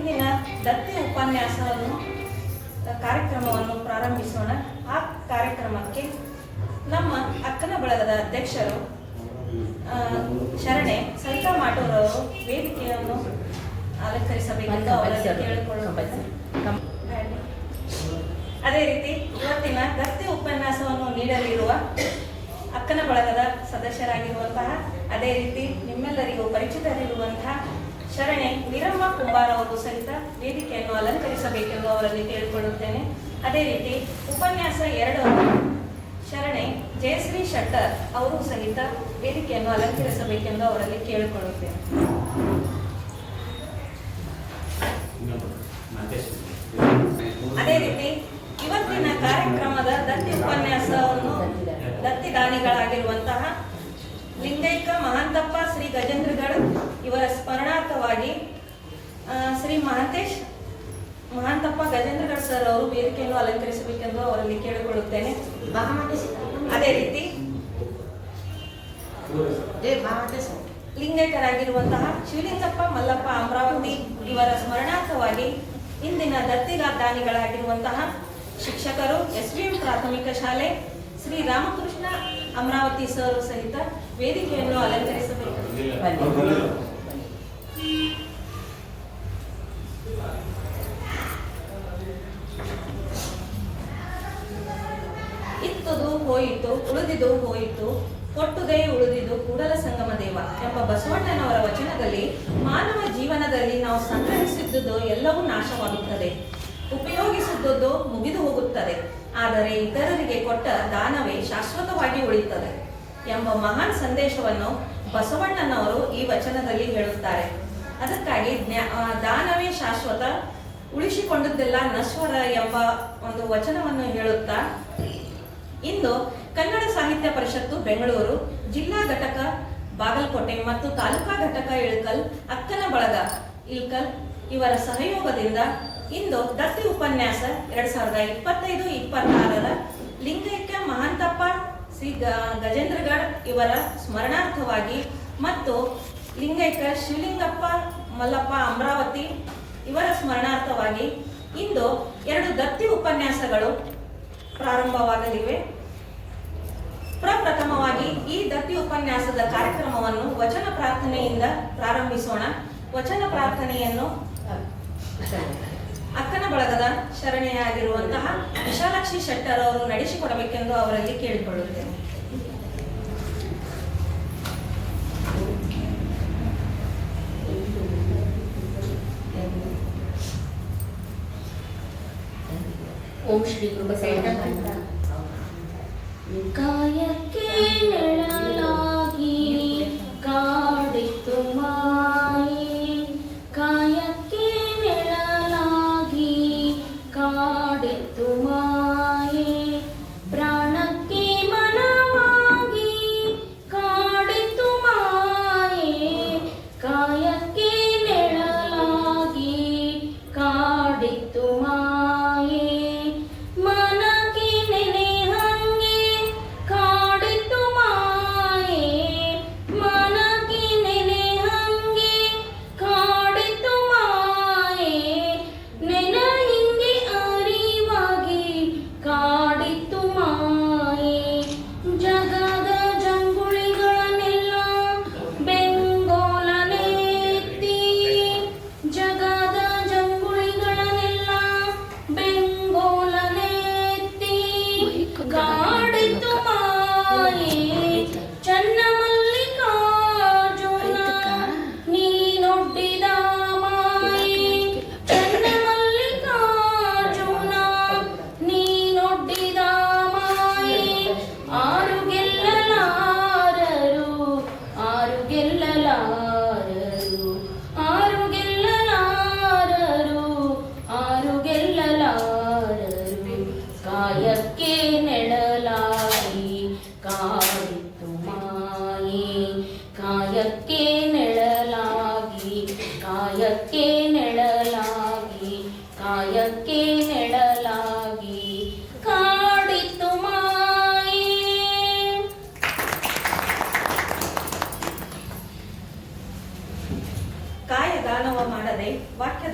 ಇಂದಿನ ದತ್ತಿ ಉಪನ್ಯಾಸವನ್ನು ಕಾರ್ಯಕ್ರಮವನ್ನು ಪ್ರಾರಂಭಿಸೋಣ. ಆ ಕಾರ್ಯಕ್ರಮಕ್ಕೆ ನಮ್ಮ ಅಕ್ಕನ ಬಳಗದ ಅಧ್ಯಕ್ಷರು ಶರಣೆ ಸರಿತಾ ಮಾಟೂರವರು ವೇದಿಕೆಯನ್ನು ಅಲಂಕರಿಸಬೇಕೆಂದು ಅವರಲ್ಲಿ ಕೇಳಿಕೊಳ್ಳುತ್ತೇನೆ. ಅದೇ ರೀತಿ ಇವತ್ತಿನ ದತ್ತಿ ಉಪನ್ಯಾಸವನ್ನು ನೀಡಲಿರುವ ಅಕ್ಕನ ಬಳಗದ ಸದಸ್ಯರಾಗಿರುವಂತಹ, ಅದೇ ರೀತಿ ನಿಮ್ಮೆಲ್ಲರಿಗೂ ಪರಿಚಿತರಿರುವಂತಹ ಶರಣೆ ವೀರಮ್ಮ ಕುಂಬಾರ್ ಅವರು ಸಹಿತ ವೇದಿಕೆಯನ್ನು ಅಲಂಕರಿಸಬೇಕೆಂದು ಅವರಲ್ಲಿ ಕೇಳಿಕೊಳ್ಳುತ್ತೇನೆ. ಅದೇ ರೀತಿ ಉಪನ್ಯಾಸ 2 ಶರಣೆ ಜಯಶ್ರೀ ಶೆಟ್ಟರ್ ಅವರು ಸಹಿತ ವೇದಿಕೆಯನ್ನು ಅಲಂಕರಿಸಬೇಕೆಂದು ಅವರಲ್ಲಿ ಕೇಳಿಕೊಳ್ಳುತ್ತೇನೆ. ಅದೇ ರೀತಿ ಇವತ್ತಿನ ಕಾರ್ಯಕ್ರಮದ ದತ್ತಿ ಉಪನ್ಯಾಸವನ್ನು ದತ್ತಿ ದಾನಿಗಳಾಗಿರುವಂತಹ ಲಿಂಗೈಕ ಮಹಾಂತಪ್ಪ ಶ್ರೀ ಗಜೇಂದ್ರಗಢ ಇವರ ಸ್ಮರಣಾರ್ಥವಾಗಿ ಶ್ರೀ ಮಹಾಂತಪ್ಪ ಗಜೇಂದ್ರಗಢ ಸರ್ ಅವರು ವೇದಿಕೆಯನ್ನು ಅಲಂಕರಿಸಬೇಕೆಂದು ಅವರಲ್ಲಿ ಕೇಳಿಕೊಳ್ಳುತ್ತೇನೆ. ಅದೇ ರೀತಿ ಲಿಂಗೈಕರಾಗಿರುವಂತಹ ಶಿವಲಿಂಗಪ್ಪ ಮಲ್ಲಪ್ಪ ಅಮರಾವತಿ ಇವರ ಸ್ಮರಣಾರ್ಥವಾಗಿ ಇಂದಿನ ದತ್ತಿ ದಾನಿಗಳಾಗಿರುವಂತಹ ಶಿಕ್ಷಕರು SVM ಪ್ರಾಥಮಿಕ ಶಾಲೆ ಶ್ರೀ ರಾಮಕೃಷ್ಣ ಅಮರಾವತಿ ಸರ್ ಸಹಿತ ವೇದಿಕೆಯನ್ನು ಅಲಂಕರಿಸಬೇಕು. ಇತ್ತುದು ಹೋಯಿತು, ಉಳಿದಿದು ಹೋಯಿತು, ಕೊಟ್ಟುದೇ ಉಳಿದಿದು ಕೂಡಲ ಸಂಗಮ ದೇವ ಎಂಬ ಬಸವಣ್ಣನವರ ವಚನದಲ್ಲಿ ಮಾನವ ಜೀವನದಲ್ಲಿ ನಾವು ಸಂಗ್ರಹಿಸಿದ್ದುದು ಎಲ್ಲವೂ ನಾಶವಾಗುತ್ತದೆ, ಉಪಯೋಗಿಸಿದ್ದುದು ಮುಗಿದು ಹೋಗುತ್ತದೆ, ಆದರೆ ಇತರರಿಗೆ ಕೊಟ್ಟ ದಾನವೇ ಶಾಶ್ವತವಾಗಿ ಉಳಿಯುತ್ತದೆ ಎಂಬ ಮಹಾನ್ ಸಂದೇಶವನ್ನು ಬಸವಣ್ಣನವರು ಈ ವಚನದಲ್ಲಿ ಹೇಳುತ್ತಾರೆ. ಅದಕ್ಕಾಗಿ ದಾನವೇ ಶಾಶ್ವತ, ಉಳಿಸಿಕೊಂಡದ್ದೆಲ್ಲ ನಶ್ವರ ಎಂಬ ಒಂದು ವಚನವನ್ನು ಹೇಳುತ್ತಾ ಇಂದು ಕನ್ನಡ ಸಾಹಿತ್ಯ ಪರಿಷತ್ತು ಬೆಂಗಳೂರು ಜಿಲ್ಲಾ ಘಟಕ ಬಾಗಲಕೋಟೆ ಮತ್ತು ತಾಲೂಕಾ ಘಟಕ ಇಳಕಲ್ ಅಕ್ಕನ ಬಳಗ ಇಳಕಲ್ ಇವರ ಸಹಯೋಗದಿಂದ ಇಂದು ದತ್ತಿ ಉಪನ್ಯಾಸ 2025-26ರ ಲಿಂಗೈಕ್ಯ ಮಹಾಂತಪ್ಪ ಶ್ರೀ ಗಜೇಂದ್ರಗಢ ಇವರ ಸ್ಮರಣಾರ್ಥವಾಗಿ ಮತ್ತು ಲಿಂಗೈಕ ಶಿವಲಿಂಗಪ್ಪ ಮಲ್ಲಪ್ಪ ಅಮರಾವತಿ ಇವರ ಸ್ಮರಣಾರ್ಥವಾಗಿ ಇಂದು 2 ದತ್ತಿ ಉಪನ್ಯಾಸಗಳು ಪ್ರಾರಂಭವಾಗಲಿವೆ. ಪ್ರಪ್ರಥಮವಾಗಿ ಈ ದತ್ತಿ ಉಪನ್ಯಾಸದ ಕಾರ್ಯಕ್ರಮವನ್ನು ವಚನ ಪ್ರಾರ್ಥನೆಯಿಂದ ಪ್ರಾರಂಭಿಸೋಣ. ವಚನ ಪ್ರಾರ್ಥನೆಯನ್ನು ಅಕ್ಕನ ಬಳಗದ ಶರಣೆಯಾಗಿರುವಂತಹ ವಿಶಾಲಾಕ್ಷಿ ಶೆಟ್ಟರ್ ಅವರು ನಡೆಸಿಕೊಡಬೇಕೆಂದು ಅವರಲ್ಲಿ ಕೇಳಿಕೊಳ್ಳುತ್ತೇನೆ. ಓಂ ಶ್ರೀ ಗುರು ಕಾಯಕ್ಕೆ ನೆರಳಾಗಿ ಕಾಡಿತು ಮಾಯೆ, ಕಾಯಕ್ಕೆ ನೆರಳಾಗಿ ಕಾಡಿತು ಮಾಯೆ, ಪ್ರಾಣಕ್ಕೆ ಮನವಾಗಿ ಕಾಡಿತು ಮಾಯೆ, ಕಾಯಕ್ಕೆ ನೆರಳಾಗಿ ಕಾಡಿತು ಮಾಯೆ, ಮನಕ್ಕೆ ನೆನೆ ಹಂಗೆ ಕಾಡಿತು ಮಾಯೆ,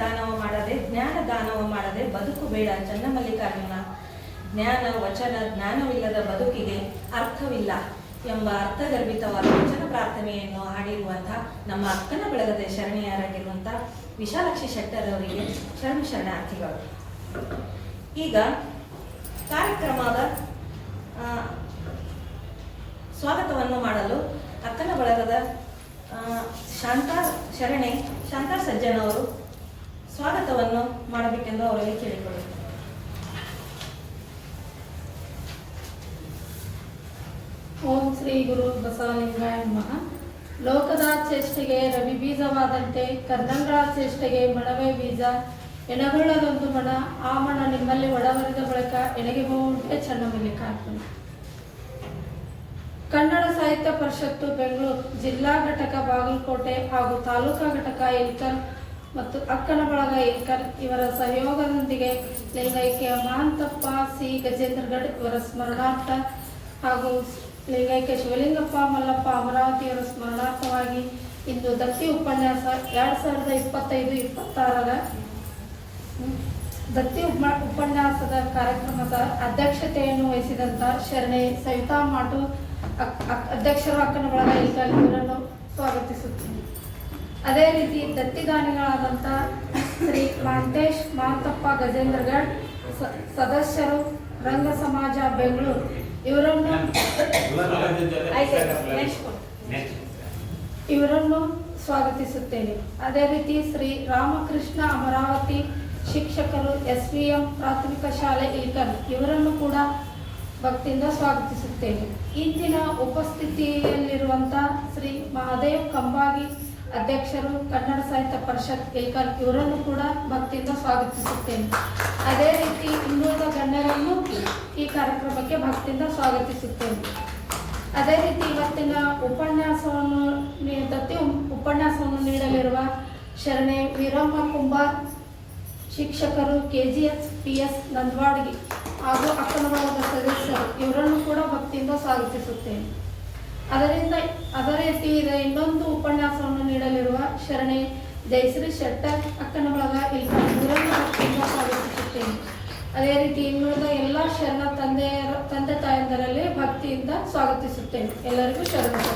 ದಾನವ ಮಾಡದೆ ಜ್ಞಾನ ದಾನವ ಮಾಡದೆ ಬದುಕು ಬೇಡ ಚನ್ನಮಲ್ಲಿಕಾರ್ಜುನ. ಜ್ಞಾನ ವಚನ ಜ್ಞಾನವಿಲ್ಲದ ಬದುಕಿಗೆ ಅರ್ಥವಿಲ್ಲ ಎಂಬ ಅರ್ಥಗರ್ಭಿತವಾದ ವಚನ ಪ್ರಾರ್ಥನೆಯನ್ನು ಹಾಡಿರುವಂತಹ ನಮ್ಮ ಅಕ್ಕನ ಬಳಗದ ಶರಣೆಯರಾಗಿರುವಂತಹ ವಿಶಾಲಾಕ್ಷಿ ಶೆಟ್ಟರ್ ಅವರಿಗೆ ಶರಣಾರ್ಥಿಗಳು. ಈಗ ಕಾರ್ಯಕ್ರಮದ ಸ್ವಾಗತವನ್ನು ಮಾಡಲು ಅಕ್ಕನ ಬಳಗದ ಶಾಂತಾ ಸಜ್ಜನ್ ಅವರು ಸ್ವಾಗತವನ್ನು ಮಾಡಬೇಕೆಂದು ಅವರಲ್ಲಿ ಕೇಳಿಕೊಳ್ಳುತ್ತಾರೆ. ಓಂ ಶ್ರೀ ಗುರು ಬಸವಲಿಂಗಾಯ ನಮಃ. ಲೋಕದ ಚೇಷ್ಟೆಗೆ ರವಿ ಬೀಜವಾದಂತೆ ಕರ್ದಂಗಳ ಚೇಷ್ಟೆಗೆ ಮಣವೇ ಬೀಜ. ಎನಗೊಳ್ಳದೊಂದು ಮಣ, ಆ ಮಣ ನಿಮ್ಮಲ್ಲಿ ಒಡವರಿದ ಬಳಿಕ ಎನಗೆ ಹೋಗುಂಟೆ ಚನ್ನಮಲ್ಲಿಕಾರ್ಜುನ. ಕನ್ನಡ ಸಾಹಿತ್ಯ ಪರಿಷತ್ತು ಬೆಂಗಳೂರು ಜಿಲ್ಲಾ ಘಟಕ ಬಾಗಲಕೋಟೆ ಹಾಗೂ ತಾಲೂಕಾ ಘಟಕ ಇಲ್ಕಲ್ ಮತ್ತು ಅಕ್ಕನ ಬಳಗ ಇಲ್ಕಲ್ ಇವರ ಸಹಯೋಗದೊಂದಿಗೆ ಲಿಂಗೈಕ್ಯ ಮಹಾಂತಪ್ಪ ಸಿ ಗಜೇಂದ್ರಗಢ್ ಇವರ ಸ್ಮರಣಾರ್ಥ ಹಾಗೂ ಲಿಂಗೈಕ್ಯ ಶಿವಲಿಂಗಪ್ಪ ಮಲ್ಲಪ್ಪ ಅಮರಾವತಿಯವರ ಸ್ಮರಣಾರ್ಥವಾಗಿ ಇಂದು ದತ್ತಿ ಉಪನ್ಯಾಸ 2025-26ರ ದತ್ತಿ ಉಪನ್ಯಾಸದ ಕಾರ್ಯಕ್ರಮದ ಅಧ್ಯಕ್ಷತೆಯನ್ನು ವಹಿಸಿದಂಥ ಶರಣೆ ಸವಿತಾ ಮಾಟು ಅಧ್ಯಕ್ಷರು ಅಕ್ಕನ ಬಳಗ ಇಲ್ಕಲ್ ಇವರನ್ನು ಸ್ವಾಗತಿಸುತ್ತೇನೆ. ಅದೇ ರೀತಿ ದತ್ತಿದಾನಿಗಳಾದಂಥ ಶ್ರೀ ಮಾಂತೇಶ್ ಮಹಾಂತಪ್ಪ ಗಜೇಂದ್ರಗಢ್ ಸದಸ್ಯರು ರಂಗ ಸಮಾಜ ಬೆಂಗಳೂರು ಇವರನ್ನು ಸ್ವಾಗತಿಸುತ್ತೇನೆ. ಅದೇ ರೀತಿ ಶ್ರೀ ರಾಮಕೃಷ್ಣ ಅಮರಾವತಿ ಶಿಕ್ಷಕರು SVM ಪ್ರಾಥಮಿಕ ಶಾಲೆ ಇಲ್ಕಲ್ ಇವರನ್ನು ಕೂಡ ಭಕ್ತಿಯಿಂದ ಸ್ವಾಗತಿಸುತ್ತೇನೆ. ಇಂದಿನ ಉಪಸ್ಥಿತಿಯಲ್ಲಿರುವಂಥ ಶ್ರೀ ಮಹಾದೇವ್ ಕಂಬಾಗಿ ಅಧ್ಯಕ್ಷರು ಕನ್ನಡ ಸಾಹಿತ್ಯ ಪರಿಷತ್ ಇಲ್ಕಲ್ ಇವರನ್ನು ಕೂಡ ಭಕ್ತಿಯಿಂದ ಸ್ವಾಗತಿಸುತ್ತೇನೆ. ಅದೇ ರೀತಿ ಇನ್ನುಳಿದ ಗಣ್ಯರನ್ನು ಈ ಕಾರ್ಯಕ್ರಮಕ್ಕೆ ಭಕ್ತಿಯಿಂದ ಸ್ವಾಗತಿಸುತ್ತೇನೆ. ಅದೇ ರೀತಿ ಇವತ್ತಿನ ದತ್ತಿ ಉಪನ್ಯಾಸವನ್ನು ನೀಡಲಿರುವ ಶರಣೆ ವೀರಮ್ಮ ಕುಂಬಾರ್ ಶಿಕ್ಷಕರು KGH PS ನಂದವಾಡ್ಗಿ ಹಾಗೂ ಅಕ್ಕನ ಬಳಗದ ಸದಸ್ಯರು ಇವರನ್ನು ಕೂಡ ಭಕ್ತಿಯಿಂದ ಸ್ವಾಗತಿಸುತ್ತೇನೆ. ಅದೇ ರೀತಿ ಇನ್ನೊಂದು ಉಪನ್ಯಾಸವನ್ನು ನೀಡಲಿರುವ ಶರಣೆ ಜಯಶ್ರೀ ಶೆಟ್ಟರ್ ಅಕ್ಕನ ಬಳಗ ಇಲ್ಕಲ್ ಇವರನ್ನು ಭಕ್ತಿಯಿಂದ ಸ್ವಾಗತಿಸುತ್ತೇನೆ. ಅದೇ ರೀತಿ ಇನ್ನುಳಿದ ಎಲ್ಲ ಶರಣ ತಂದೆ ತಾಯಂದರಲ್ಲಿ ಭಕ್ತಿಯಿಂದ ಸ್ವಾಗತಿಸುತ್ತೇನೆ. ಎಲ್ಲರಿಗೂ ಶರಣರು.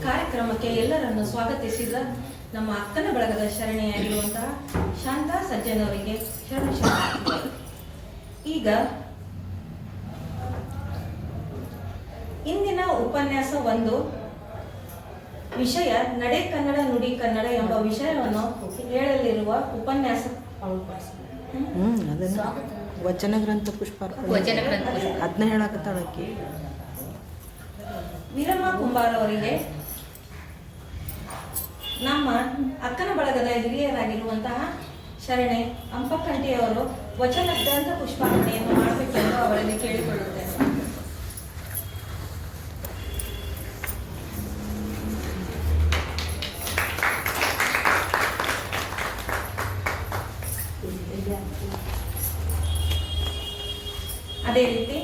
ಕಾರ್ಯಕ್ರಮಕ್ಕೆ ಎಲ್ಲರನ್ನು ಸ್ವಾಗತಿಸಿದ ನಮ್ಮ ಅಕ್ಕನ ಬಳಗದ ಶರಣೆಯಾಗಿರುವಂತಹ ಶಾಂತಾ ಸಜ್ಜನ್ ಅವರಿಗೆ ಶರಣಾರ್ಥಿಗಳು. ಈಗ ಇಂದಿನ ಉಪನ್ಯಾಸ ಒಂದು ವಿಷಯ ನಡೆ ಕನ್ನಡ ನುಡಿ ಕನ್ನಡ ಎಂಬ ವಿಷಯವನ್ನು ಹೇಳಲಿರುವ ಉಪನ್ಯಾಸ ವಚನ ಗ್ರಂಥ ಪುಷ್ಪಾರ್ಪಣೆ ಅದನ್ನ ಹೇಳಕತ್ತಾಳಕ್ಕೆ ವೀರಮ್ಮ ಕುಂಬಾರ್ ಅವರಿಗೆ ನಮ್ಮ ಅಕ್ಕನ ಬಳಗದ ಹಿರಿಯರಾಗಿರುವಂತಹ ಶರಣೆ ಅಂಪಕ್ಕಂಟಿಯವರು ವಚನ ಗ್ರಂಥ ಪುಷ್ಪಾರ್ಪಣೆಯನ್ನು ಮಾಡಬೇಕೆಂದು ಅವರಲ್ಲಿ ಕೇಳಿಕೊಳ್ಳುತ್ತೇನೆ. ಅದೇ ರೀತಿ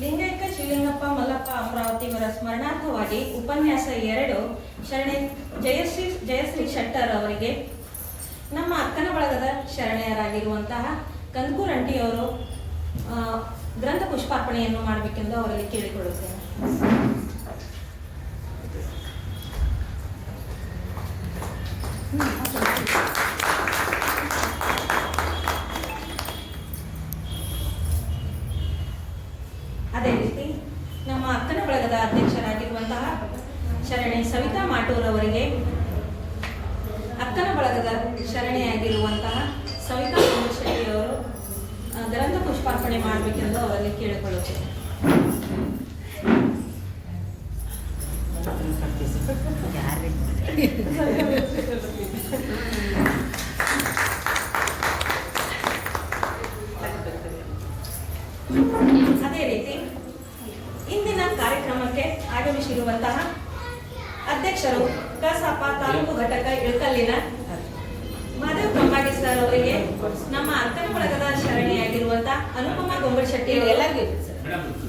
ಲಿಂಗೈಕ್ಯ ಶಿವಲಿಂಗಪ್ಪ ಮಲ್ಲಪ್ಪ ಅಮರಾವತಿ ಇವರ ಸ್ಮರಣಾರ್ಥವಾಗಿ ಉಪನ್ಯಾಸ 2 ಶರಣೆ ಜಯಶ್ರೀ ಶೆಟ್ಟರ್ ಅವರಿಗೆ ನಮ್ಮ ಅಕ್ಕನ ಬಳಗದ ಶರಣೆಯರಾಗಿರುವಂತಹ ಕಂದಕೂರ್ ಅಂಟಿಯವರು ಗ್ರಂಥ ಪುಷ್ಪಾರ್ಪಣೆಯನ್ನು ಮಾಡಬೇಕೆಂದು ಅವರಲ್ಲಿ ಕೇಳಿಕೊಳ್ಳುತ್ತೇನೆ. ಅದೇ ರೀತಿ ನಮ್ಮ ಅಕ್ಕನ ಬಳಗದ ಅಧ್ಯಕ್ಷರಾಗಿರುವಂತಹ ಶರಣೆ ಸವಿತಾ ಮಾಟೂರ್ ಅವರಿಗೆ ಅಕ್ಕನ ಬಳಗದ ಶರಣೆಯಾಗಿರುವಂತಹ ಸವಿತಾ ಶೆಟ್ಟಿಯವರು ಗ್ರಂಥ ಪುಷ್ಪಾರ್ಪಣೆ ಮಾಡಬೇಕೆಂದು ಅವರಲ್ಲಿ ಕೇಳಿಕೊಳ್ಳುತ್ತೇನೆ. ಅದೇ ರೀತಿ ಇಂದಿನ ಕಾರ್ಯಕ್ರಮಕ್ಕೆ ಆಗಮಿಸಿರುವಂತಹ ಅಧ್ಯಕ್ಷರು ಕಸಾಪ ತಾಲೂಕು ಘಟಕ ಇಳಕಲ್ಲಿನ ಮಹಾದೇವ್ ಕಂಬಾಗಿ ಸರ್ ಅವರಿಗೆ ನಮ್ಮ ಅಕ್ಕನ ಬಳಗದ ಶರಣಿಯಾಗಿರುವಂತಹ ಅನುಪಮಾ ಗೊಂಬಳಶೆಟ್ಟಿ ಎಲ್ಲರಿಗೂ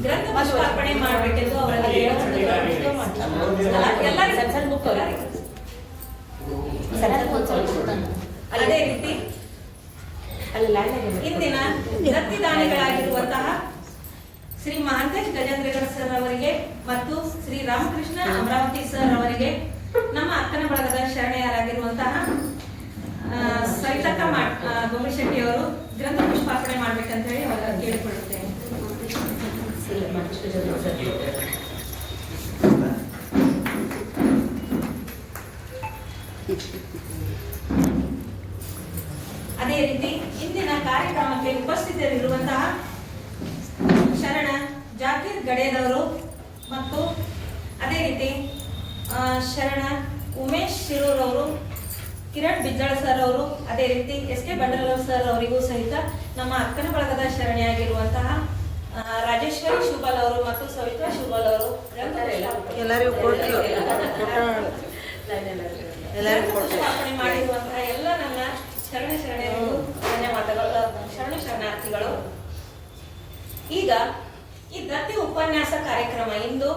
ಗ್ರಂಥ ಪುಷ್ಪಾರ್ಪಣೆ ಮಾಡಬೇಕೆಂದು ಅವರಲ್ಲಿ ಅದೇ ರೀತಿ ಇಂದಿನ ದತ್ತಿದಾನಿಗಳಾಗಿರುವಂತಹ ಶ್ರೀ ಮಹಾಂತೇಶ್ ಗಜೇಂದ್ರಗಢ ಸರ್ ಅವರಿಗೆ ಮತ್ತು ಶ್ರೀ ರಾಮಕೃಷ್ಣ ಅಮರಾವತಿ ಸರ್ ಅವರಿಗೆ ನಮ್ಮ ಅಕ್ಕನ ಬಳಗದ ಶರಣೆಯರಾಗಿರುವಂತಹ ಸವಿತಕ್ಕ ಗೊಂಬಳಶೆಟ್ಟಿ ಅವರು ಗ್ರಂಥ ಪುಷ್ಪಾರ್ಪಣೆ ಮಾಡ್ಬೇಕಂತ ಹೇಳಿ ಅವರ ಕೇಳಿಕೊಳ್ಳುತ್ತೇನೆ. ಅದೇ ರೀತಿ ಇಂದಿನ ಕಾರ್ಯಕ್ರಮಕ್ಕೆ ಉಪಸ್ಥಿತರಿರುವಂತಹ ಶರಣ ಜಾಕೀರ್ ಗಡೇದವರು ಮತ್ತು ಅದೇ ರೀತಿ ಶರಣ ಉಮೇಶ್ ಶಿರೂರ್ ಅವರು, ಕಿರಣ್ ಬಿಜ್ಜಳ ಸರ್ ಅವರು, ಅದೇ ರೀತಿ ಎಸ್ ಕೆ ಬಂಡಲವ್ ಸರ್ ಅವರಿಗೂ ಸಹಿತ ನಮ್ಮ ಅಕ್ಕನ ಬಳಗದ ಶರಣೆಯಾಗಿರುವಂತಹ ರಾಜೇಶ್ವರಿ ಶುಬಲ್ ಅವರು ಮತ್ತು ಸವಿತಾ ಶುಬಲ್ ಅವರು ಎಲ್ಲರಿಗೂ ಪುಷ್ಪಾರ್ಪಣೆ ಮಾಡಿರುವಂತಹ ಎಲ್ಲ ನನ್ನ ಶರಣೆಯರಿಗೂ ಧನ್ಯವಾದಗಳು, ಶರಣಾರ್ಥಿಗಳು. ಈಗ ಈ ದತ್ತಿ ಉಪನ್ಯಾಸ ಕಾರ್ಯಕ್ರಮ ಇಂದು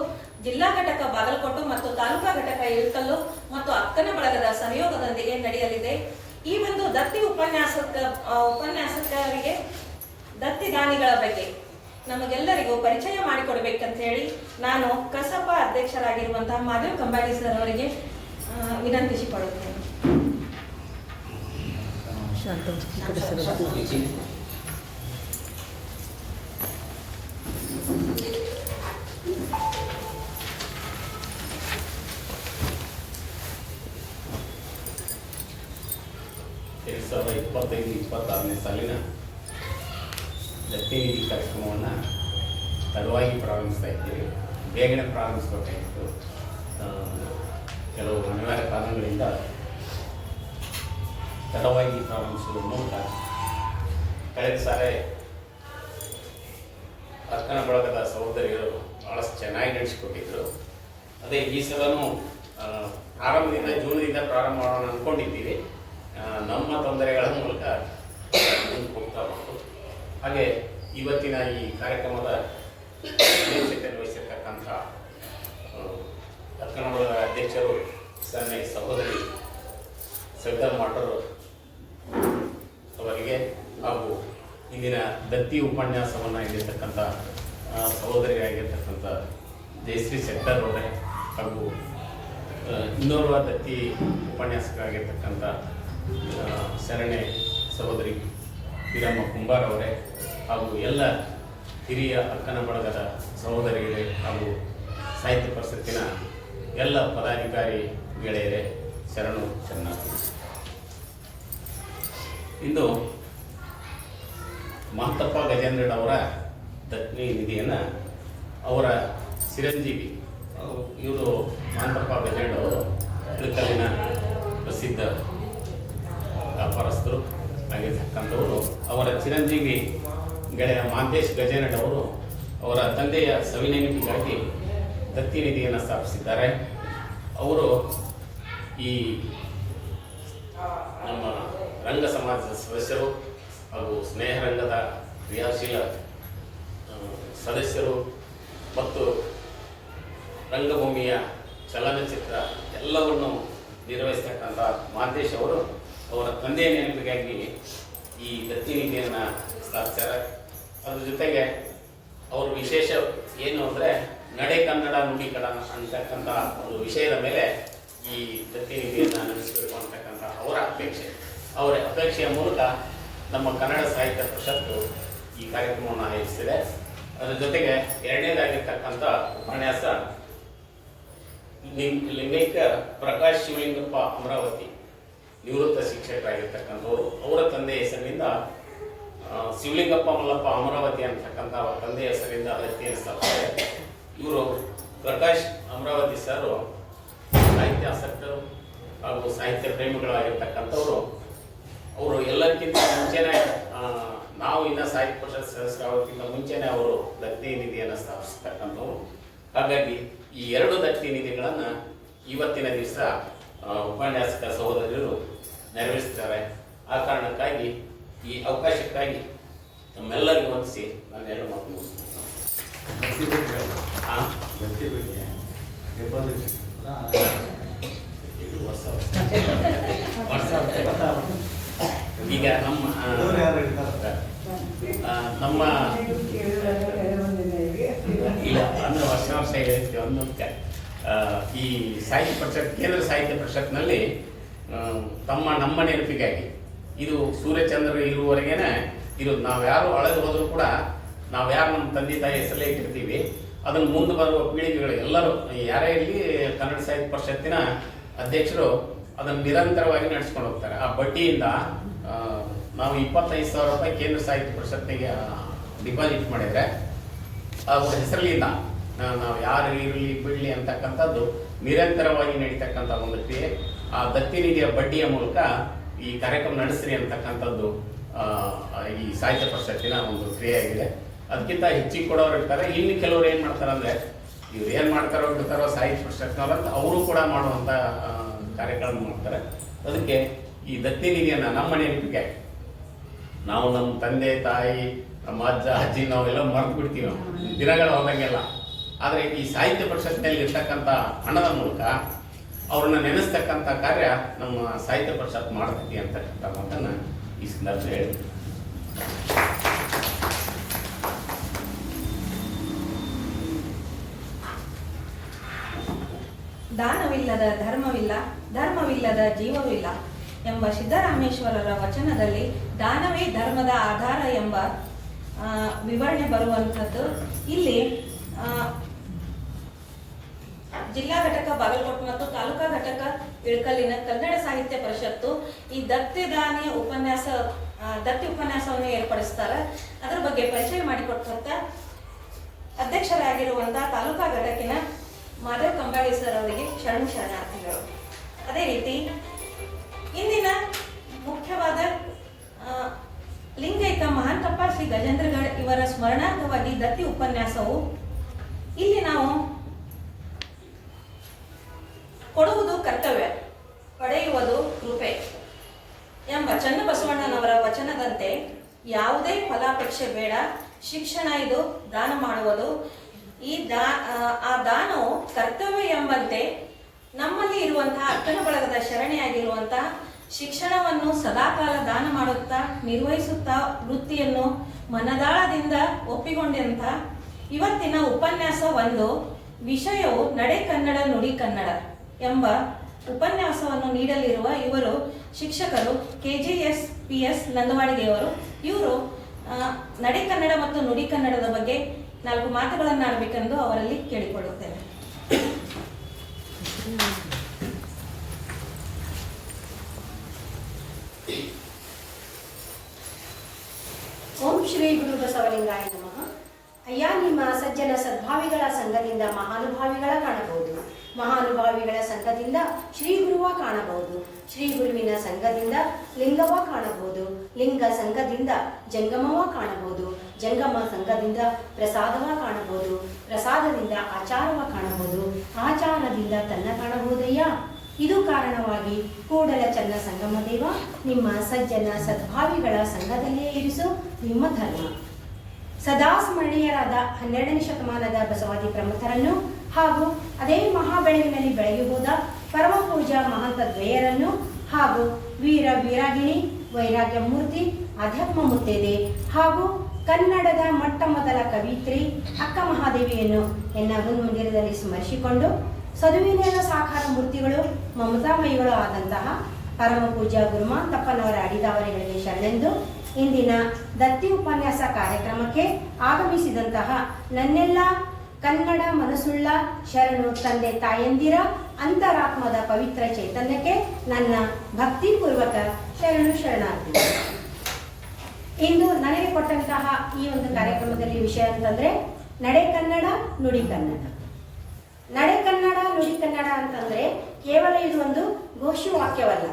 ಜಿಲ್ಲಾ ಘಟಕ ಬಾಗಲಕೋಟೆ ಮತ್ತು ತಾಲೂಕಾ ಘಟಕ ಇಳಕಲ್ಲು ಮತ್ತು ಅಕ್ಕನ ಬಳಗದ ಸಹಯೋಗದೊಂದಿಗೆ ನಡೆಯಲಿದೆ. ಈ ಒಂದು ದತ್ತಿ ಉಪನ್ಯಾಸಕರಿಗೆ ದತ್ತಿ ದಾನಿಗಳ ಬಗ್ಗೆ ನಮಗೆಲ್ಲರಿಗೂ ಪರಿಚಯ ಮಾಡಿಕೊಡ್ಬೇಕಂತ ಹೇಳಿ ನಾನು ಕಸಪ ಅಧ್ಯಕ್ಷರಾಗಿರುವಂತಹ ಮಾದೇವ್ ಕಂಬಾಡಿ ಸರ್ ಅವರಿಗೆ ವಿನಂತಿಸಿಕೊಳ್ಳುತ್ತೇನೆ. ಎರಡು ಸಾವಿರದ 25-26ನೇ ಸಾಲಿನ ದತ್ತಿ ನಿಧಿ ಕಾರ್ಯಕ್ರಮವನ್ನು ತಡವಾಗಿ ಪ್ರಾರಂಭಿಸ್ತಾ ಇದ್ದೀವಿ. ಬೇಗನೆ ಪ್ರಾರಂಭಿಸಬೇಕಾಗಿತ್ತು. ಕೆಲವು ಅನಿವಾರ್ಯ ಕಾರಣಗಳಿಂದ ತಡವಾಗಿ ಪ್ರಾರಂಭಿಸುವ ಮೂಲಕ ಕಳೆದ ಸಾರಿ ಅಕ್ಕನ ಬಳಗದ ಸಹೋದರಿಯರು ಭಾಳಷ್ಟು ಚೆನ್ನಾಗಿ ನಡೆಸಿಕೊಟ್ಟಿದ್ರು. ಅದೇ ಈ ಸಲನೂ ಆರಂಭದಿಂದ ಜೂನ್ದಿಂದ ಪ್ರಾರಂಭ ಮಾಡೋಣ ಅಂದ್ಕೊಂಡಿದ್ದೀವಿ. ನಮ್ಮ ತೊಂದರೆಗಳ ಮೂಲಕ ಹೋಗ್ತಾ ಬಂತು. ಹಾಗೆ ಇವತ್ತಿನ ಈ ಕಾರ್ಯಕ್ರಮದ ಅಧ್ಯಕ್ಷತೆಯನ್ನು ವಹಿಸಿರ್ತಕ್ಕಂಥ ಅಕ್ಕನ ಬಳಗದ ಅಧ್ಯಕ್ಷರು ಸನ್ನೆ ಸಹೋದರಿ ಸವಿತಾ ಮಾಟರ್ ಅವರಿಗೆ ಹಾಗೂ ಇಂದಿನ ದತ್ತಿ ಉಪನ್ಯಾಸವನ್ನು ನೀಡಿರ್ತಕ್ಕಂಥ ಸಹೋದರಿಯಾಗಿರ್ತಕ್ಕಂಥ ಜಯಶ್ರೀ ಶೆಟ್ಟರ್ ಅವರೇ ಹಾಗೂ ಇನ್ನೋರ್ವ ದತ್ತಿ ಉಪನ್ಯಾಸಕರಾಗಿರ್ತಕ್ಕಂಥ ಶರಣೆ ಸಹೋದರಿ ವೀರಮ್ಮ ಕುಂಬಾರ್ ಅವರೇ ಹಾಗೂ ಎಲ್ಲ ಹಿರಿಯ ಅಕ್ಕನ ಬಳಗದ ಸಹೋದರಿಯರೇ ಹಾಗೂ ಸಾಹಿತ್ಯ ಪರಿಷತ್ತಿನ ಎಲ್ಲ ಪದಾಧಿಕಾರಿ ಗೆಳೆಯರೇ ಶರಣು ಶರಣಾರ್ಥಿ. ಇಂದು ಮಹಂತಪ್ಪ ಗಜೇಂದ್ರಡ್ ಅವರ ದತ್ತಿ ನಿಧಿಯನ್ನು ಅವರ ಚಿರಂಜೀವಿ ಇವರು ಮಹಂತಪ್ಪ ಗಜೇಂದ್ರಡ್ ಅವರು ಇಳಕಲ್ಲಿನ ಪ್ರಸಿದ್ಧ ವ್ಯಾಪಾರಸ್ಥರು ಆಗಿರ್ತಕ್ಕಂಥವರು. ಅವರ ಚಿರಂಜೀವಿ ಗೆಳೆಯ ಮಹಾಂತೇಶ್ ಗಜೇಂದ್ರಡ್ ಅವರು ಅವರ ತಂದೆಯ ಸವಿನೆನಪಿಗಾಗಿ ದತ್ತಿ ನಿಧಿಯನ್ನು ಸ್ಥಾಪಿಸಿದ್ದಾರೆ. ಅವರು ಈ ನಮ್ಮ ರಂಗ ಸಮಾಜದ ಸದಸ್ಯರು ಹಾಗೂ ಸ್ನೇಹ ರಂಗದ ಕ್ರಿಯಾಶೀಲ ಸದಸ್ಯರು ಮತ್ತು ರಂಗಭೂಮಿಯ ಚಲನಚಿತ್ರ ಎಲ್ಲವನ್ನು ನಿರ್ವಹಿಸ್ತಕ್ಕಂಥ ಮಹಾಂತೇಶ್ ಅವರು ಅವರ ತಂದೆಯ ನೆನಪಿಗಾಗಿ ಈ ದತ್ತಿ ನಿಧಿಯನ್ನು ಸ್ಥಾಪಿಸ್ತಾರೆ. ಅದ್ರ ಜೊತೆಗೆ ಅವ್ರ ವಿಶೇಷ ಏನು ಅಂದರೆ ನಡೆ ಕನ್ನಡ ನುಡಿ ಕನ್ನಡ ಅಂತಕ್ಕಂಥ ಒಂದು ವಿಷಯದ ಮೇಲೆ ಈ ದತ್ತಿ ನಿಧಿಯನ್ನು ನಡೆಸಬೇಕು ಅಂತಕ್ಕಂಥ ಅವರ ಅಪೇಕ್ಷೆಯ ಮೂಲಕ ನಮ್ಮ ಕನ್ನಡ ಸಾಹಿತ್ಯ ಪರಿಷತ್ತು ಈ ಕಾರ್ಯಕ್ರಮವನ್ನು ಆಯೋಜಿಸಿದೆ. ಅದರ ಜೊತೆಗೆ ಎರಡನೇದಾಗಿರ್ತಕ್ಕಂಥ ಉಪನ್ಯಾಸ ಲಿಂಗೈಕ್ಯ ಪ್ರಕಾಶ್ ಶಿವಲಿಂಗಪ್ಪ ಅಮರಾವತಿ ನಿವೃತ್ತ ಶಿಕ್ಷಕರಾಗಿರ್ತಕ್ಕಂಥವ್ರು. ಅವರ ತಂದೆಯ ಹೆಸರಿನಿಂದ ಶಿವಲಿಂಗಪ್ಪ ಮಲ್ಲಪ್ಪ ಅಮರಾವತಿ ಅಂತಕ್ಕಂಥ ಅವರ ತಂದೆಯ ಹೆಸರಿನಿಂದ ದತ್ತಿಯನ್ನು ಸ್ಥಾಪಿಸಿದ್ದಾರೆ. ಇವರು ಪ್ರಕಾಶ್ ಅಮರಾವತಿ ಸರ್ ಸಾಹಿತ್ಯ ಆಸಕ್ತರು ಹಾಗೂ ಸಾಹಿತ್ಯ ಪ್ರೇಮಿಗಳಾಗಿರ್ತಕ್ಕಂಥವ್ರು. ಅವರು ಎಲ್ಲರಿಗಿಂತ ಮುಂಚೆನೇ ನಾವು ಇನ್ನು ಸಾಹಿತ್ಯ ಪರಿಷತ್ ಸದಸ್ಯರಾಗೋದಕ್ಕಿಂತ ಮುಂಚೆನೇ ಅವರು ದತ್ತಿ ನಿಧಿಯನ್ನು ಸ್ಥಾಪಿಸ್ತಕ್ಕಂಥವ್ರು. ಹಾಗಾಗಿ ಈ ಎರಡು ದತ್ತಿ ನಿಧಿಗಳನ್ನು ಇವತ್ತಿನ ದಿವಸ ಉಪನ್ಯಾಸಕ ಸಹೋದರರು ನೆರವೇರಿಸ್ತಾರೆ. ಆ ಕಾರಣಕ್ಕಾಗಿ ಈ ಅವಕಾಶಕ್ಕಾಗಿ ನಮ್ಮೆಲ್ಲರಿಗೂ ವಂದಿಸಿ ನಾನು 2 ಮಾತು ಮುಗಿಸ್ತೀನಿ. ಈಗ ನಮ್ಮ ಇಲ್ಲ ಅಂದ್ರೆ ವರ್ಷ ಹೇಳಿರ್ತೀವಿ ಅನ್ನೋದಕ್ಕೆ ಈ ಸಾಹಿತ್ಯ ಪರಿಷತ್ ಕೇಂದ್ರ ಸಾಹಿತ್ಯ ಪರಿಷತ್ನಲ್ಲಿ ನಮ್ಮ ನೆನಪಿಗಾಗಿ ಇದು ಸೂರ್ಯಚಂದ್ರ ಇರುವವರೆಗೇನೆ ಇರೋದು. ನಾವು ಯಾರು ಅಳೆದು ಹೋದರೂ ಕೂಡ ನಾವು ಯಾರು ನಮ್ಮ ತಂದೆ ತಾಯಿ ಹೆಸರಲ್ಲೇ ಇಟ್ಟಿರ್ತೀವಿ, ಅದನ್ನು ಮುಂದೆ ಬರುವ ಪೀಳಿಗೆಗಳು ಎಲ್ಲರೂ ಯಾರೇ ಇರಲಿ ಕನ್ನಡ ಸಾಹಿತ್ಯ ಪರಿಷತ್ತಿನ ಅಧ್ಯಕ್ಷರು ಅದನ್ನು ನಿರಂತರವಾಗಿ ನಡೆಸ್ಕೊಂಡು ಹೋಗ್ತಾರೆ. ಆ ಬಡ್ಡಿಯಿಂದ ನಾವು 25,000 ರೂಪಾಯಿ ಕೇಂದ್ರ ಸಾಹಿತ್ಯ ಪರಿಷತ್ತಿಗೆ ಡಿಪಾಸಿಟ್ ಮಾಡಿದರೆ ಅವ್ರ ಹೆಸರಲ್ಲಿಂದ ನಾವು ಯಾರು ಇರಲಿ ಬಿಡಲಿ ಅಂತಕ್ಕಂಥದ್ದು ನಿರಂತರವಾಗಿ ನಡೀತಕ್ಕಂಥ ಒಂದು ಕ್ರಿಯೆ. ಆ ದತ್ತಿ ನಿಧಿಯ ಬಡ್ಡಿಯ ಮೂಲಕ ಈ ಕಾರ್ಯಕ್ರಮ ನಡೆಸ್ರಿ ಅಂತಕ್ಕಂಥದ್ದು ಈ ಸಾಹಿತ್ಯ ಪರಿಷತ್ತಿನ ಒಂದು ಕ್ರಿಯೆಯಾಗಿದೆ. ಅದಕ್ಕಿಂತ ಹೆಚ್ಚಿಗೆ ಕೊಡೋರು ಇರ್ತಾರೆ. ಇನ್ನು ಕೆಲವರು ಏನು ಮಾಡ್ತಾರೆ ಅಂದರೆ ಇವ್ರು ಏನು ಮಾಡ್ತಾರೋ ಬಿಡ್ತಾರೋ ಸಾಹಿತ್ಯ ಪರಿಷತ್ನವ್ರು ಅಂತ ಅವರು ಕೂಡ ಮಾಡುವಂಥ ಕಾರ್ಯಕ್ರಮ ಮಾಡ್ತಾರೆ. ಅದಕ್ಕೆ ಈ ದತ್ತಿ ನಿಧಿಯನ್ನು ನಮ್ಮ ನೆನಪಿಗೆ ನಾವು ನಮ್ಮ ತಂದೆ ತಾಯಿ ನಮ್ಮ ಅಜ್ಜ ಅಜ್ಜಿ ನಾವೆಲ್ಲ ಮರೆತು ಬಿಡ್ತೀವಿ ದಿನಗಳು ಹೋದಂಗೆಲ್ಲ. ಆದರೆ ಈ ಸಾಹಿತ್ಯ ಪರಿಷತ್ನಲ್ಲಿ ಇರ್ತಕ್ಕಂಥ ಹಣದ ಮೂಲಕ ಅವ್ರನ್ನ ನೆನೆಸ್ತಕ್ಕಂಥ ಕಾರ್ಯ ನಮ್ಮ ಸಾಹಿತ್ಯ ಪರಿಷತ್ ಮಾಡ್ತೈತಿ ಅಂತಕ್ಕಂಥ ಮಾತನ್ನು ಈ ಸಂದರ್ಭ ಹೇಳ್ತೀನಿ. ದಾನವಿಲ್ಲದ ಧರ್ಮವಿಲ್ಲ, ಧರ್ಮವಿಲ್ಲದ ಜೀವವಿಲ್ಲ ಎಂಬ ಸಿದ್ದರಾಮೇಶ್ವರರ ವಚನದಲ್ಲಿ ದಾನವೇ ಧರ್ಮದ ಆಧಾರ ಎಂಬ ವಿವರಣೆ ಬರುವಂಥದ್ದು. ಇಲ್ಲಿ ಜಿಲ್ಲಾ ಘಟಕ ಬಾಗಲಕೋಟೆ ಮತ್ತು ತಾಲೂಕಾ ಘಟಕ ಇಳಕಲ್ಲಿನ ಕನ್ನಡ ಸಾಹಿತ್ಯ ಪರಿಷತ್ತು ಈ ದತ್ತಿ ಉಪನ್ಯಾಸವನ್ನು ಏರ್ಪಡಿಸ್ತಾರೆ. ಅದರ ಬಗ್ಗೆ ಪರಿಚಯ ಮಾಡಿಕೊಟ್ಟಂತ ಅಧ್ಯಕ್ಷರಾಗಿರುವಂತಹ ತಾಲೂಕಾ ಘಟಕಿನ ಮಾಧವ್ ಕಂಬಾಳಿ ಸರ್ ಅವರಿಗೆ ಶರಣಾರ್ಥಿಗಳು. ಅದೇ ರೀತಿ ಇಂದಿನ ಮುಖ್ಯವಾದ ಲಿಂಗೈಕ ಮಹಾಂತಪ್ಪ ಶ್ರೀ ಗಜೇಂದ್ರಗಢ ಇವರ ಸ್ಮರಣಾರ್ಥವಾಗಿ ದತ್ತಿ ಉಪನ್ಯಾಸವು ಇಲ್ಲಿ ನಾವು ಕೊಡುವುದು ಕರ್ತವ್ಯ, ಪಡೆಯುವುದು ಕೃಪೆ ಎಂಬ ಚನ್ನಬಸವಣ್ಣನವರ ವಚನದಂತೆ ಯಾವುದೇ ಫಲಾಪೇಕ್ಷೆ ಬೇಡ, ಶಿಕ್ಷಣ ಇದು ದಾನ ಮಾಡುವುದು. ಆ ದಾನವು ಕರ್ತವ್ಯ ಎಂಬಂತೆ ನಮ್ಮಲ್ಲಿ ಇರುವಂತಹ ಅಕ್ಕನ ಬಳಗದ ಶರಣೆಯಾಗಿರುವಂತಹ ಶಿಕ್ಷಣವನ್ನು ಸದಾಕಾಲ ದಾನ ಮಾಡುತ್ತಾ ನಿರ್ವಹಿಸುತ್ತಾ ವೃತ್ತಿಯನ್ನು ಮನದಾಳದಿಂದ ಒಪ್ಪಿಕೊಂಡಂತ ಇವತ್ತಿನ ಉಪನ್ಯಾಸ ಒಂದು ವಿಷಯವು ನಡೆ ಕನ್ನಡ ನುಡಿ ಕನ್ನಡ ಎಂಬ ಉಪನ್ಯಾಸವನ್ನು ನೀಡಲಿರುವ ಇವರು ಶಿಕ್ಷಕರು KGS-PS ನಂದವಾಡಿಗೆಯವರು. ಇವರು ನಡೆ ಕನ್ನಡ ಮತ್ತು ನುಡಿ ಕನ್ನಡದ ಬಗ್ಗೆ 4 ಮಾತುಗಳನ್ನು ಆಡಬೇಕೆಂದು ಅವರಲ್ಲಿ ಕೇಳಿಕೊಳ್ಳುತ್ತೇನೆ. ಓಂ ಶ್ರೀ ಗುರು ಬಸವಲಿಂಗಾಯ ನಮಃ. ಅಯ್ಯ, ನಿಮ್ಮ ಸಜ್ಜನ ಸದ್ಭಾವಿಗಳ ಸಂಘದಿಂದ ಮಹಾನುಭಾವಿಗಳ ಕಾಣಬಹುದು, ಮಹಾನುಭಾವಿಗಳ ಸಂಘದಿಂದ ಶ್ರೀ ಗುರುವ ಕಾಣಬಹುದು, ಶ್ರೀ ಗುರುವಿನ ಸಂಘದಿಂದ ಲಿಂಗವ ಕಾಣಬಹುದು, ಲಿಂಗ ಸಂಘದಿಂದ ಜಂಗಮವ ಕಾಣಬಹುದು, ಜಂಗಮ ಸಂಘದಿಂದ ಪ್ರಸಾದವ ಕಾಣಬಹುದು, ಪ್ರಸಾದದಿಂದ ಆಚಾರವ ಕಾಣಬಹುದು, ಆಚಾರದಿಂದ ತನ್ನ ಕಾಣಬಹುದಯ್ಯ. ಇದು ಕಾರಣವಾಗಿ ಕೂಡಲ ಚನ್ನ ಸಂಗಮ ದೇವ ನಿಮ್ಮ ಸಜ್ಜನ ಸದ್ಭಾವಿಗಳ ಸಂಘದಲ್ಲೇ ಇರಿಸು ನಿಮ್ಮ ಧರ್ಮ. ಸದಾ ಸ್ಮರಣೀಯರಾದ 12ನೇ ಶತಮಾನದ ಬಸವಾದಿ ಪ್ರಮುಖರನ್ನು ಹಾಗೂ ಅದೇ ಮಹಾಬೆಳಗಿನಲ್ಲಿ ಬೆಳಗಿ ಹೋದ ಪರಮ ಪೂಜಾ ಮಹಂತ ದ್ವಯರನ್ನು ಹಾಗೂ ವೀರ ವೀರಾಗಿಣಿ ವೈರಾಗ್ಯ ಮೂರ್ತಿ ಅಧ್ಯಾತ್ಮ ಮುತ್ತೈದೆ ಹಾಗೂ ಕನ್ನಡದ ಮೊಟ್ಟ ಮೊದಲ ಕವಿತ್ರಿ ಅಕ್ಕ ಮಹಾದೇವಿಯನ್ನು ಎನ್ನ ಮಂದಿರದಲ್ಲಿ ಸ್ಮರಿಸಿಕೊಂಡು ಸದುವಿನೇನ ಸಾಕಾರ ಮೂರ್ತಿಗಳು ಮಮತಾಮಯಿಗಳು ಆದಂತಹ ಪರಮ ಪೂಜ್ಯ ಗುರುಮಾಂತಪ್ಪನವರ ಅಡಿದಾವರಿಗಳಿಗೆ ಶರಣೆಂದು ಇಂದಿನ ದತ್ತಿ ಉಪನ್ಯಾಸ ಕಾರ್ಯಕ್ರಮಕ್ಕೆ ಆಗಮಿಸಿದಂತಹ ನನ್ನೆಲ್ಲ ಕನ್ನಡ ಮನಸ್ಸುಳ್ಳ ಶರಣು ತಂದೆ ತಾಯಂದಿರ ಅಂತರಾತ್ಮದ ಪವಿತ್ರ ಚೈತನ್ಯಕ್ಕೆ ನನ್ನ ಭಕ್ತಿಪೂರ್ವಕ ಶರಣಾರ್ಥಿ. ಇಂದು ನನಗೆ ಕೊಟ್ಟಂತಹ ಈ ಒಂದು ಕಾರ್ಯಕ್ರಮದಲ್ಲಿ ವಿಷಯ ಅಂತಂದ್ರೆ ನಡೆ ಕನ್ನಡ ನುಡಿ ಕನ್ನಡ. ನಡೆ ಕನ್ನಡ ನುಡಿ ಕನ್ನಡ ಅಂತಂದ್ರೆ ಕೇವಲ ಇದು ಒಂದು ಘೋಷವಾಕ್ಯವಲ್ಲ,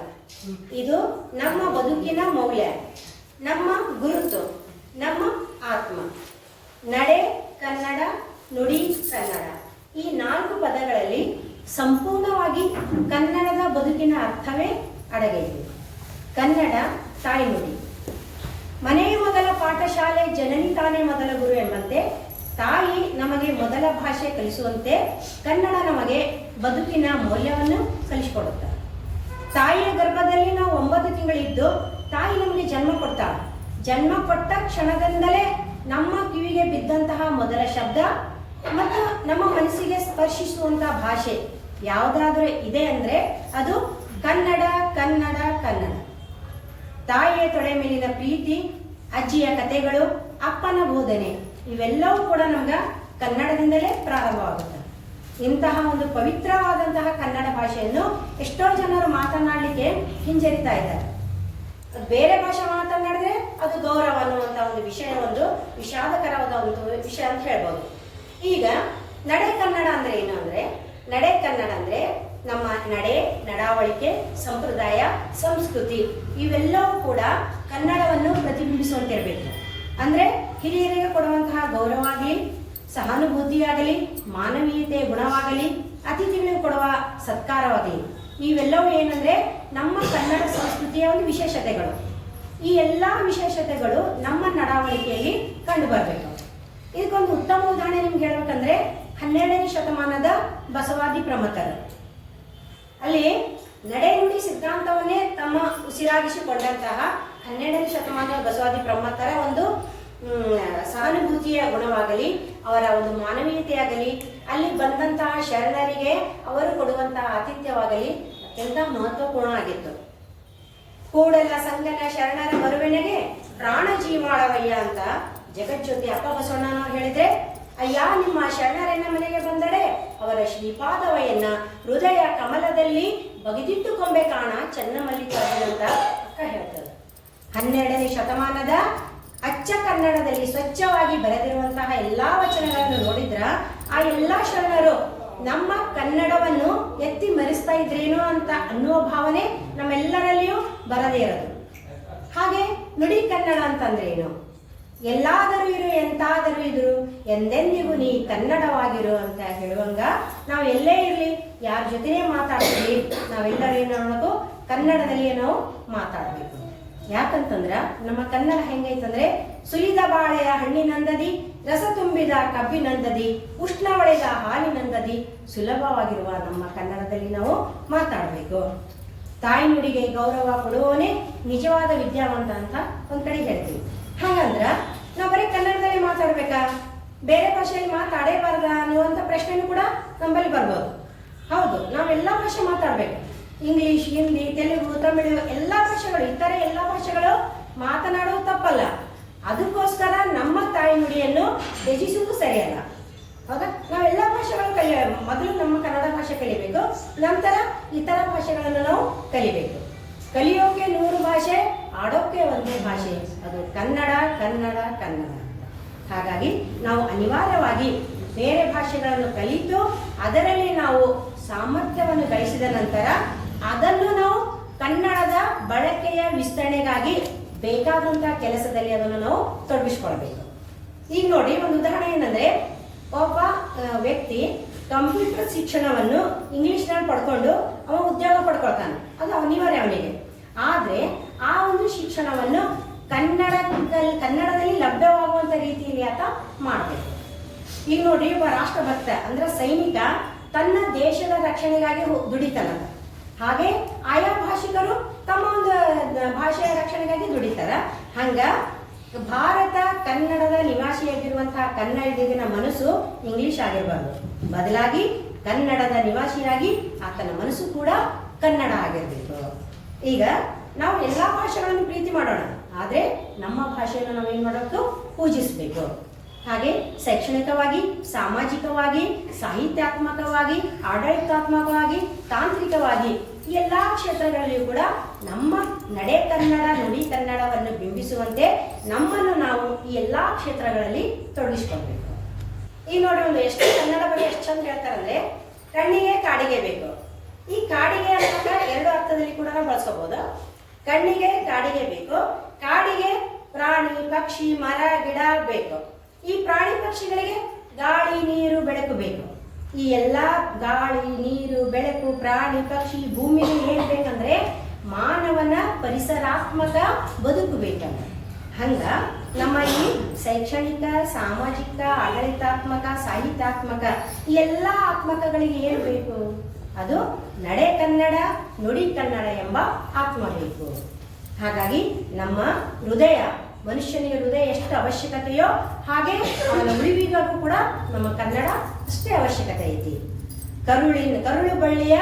ಇದು ನಮ್ಮ ಬದುಕಿನ ಮೌಲ್ಯ, ನಮ್ಮ ಗುರುತು, ನಮ್ಮ ಆತ್ಮ. ನಡೆ ಕನ್ನಡ ನುಡಿ ಕನ್ನಡ ಈ 4 ಪದಗಳಲ್ಲಿ ಸಂಪೂರ್ಣವಾಗಿ ಕನ್ನಡದ ಬದುಕಿನ ಅರ್ಥವೇ ಅಡಗೈತೆ. ಕನ್ನಡ ತಾಯ್ನುಡಿ. ಮನೆಯ ಮೊದಲ ಪಾಠಶಾಲೆ, ಜನನಿ ತಾನೇ ಮೊದಲ ಗುರು ಎಂಬಂತೆ ತಾಯಿ ನಮಗೆ ಮೊದಲ ಭಾಷೆ ಕಲಿಸುವಂತೆ ಕನ್ನಡ ನಮಗೆ ಬದುಕಿನ ಮೌಲ್ಯವನ್ನು ಕಲಿಸಿಕೊಡುತ್ತಾರೆ. ತಾಯಿಯ ಗರ್ಭದಲ್ಲಿ ನಾವು 9 ತಿಂಗಳಿದ್ದು ತಾಯಿ ನಮಗೆ ಜನ್ಮ ಕೊಡ್ತಾಳೆ. ಜನ್ಮ ಕೊಟ್ಟ ಕ್ಷಣದಿಂದಲೇ ನಮ್ಮ ಕಿವಿಗೆ ಬಿದ್ದಂತಹ ಮೊದಲ ಶಬ್ದ ಮತ್ತು ನಮ್ಮ ಮನಸ್ಸಿಗೆ ಸ್ಪರ್ಶಿಸುವಂತಹ ಭಾಷೆ ಯಾವುದಾದ್ರೂ ಇದೆ ಅಂದರೆ ಅದು ಕನ್ನಡ, ಕನ್ನಡ, ಕನ್ನಡ. ತಾಯಿಯ ತೊಡೆ ಮೇಲಿನ ಪ್ರೀತಿ, ಅಜ್ಜಿಯ ಕಥೆಗಳು, ಅಪ್ಪನ ಬೋಧನೆ ಇವೆಲ್ಲವೂ ಕೂಡ ನಮ್ಗೆ ಕನ್ನಡದಿಂದಲೇ ಪ್ರಾರಂಭವಾಗುತ್ತೆ. ಇಂತಹ ಒಂದು ಪವಿತ್ರವಾದಂತಹ ಕನ್ನಡ ಭಾಷೆಯನ್ನು ಎಷ್ಟೋ ಜನರು ಮಾತನಾಡಲಿಕ್ಕೆ ಹಿಂಜರಿತಾ ಇದ್ದಾರೆ. ಬೇರೆ ಭಾಷೆ ಮಾತನಾಡಿದ್ರೆ ಅದು ಗೌರವ ಅನ್ನುವಂಥ ಒಂದು ವಿಷಯ, ಒಂದು ವಿಷಾದಕರವಾದ ಒಂದು ವಿಷಯ ಅಂತ ಹೇಳ್ಬೋದು. ಈಗ ನಡೆ ಕನ್ನಡ ಅಂದ್ರೆ ಏನು ಅಂದ್ರೆ, ನಡೆ ಕನ್ನಡ ಅಂದ್ರೆ ನಮ್ಮ ನಡೆ, ನಡಾವಳಿಕೆ, ಸಂಪ್ರದಾಯ, ಸಂಸ್ಕೃತಿ ಇವೆಲ್ಲವೂ ಕೂಡ ಕನ್ನಡವನ್ನು ಪ್ರತಿಬಿಂಬಿಸುವಂತಿರಬೇಕು. ಅಂದ್ರೆ ಹಿರಿಯರಿಗೆ ಕೊಡುವಂತಹ ಗೌರವ ಆಗಲಿ, ಸಹಾನುಭೂತಿಯಾಗಲಿ, ಮಾನವೀಯತೆ ಗುಣವಾಗಲಿ, ಅತಿಥಿಗಳಿಗೆ ಕೊಡುವ ಸತ್ಕಾರವಾಗಲಿ, ಇವೆಲ್ಲವೂ ಏನಂದ್ರೆ ನಮ್ಮ ಕನ್ನಡ ಸಂಸ್ಕೃತಿಯ ಒಂದು ವಿಶೇಷತೆಗಳು. ಈ ಎಲ್ಲ ವಿಶೇಷತೆಗಳು ನಮ್ಮ ನಡಾವಳಿಕೆಯಲ್ಲಿ ಕಂಡು ಬರಬೇಕು. ಇದಕ್ಕೊಂದು ಉತ್ತಮ ಉದಾಹರಣೆ ನಿಮ್ಗೆ ಹೇಳ್ಬೇಕಂದ್ರೆ 12ನೇ ಶತಮಾನದ ಬಸವಾದಿ ಪ್ರಮಥರು. ಅಲ್ಲಿ ನಡೆ ನುಡಿ ಸಿದ್ಧಾಂತವನ್ನೇ ತಮ್ಮ ಉಸಿರಾಗಿಸಿಕೊಂಡಂತಹ 12ನೇ ಶತಮಾನದ ಬಸವಾದಿ ಪ್ರಮಥರ ಒಂದು ಸಹಾನುಭೂತಿಯ ಗುಣವಾಗಲಿ, ಅವರ ಒಂದು ಮಾನವೀಯತೆಯಾಗಲಿ, ಅಲ್ಲಿ ಬಂದಂತಹ ಶರಣರಿಗೆ ಅವರು ಕೊಡುವಂತಹ ಆತಿಥ್ಯವಾಗಲಿ ಅತ್ಯಂತ ಮಹತ್ವಪೂರ್ಣ ಆಗಿತ್ತು. ಕೂಡಲ ಸಂಗನ ಶರಣರ ಬರುವೆನೆಗೆ ಪ್ರಾಣ ಜೀವಾಳವಯ್ಯ ಅಂತ ಜಗಜ್ಯೋತಿ ಅಪ್ಪ ಬಸವಣ್ಣನವರು ಹೇಳಿದ್ರೆ, ಅಯ್ಯ ನಿಮ್ಮ ಶರಣರನ್ನ ಮನೆಗೆ ಬಂದಡೆ ಅವರ ಶ್ರೀಪಾದವಯ್ಯನ್ನ ಹೃದಯ ಕಮಲದಲ್ಲಿ ಬಗೆದಿಟ್ಟುಕೊಂಬೆ ಕಾಣ ಚನ್ನಮಲ್ಲಿಕಾರ್ಜುನ ಅಂತ ಅಕ್ಕ ಹೇಳ್ತಾರೆ. 12ನೇ ಶತಮಾನದ ಅಚ್ಚ ಕನ್ನಡದಲ್ಲಿ ಸ್ವಚ್ಛವಾಗಿ ಬರೆದಿರುವಂತಹ ಎಲ್ಲಾ ವಚನಗಳನ್ನು ನೋಡಿದ್ರ ಆ ಎಲ್ಲಾ ಶರಣರು ನಮ್ಮ ಕನ್ನಡವನ್ನು ಎತ್ತಿ ಮರೆಸ್ತಾ ಇದ್ರೇನೋ ಅಂತ ಅನ್ನುವ ಭಾವನೆ ನಮ್ಮೆಲ್ಲರಲ್ಲಿಯೂ ಬರದೇ ಇರೋದು. ಹಾಗೆ ನುಡಿ ಕನ್ನಡ ಅಂತಂದ್ರೆ ಏನು? ಎಲ್ಲಾದರೂ ಇರು, ಎಂತಾದರೂ ಇದ್ರು, ಎಂದೆಂದಿಗೂ ನೀ ಕನ್ನಡವಾಗಿರು ಅಂತ ಹೇಳುವಂಗ ನಾವು ಎಲ್ಲೇ ಇರಲಿ, ಯಾರ ಜೊತೆನೇ ಮಾತಾಡ್ತೀವಿ, ನಾವೆಲ್ಲರೂ ಏನು ಅನ್ನೋದು ಕನ್ನಡದಲ್ಲಿಯೇ ನಾವು ಮಾತಾಡಬೇಕು. ಯಾಕಂತಂದ್ರ ನಮ್ಮ ಕನ್ನಡ ಹೆಂಗೈತಂದ್ರೆ, ಸುಲಿದ ಬಾಳೆಯ ಹಣ್ಣಿನಂದದಿ, ರಸ ತುಂಬಿದ ಕಬ್ಬಿನಂದದಿ, ಉಷ್ಣ ಒಳೆದ ಹಾಲಿನಂದದಿ ಸುಲಭವಾಗಿರುವ ನಮ್ಮ ಕನ್ನಡದಲ್ಲಿ ನಾವು ಮಾತಾಡಬೇಕು. ತಾಯ್ನುಡಿಗೆ ಗೌರವ ಕೊಡುವವನೇ ನಿಜವಾದ ವಿದ್ಯಾವಂತ ಅಂತ ಒಂದ್ ಕಡೆ ಹೇಳ್ತೀವಿ. ಹಾಗಂದ್ರ ನಾವು ಬರೀ ಕನ್ನಡದಲ್ಲಿ ಮಾತಾಡ್ಬೇಕಾ, ಬೇರೆ ಭಾಷೆಯಲ್ಲಿ ಮಾತಾಡೇಬಾರ್ದ ಅನ್ನುವಂಥ ಪ್ರಶ್ನೆನೂ ಕೂಡ ನಮ್ಮಲ್ಲಿ ಬರ್ಬೋದು. ಹೌದು, ನಾವೆಲ್ಲ ಭಾಷೆ ಮಾತಾಡ್ಬೇಕು. ಇಂಗ್ಲಿಷ್, ಹಿಂದಿ, ತೆಲುಗು, ತಮಿಳು ಎಲ್ಲ ಭಾಷೆಗಳು, ಇತರೆ ಎಲ್ಲ ಭಾಷೆಗಳು ಮಾತನಾಡುವುದು ತಪ್ಪಲ್ಲ. ಅದಕ್ಕೋಸ್ಕರ ನಮ್ಮ ತಾಯ್ನುಡಿಯನ್ನು ತ್ಯಜಿಸುವುದು ಸರಿಯಲ್ಲ. ಹೌದಾ? ನಾವೆಲ್ಲ ಭಾಷೆಗಳು ಮೊದಲು ನಮ್ಮ ಕನ್ನಡ ಭಾಷೆ ಕಲಿಬೇಕು, ನಂತರ ಇತರ ಭಾಷೆಗಳನ್ನು ನಾವು ಕಲಿಬೇಕು. ಕಲಿಯೋಕೆ 100 ಭಾಷೆ, ಆಡೋಕೆ ಒಂದೇ ಭಾಷೆ, ಅದು ಕನ್ನಡ, ಕನ್ನಡ, ಕನ್ನಡ. ಹಾಗಾಗಿ ನಾವು ಅನಿವಾರ್ಯವಾಗಿ ಬೇರೆ ಭಾಷೆಗಳನ್ನು ಕಲಿತು ಅದರಲ್ಲಿ ನಾವು ಸಾಮರ್ಥ್ಯವನ್ನು ಗಳಿಸಿದ ನಂತರ ಅದನ್ನು ನಾವು ಕನ್ನಡದ ಬಳಕೆಯ ವಿಸ್ತರಣೆಗಾಗಿ ಬೇಕಾದಂತಹ ಕೆಲಸದಲ್ಲಿ ಅದನ್ನು ನಾವು ತೊಡಗಿಸ್ಕೊಳ್ಬೇಕು. ಈಗ ನೋಡಿ, ಒಂದು ಉದಾಹರಣೆ ಏನಂದ್ರೆ, ಒಬ್ಬ ವ್ಯಕ್ತಿ ಕಂಪ್ಯೂಟರ್ ಶಿಕ್ಷಣವನ್ನು ಇಂಗ್ಲಿಷ್ನಲ್ಲಿ ಪಡ್ಕೊಂಡು ಅವ ಉದ್ಯೋಗ ಪಡ್ಕೊಳ್ತಾನೆ, ಅದು ಅನಿವಾರ್ಯ ಅವನಿಗೆ. ಆದ್ರೆ ಆ ಒಂದು ಶಿಕ್ಷಣವನ್ನು ಕನ್ನಡದಲ್ಲಿ ಲಭ್ಯವಾಗುವಂತ ರೀತಿಯಲ್ಲಿ ಆತ ಮಾಡಬೇಕು. ಈಗ ನೋಡಿ, ಒಬ್ಬ ರಾಷ್ಟ್ರಭಕ್ತ ಅಂದ್ರೆ ಸೈನಿಕ ತನ್ನ ದೇಶದ ರಕ್ಷಣೆಗಾಗಿ ದುಡಿತಾನಂತ. ಹಾಗೆ ಆಯಾ ಭಾಷಿಕರು ತಮ್ಮ ಒಂದು ಭಾಷೆಯ ರಕ್ಷಣೆಗಾಗಿ ದುಡಿತಾರ. ಹಂಗ ಭಾರತ ಕನ್ನಡದ ನಿವಾಸಿಯಾಗಿರುವಂತಹ ಕನ್ನಡಿಗನ ಮನಸ್ಸು ಇಂಗ್ಲಿಷ್ ಆಗಿರಬಾರ್ದು, ಬದಲಾಗಿ ಕನ್ನಡದ ನಿವಾಸಿಯಾಗಿ ಆತನ ಮನಸ್ಸು ಕೂಡ ಕನ್ನಡ ಆಗಿರ್ಬೇಕು. ಈಗ ನಾವು ಎಲ್ಲಾ ಭಾಷೆಗಳನ್ನು ಪ್ರೀತಿ ಮಾಡೋಣ, ಆದ್ರೆ ನಮ್ಮ ಭಾಷೆಯನ್ನು ನಾವೇನ್ ಮಾಡಬೇಕು? ಪೂಜಿಸಬೇಕು. ಹಾಗೆ ಶೈಕ್ಷಣಿಕವಾಗಿ, ಸಾಮಾಜಿಕವಾಗಿ, ಸಾಹಿತ್ಯಾತ್ಮಕವಾಗಿ, ಆಡಳಿತಾತ್ಮಕವಾಗಿ, ತಾಂತ್ರಿಕವಾಗಿ ಈ ಎಲ್ಲಾ ಕ್ಷೇತ್ರಗಳಲ್ಲಿಯೂ ಕೂಡ ನಮ್ಮ ನಡೆ ಕನ್ನಡ, ನುಡಿ ಕನ್ನಡವನ್ನು ಬಿಂಬಿಸುವಂತೆ ನಮ್ಮನ್ನು ನಾವು ಈ ಎಲ್ಲಾ ಕ್ಷೇತ್ರಗಳಲ್ಲಿ ತೊಡಗಿಸ್ಕೊಳ್ಬೇಕು. ಈಗ ನೋಡಿ, ಒಂದು ಎಷ್ಟು ಕನ್ನಡ ಬಗ್ಗೆ ಎಷ್ಟು ಚಂದ ಹೇಳ್ತಾರಂದ್ರೆ, ಕಣ್ಣಿಗೆ ಕಾಡಿಗೆ ಬೇಕು. ಈ ಕಾಡಿಗೆ ಅನ್ನೋದ 2 ಅರ್ಥದಲ್ಲಿ ಕೂಡ ನಾವು ಬಳಸ್ಕೋಬಹುದು. ಕಣ್ಣಿಗೆ ಕಾಡಿಗೆ ಬೇಕು, ಕಾಡಿಗೆ ಪ್ರಾಣಿ, ಪಕ್ಷಿ, ಮರ, ಗಿಡ ಬೇಕು. ಈ ಪ್ರಾಣಿ ಪಕ್ಷಿಗಳಿಗೆ ಗಾಳಿ, ನೀರು, ಬೆಳಕು ಬೇಕು. ಈ ಎಲ್ಲ ಗಾಳಿ, ನೀರು, ಬೆಳಕು, ಪ್ರಾಣಿ, ಪಕ್ಷಿ, ಭೂಮಿಗೆ ಏನ್ ಬೇಕಂದ್ರೆ ಮಾನವನ ಪರಿಸರಾತ್ಮಕ ಬದುಕು ಬೇಕಲ್ಲ. ಹಂಗ ನಮ್ಮ ಈ ಶೈಕ್ಷಣಿಕ, ಸಾಮಾಜಿಕ, ಆಡಳಿತಾತ್ಮಕ, ಸಾಹಿತ್ಯಾತ್ಮಕ ಈ ಎಲ್ಲ ಆತ್ಮಕಗಳಿಗೆ ಏನು ಬೇಕು? ಅದು ನಡೆ ಕನ್ನಡ, ನುಡಿ ಕನ್ನಡ ಎಂಬ ಆತ್ಮ ಬೇಕು. ಹಾಗಾಗಿ ನಮ್ಮ ಹೃದಯ, ಮನುಷ್ಯನಿಗೆ ಹೃದಯ ಎಷ್ಟು ಅವಶ್ಯಕತೆಯೋ ಹಾಗೆ ಅವನ ಉಳಿವಿಗೂ ಕೂಡ ನಮ್ಮ ಕನ್ನಡ ಅಷ್ಟೇ ಅವಶ್ಯಕತೆ ಐತಿ. ಕರುಳು ಬಳ್ಳಿಯ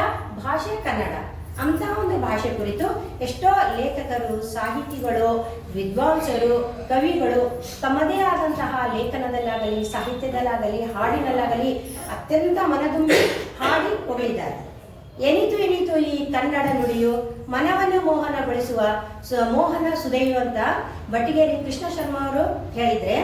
ಭಾಷೆ ಕನ್ನಡ. ಅಂತಹ ಒಂದು ಭಾಷೆ ಕುರಿತು ಎಷ್ಟೋ ಲೇಖಕರು, ಸಾಹಿತಿಗಳು, ವಿದ್ವಾಂಸರು, ಕವಿಗಳು ತಮ್ಮದೇ ಆದಂತಹ ಲೇಖನದಲ್ಲಾಗಲಿ, ಸಾಹಿತ್ಯದಲ್ಲಾಗಲಿ, ಹಾಡಿನಲ್ಲಾಗಲಿ ಅತ್ಯಂತ ಮನದುಂಬಿ ಹಾಡಿ ಹೊಗಳಿದ್ದಾರೆ. ಏನಿತು ಈ ಕನ್ನಡ ನುಡಿಯು ಮನವನ್ನು ಮೋಹನಗೊಳಿಸುವ ಮೋಹನ ಸುದೆಯು ಅಂತ ಬಟ್ಟಿಗೇರಿ ಕೃಷ್ಣ ಶರ್ಮಾ ಅವರು ಹೇಳಿದ್ರೆ,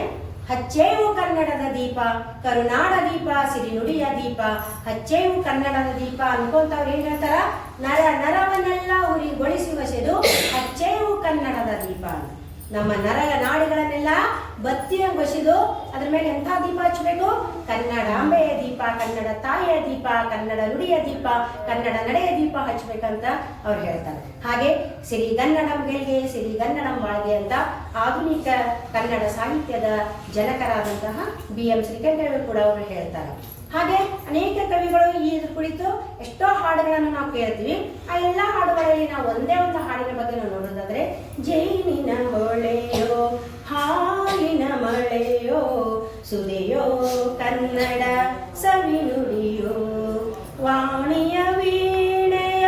ಹಚ್ಚೇವು ಕನ್ನಡದ ದೀಪ, ಕರುನಾಡ ದೀಪ, ಸಿರಿನುಡಿಯ ದೀಪ, ಹಚ್ಚೇವು ಕನ್ನಡದ ದೀಪ ಅನ್ಕೊಂತವ್ರು ಏನ್ ಹೇಳ್ತಾರ? ನರವನ್ನೆಲ್ಲ ಉರಿಗೊಳಿಸಿ ಬಸೆದು ಹಚ್ಚೇವು ಕನ್ನಡದ ದೀಪ. ನಮ್ಮ ನಾಡಿಗಳನ್ನೆಲ್ಲ ಬತ್ತಿಯ ಬಸಿದು ಅದ್ರ ಮೇಲೆ ಎಂಥ ದೀಪ ಹಚ್ಚಬೇಕು? ಕನ್ನಡಾಂಬೆಯ ದೀಪ, ಕನ್ನಡ ತಾಯಿಯ ದೀಪ, ಕನ್ನಡ ನುಡಿಯ ದೀಪ, ಕನ್ನಡ ನಡೆಯ ದೀಪ ಹಚ್ಚಬೇಕಂತ ಅವ್ರು ಹೇಳ್ತಾರೆ. ಹಾಗೆ ಸಿರಿಗನ್ನಡಂ ಗೆಲ್ಗೆ, ಸಿರಿಗನ್ನಡಂ ಬಾಳ್ಗೆ ಅಂತ ಆಧುನಿಕ ಕನ್ನಡ ಸಾಹಿತ್ಯದ ಜನಕರಾದಂತಹ BM ಶ್ರೀಕಂಠಯ್ಯ ಕೂಡ ಅವರು ಹೇಳ್ತಾರೆ. ಹಾಗೆ ಅನೇಕ ಕವಿಗಳು ಈ ಕುರಿತು ಎಷ್ಟೋ ಹಾಡುಗಳನ್ನು ನಾವು ಕೇಳ್ತೀವಿ. ಆ ಎಲ್ಲ ಹಾಡುಗಳಲ್ಲಿ ನಾವು ಒಂದೇ ಒಂದು ಹಾಡಿನ ಬಗ್ಗೆ ನಾವು ನೋಡೋದಾದ್ರೆ, ಜೇನಿನ ಹೊಳೆಯೋ ಹಾಲಿನ ಮಳೆಯೋ ಸುದೆಯೋ ಕನ್ನಡ ಸವಿನುಡಿಯೋ, ವಾಣಿಯ ವೀಣೆಯ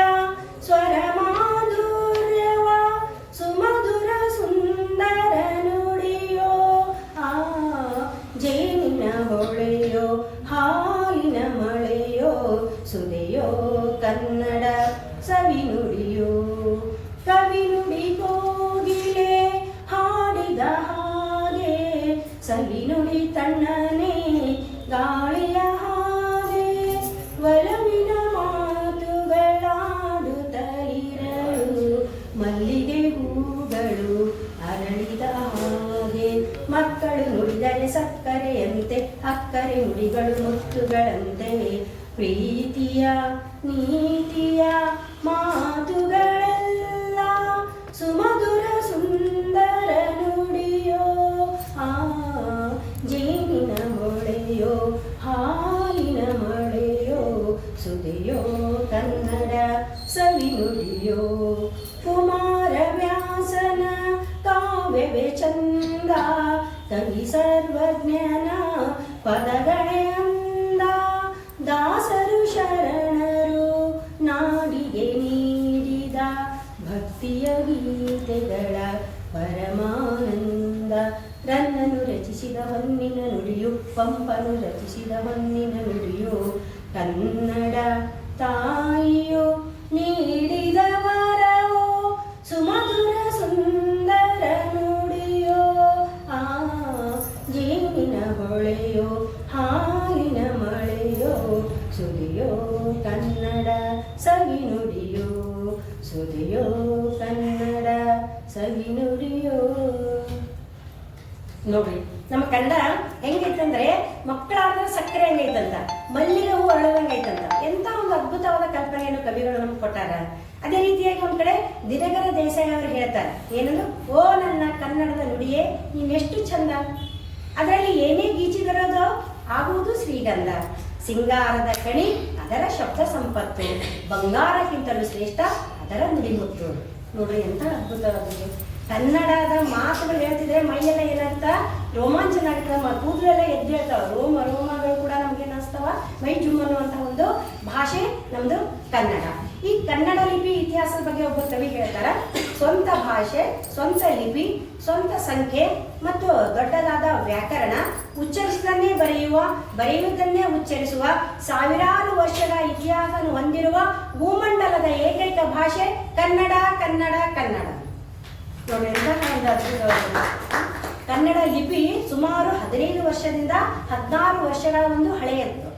ಸ್ವರ ಮಾಧುರ್ಯವ ಸುಮಧುರ ಸುಂದರ ನುಡಿಯೋ, ಆ ಜೇನಿನ ಹೊಳೆಯೋ ಹಾಲಿನ ಮಳೆಯೋ ಸುದೆಯೋ ಕನ್ನಡ ಸವಿನುಡಿಯೋ. ಕವಿನುಡಿ ಕೋಗಿಲೆ ಹಾಡಿದ ಹಾಗೆ, ಸವಿನುಡಿ ತಣ್ಣನೆ ಗಾಳಿಯ ಹಾಗೆ, ಒಲವಿನ ಮಾತುಗಳಾಡುತ್ತಲಿರಲು ಮಲ್ಲಿಗೆ ಹೂಗಳು ಅರಳಿದ ಹಾಗೆ. ಮಕ್ಕಳು ನುಡಿದರೆ ಸಕ್ಕರೆಯಂತೆ, ಅಕ್ಕರೆ ನುಡಿಗಳು ಮುತ್ತುಗಳಂತೆ, ಪ್ರೀತಿಯ ನೀತಿಯ ಮಾತುಗಳೆಲ್ಲ ಸುಮಧುರ ಸುಂದರ ನುಡಿಯೋ, ಆ ಜೇನಿನ ಹೊಳೆಯೋ ಹಾಲಿನ ಮಳೆಯೋ ಸುದೆಯೋ ಕನ್ನಡ ಸವಿನುಡಿಯೋ. ಕುಮಾರ ವ್ಯಾಸನ ಕಾವ್ಯವೇ ಚಂದ, ಕವಿ ಸರ್ವಜ್ಞನ ಪದಗಳೇ ಅಂದ, ದಾಸರು ಶರಣರು ನಾಡಿಗೆ ನೀಡಿದ ಭಕ್ತಿಯ ಗೀತೆಗಳ ಪರಮಾನಂದ. ರನ್ನನು ರಚಿಸಿದ ಹೊನ್ನಿನ ನುಡಿಯು, ಪಂಪನು ರಚಿಸಿದ ಹೊನ್ನಿನ ನುಡಿಯು, ಕನ್ನಡ ತಾಯಿಯು ನೀಡಿದ ವರವೋ ಸುಮಧುರ ಸುಂದರ ನುಡಿಯೋ, ಆ ಜೇನಿನ ಹೊಳೆಯೋ ಹಾಲಿನ ಮಳೆಯೋ ಸುದಿಯೋ ಕನ್ನಡ ಸವಿನುಡಿಯೋ, ಸುದಿಯೋ ಕನ್ನಡ ಸವಿನುಡಿಯೋ. ನೋಡ್ರಿ ನಮ್ಮ ಕನ್ನಡ ಹೆಂಗೈತಂದ್ರೆ ಮಕ್ಕಳಾದ್ರೆ ಸಕ್ಕರೆ ಹೆಂಗೈತಂತ, ಮಲ್ಲಿಗೆ ಹೂ ಅರಳದಂಗೆ ಐತಂತ. ಎಂತ ಒಂದು ಅದ್ಭುತವಾದ ಕಲ್ಪನೆಯನ್ನು ಕವಿಗಳು ನಮ್ಗೆ ಕೊಟ್ಟಾರ. ಅದೇ ರೀತಿಯಾಗಿ ಒಂದ್ ಕಡೆ ದಿನಕರ ದೇಸಾಯಿ ಅವರು ಹೇಳ್ತಾರೆ ಏನಂದ್ರೆ, ಓ ನನ್ನ ಕನ್ನಡದ ನುಡಿಯೇ ನೀನೆಷ್ಟು ಚಂದ, ಅದರಲ್ಲಿ ಏನೇ ಗೀಚಿದರೋದು ಆಗುವುದು ಶ್ರೀಗಂಧ, ಸಿಂಗಾರದ ಕಣಿ ಅದರ ಶಬ್ದ ಸಂಪತ್ತು, ಬಂಗಾರಕ್ಕಿಂತಲೂ ಶ್ರೇಷ್ಠ ಅದರ ನುಡಿಮುತ್ತು. ನೋಡ್ರಿ ಎಂತ ಅದ್ಭುತವಾಗಿದೆ. ಕನ್ನಡದ ಮಾತುಗಳು ಹೇಳ್ತಿದ್ರೆ ಮೈಯೆಲ್ಲ ಏನಂತ ರೋಮಾಂಚನ ಆಗ್ತದೆ, ಕೂದಲೆಲ್ಲ ಎದ್ದು ಹೇಳ್ತಾವ, ರೋಮಗಳು ಕೂಡ ನಮ್ಗೆ ಏನಿಸ್ತಾವ, ಮೈ ಜುಮ್ ಅನ್ನುವಂಥ ಒಂದು ಭಾಷೆ ನಮ್ದು ಕನ್ನಡ. ಈ ಕನ್ನಡ ಲಿಪಿ ಇತಿಹಾಸದ ಬಗ್ಗೆ ಒಬ್ಬ ಕವಿ ಹೇಳ್ತಾರ, ಸ್ವಂತ ಭಾಷೆ, ಸ್ವಂತ ಲಿಪಿ, ಸ್ವಂತ ಸಂಖ್ಯೆ ಮತ್ತು ದೊಡ್ಡದಾದ ವ್ಯಾಕರಣ, ಉಚ್ಚರಿಸಿದನ್ನೇ ಬರೆಯುವುದನ್ನೇ ಉಚ್ಚರಿಸುವ ಸಾವಿರಾರು ವರ್ಷಗಳ ಇತಿಹಾಸವನ್ನು ಹೊಂದಿರುವ ಭೂಮಂಡಲದ ಏಕೈಕ ಭಾಷೆ ಕನ್ನಡ ಕನ್ನಡ ಕನ್ನಡ. ನೋಡಿ ಕನ್ನಡ ಲಿಪಿ ಸುಮಾರು 15 ವರ್ಷದಿಂದ 16 ವರ್ಷಗಳ ಒಂದು ಹಳೆಯದ್ದು.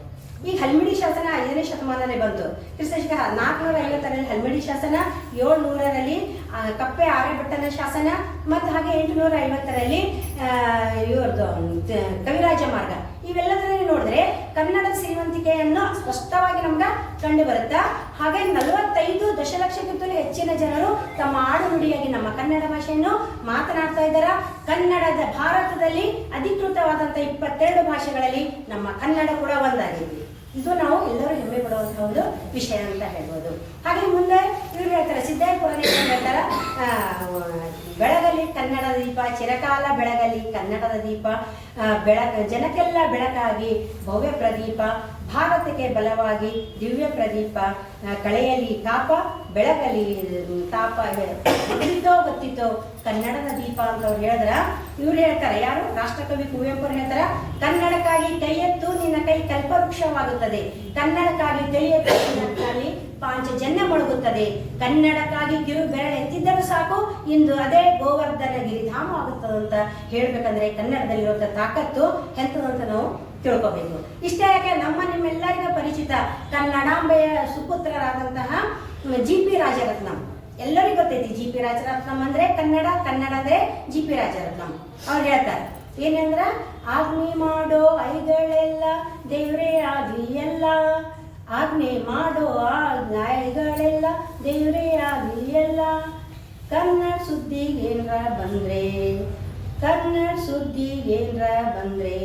ಈಗ ಹಲ್ಮಿಡಿ ಶಾಸನ 5ನೇ ಶತಮಾನದಲ್ಲಿ ಬಂತು. ಕ್ರಿಸ್ತಶಕ 450ರಲ್ಲಿ ಹಲ್ಮಿಡಿ ಶಾಸನ, 700ರಲ್ಲಿ ಕಪ್ಪೆ ಆರ್ಯಭಟ್ಟನ ಶಾಸನ ಮತ್ತು ಹಾಗೆ 850ರಲ್ಲಿ ಇವ್ರದ್ದು ಕವಿರಾಜ ಮಾರ್ಗ ಇವೆಲ್ಲದರಲ್ಲಿ ನೋಡಿದ್ರೆ ಕನ್ನಡದ ಶ್ರೀಮಂತಿಕೆಯನ್ನು ಸ್ಪಷ್ಟವಾಗಿ ನಮ್ಗೆ ಕಂಡು ಬರುತ್ತಾ. ಹಾಗೆ 45 ದಶಲಕ್ಷಕ್ಕಿಂತಲೂ ಹೆಚ್ಚಿನ ಜನರು ತಮ್ಮ ಆಡುನುಡಿಯಾಗಿ ನಮ್ಮ ಕನ್ನಡ ಭಾಷೆಯನ್ನು ಮಾತನಾಡ್ತಾ ಇದ್ದಾರೆ. ಕನ್ನಡದ ಭಾರತದಲ್ಲಿ ಅಧಿಕೃತವಾದಂಥ 22 ಭಾಷೆಗಳಲ್ಲಿ ನಮ್ಮ ಕನ್ನಡ ಕೂಡ ಒಂದಾಗಿದೆ. ಇದು ನಾವು ಎಲ್ಲರೂ ಹೆಮ್ಮೆ ಪಡುವಂತಹ ಒಂದು ವಿಷಯ ಅಂತ ಹೇಳ್ಬೋದು. ಹಾಗೆ ಮುಂದೆ ಇವ್ರು ಹೇಳ್ತಾರೆ, ಸಿದ್ದಾಪುರದಲ್ಲಿ ಹೇಳ್ತಾರೆ, ಬೆಳಗಲಿ ಕನ್ನಡದ ದೀಪ, ಚಿರಕಾಲ ಬೆಳಗಲಿ ಕನ್ನಡದ ದೀಪ, ಜನಕ್ಕೆಲ್ಲ ಬೆಳಕಾಗಿ ಭವ್ಯ ಪ್ರದೀಪ, ಭಾರತಕ್ಕೆ ಬಲವಾಗಿ ದಿವ್ಯ ಪ್ರದೀಪ, ಕಳೆಯಲಿ ತಾಪ ಬೆಳಗಲಿ ತಾಪ, ಗೊತ್ತಿತ್ತೋ ಕನ್ನಡದ ದೀಪ ಅಂತ ಅವ್ರು ಹೇಳಿದ್ರ. ಇವ್ರು ಹೇಳ್ತಾರೆ, ಯಾರು? ರಾಷ್ಟ್ರಕವಿ ಕುವೆಂಪು ಹೇಳ್ತಾರ, ಕನ್ನಡಕ್ಕಾಗಿ ಕೈ ಎತ್ತು ನಿನ್ನ ಕೈ ಕಲ್ಪವೃಕ್ಷವಾಗುತ್ತದೆ, ಕನ್ನಡಕ್ಕಾಗಿ ಕೈ ಎತ್ತು ನಿನ್ನಲ್ಲಿ ಪಾಂಚಜನ್ಯ ಮೊಳಗುತ್ತದೆ, ಕನ್ನಡಕ್ಕಾಗಿ ಕಿರು ಬೆರಳು ಎತ್ತಿದ್ದರೂ ಸಾಕು ಇಂದು ಅದೇ ಗೋವರ್ಧನ ಗಿರಿಧಾಮ ಆಗುತ್ತದೆ ಅಂತ ಹೇಳ್ಬೇಕಂದ್ರೆ ಕನ್ನಡದಲ್ಲಿರುವಂಥ ತಾಕತ್ತು ಎಂಥದಂತ ನಾವು ತಿಳ್ಕೋಬೇಕು. ಇಷ್ಟೇ ಯಾಕೆ ನಮ್ಮ ನಿಮ್ಮೆಲ್ಲರಿಗೂ ಪರಿಚಿತ ಕನ್ನಡಾಂಬೆಯ ಸುಪುತ್ರರಾದಂತಹ GP ರಾಜರತ್ನಂ, ಎಲ್ಲರಿಗೂ ಗೊತ್ತೈತಿ. GP ರಾಜರತ್ನಂ ಅಂದ್ರೆ ಕನ್ನಡ, ಕನ್ನಡ ಅಂದ್ರೆ GP ರಾಜರತ್ನಂ. ಅವ್ರು ಹೇಳ್ತಾರೆ ಏನಂದ್ರ, ಆಜ್ಞೆ ಮಾಡೋ ಐಗಳೆಲ್ಲ ದೇವ್ರೇ ಆಗ್ಲಿ ಎಲ್ಲ, ಆಜ್ಞೆ ಮಾಡೋ ಐಗಳೆಲ್ಲ ದೇವ್ರೇ ಆಗ್ಲಿ ಎಲ್ಲ, ಕನ್ನಡ ಸುದ್ದಿಗೇನ್ರ ಬಂದ್ರೆ, ಕನ್ನಡ ಸುದ್ದಿಗೇನ್ರ ಬಂದ್ರೆ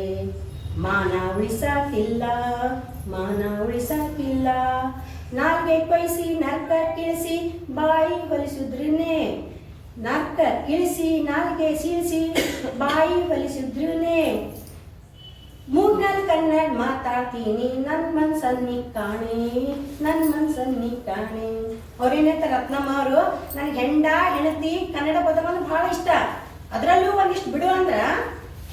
ಮಾನ ಉಳಿಸಾಕಿಲ್ಲ, ಮಾನ ಉಳಿಸಾಕಿಲ್ಲ, ನಾಲ್ಗೆ ಕೊಯ್ಸಿ ನರ್ಕ ಕಿಳಿಸಿ ಬಾಯಿ ಹೊಲಿಸಿದ್ರೇನೆ, ನರ್ಕ ಇಳಿಸಿ ನಾಲ್ಗೆ ಸೀಳಿಸಿ ಬಾಯಿ ಹೊಲಿಸಿದ್ರೇನೆ, ಮೂರ್ನಾಲ್ ಕನ್ನಡ ಮಾತಾಡ್ತೀನಿ ನನ್ ಮನ್ಸನ್ನಿ ಕಾಣೆ, ನನ್ ಮನ್ಸನ್ನಿ ಕಾಣೆ. ಅವ್ರೇನಂತ ರತ್ನಮ್ಮ ಅವರು, ನನ್ಗೆ ಹೆಂಡ ಹೆಣತಿ ಕನ್ನಡ ಪದವನ್ನು ಬಹಳ ಇಷ್ಟ, ಅದರಲ್ಲೂ ಒಂದಿಷ್ಟು ಬಿಡು ಅಂದ್ರ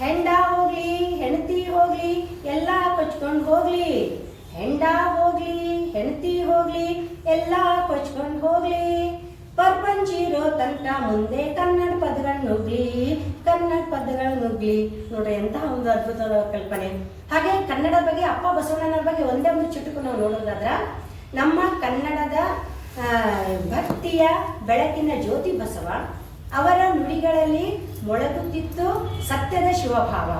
ಹೆಂಡ ಹೋಗ್ಲಿ ಹೆಂಡತಿ ಹೋಗ್ಲಿ ಎಲ್ಲ ಕೊಚ್ಕೊಂಡು ಹೋಗ್ಲಿ, ಹೆಂಡ ಹೋಗ್ಲಿ ಹೆಂಡತಿ ಹೋಗ್ಲಿ ಎಲ್ಲ ಕೊಚ್ಕೊಂಡು ಹೋಗ್ಲಿ, ಪರ್ಪಂಚಿರೋ ತನಕ ಮುಂದೆ ಕನ್ನಡ ಪದಗಳು ನುಗ್ಲಿ, ಕನ್ನಡ ಪದಗಳು ನುಗ್ಲಿ. ನೋಡ್ರಿ ಎಂತಹ ಒಂದು ಅದ್ಭುತವಾದ ಕಲ್ಪನೆ. ಹಾಗೆ ಕನ್ನಡ ಬಗ್ಗೆ ಅಪ್ಪ ಬಸವಣ್ಣನವ್ರ ಬಗ್ಗೆ ಒಂದೇ ಒಂದು ಚುಟುಕು ನಾವು ನೋಡೋದಾದ್ರ, ನಮ್ಮ ಕನ್ನಡದ ಭಕ್ತಿಯ ಬೆಳಕಿನ ಜ್ಯೋತಿ ಬಸವ, ಅವರ ನುಡಿಗಳಲ್ಲಿ ಮೊಳಗುತ್ತಿತ್ತು ಸತ್ಯದ ಶಿವಭಾವ,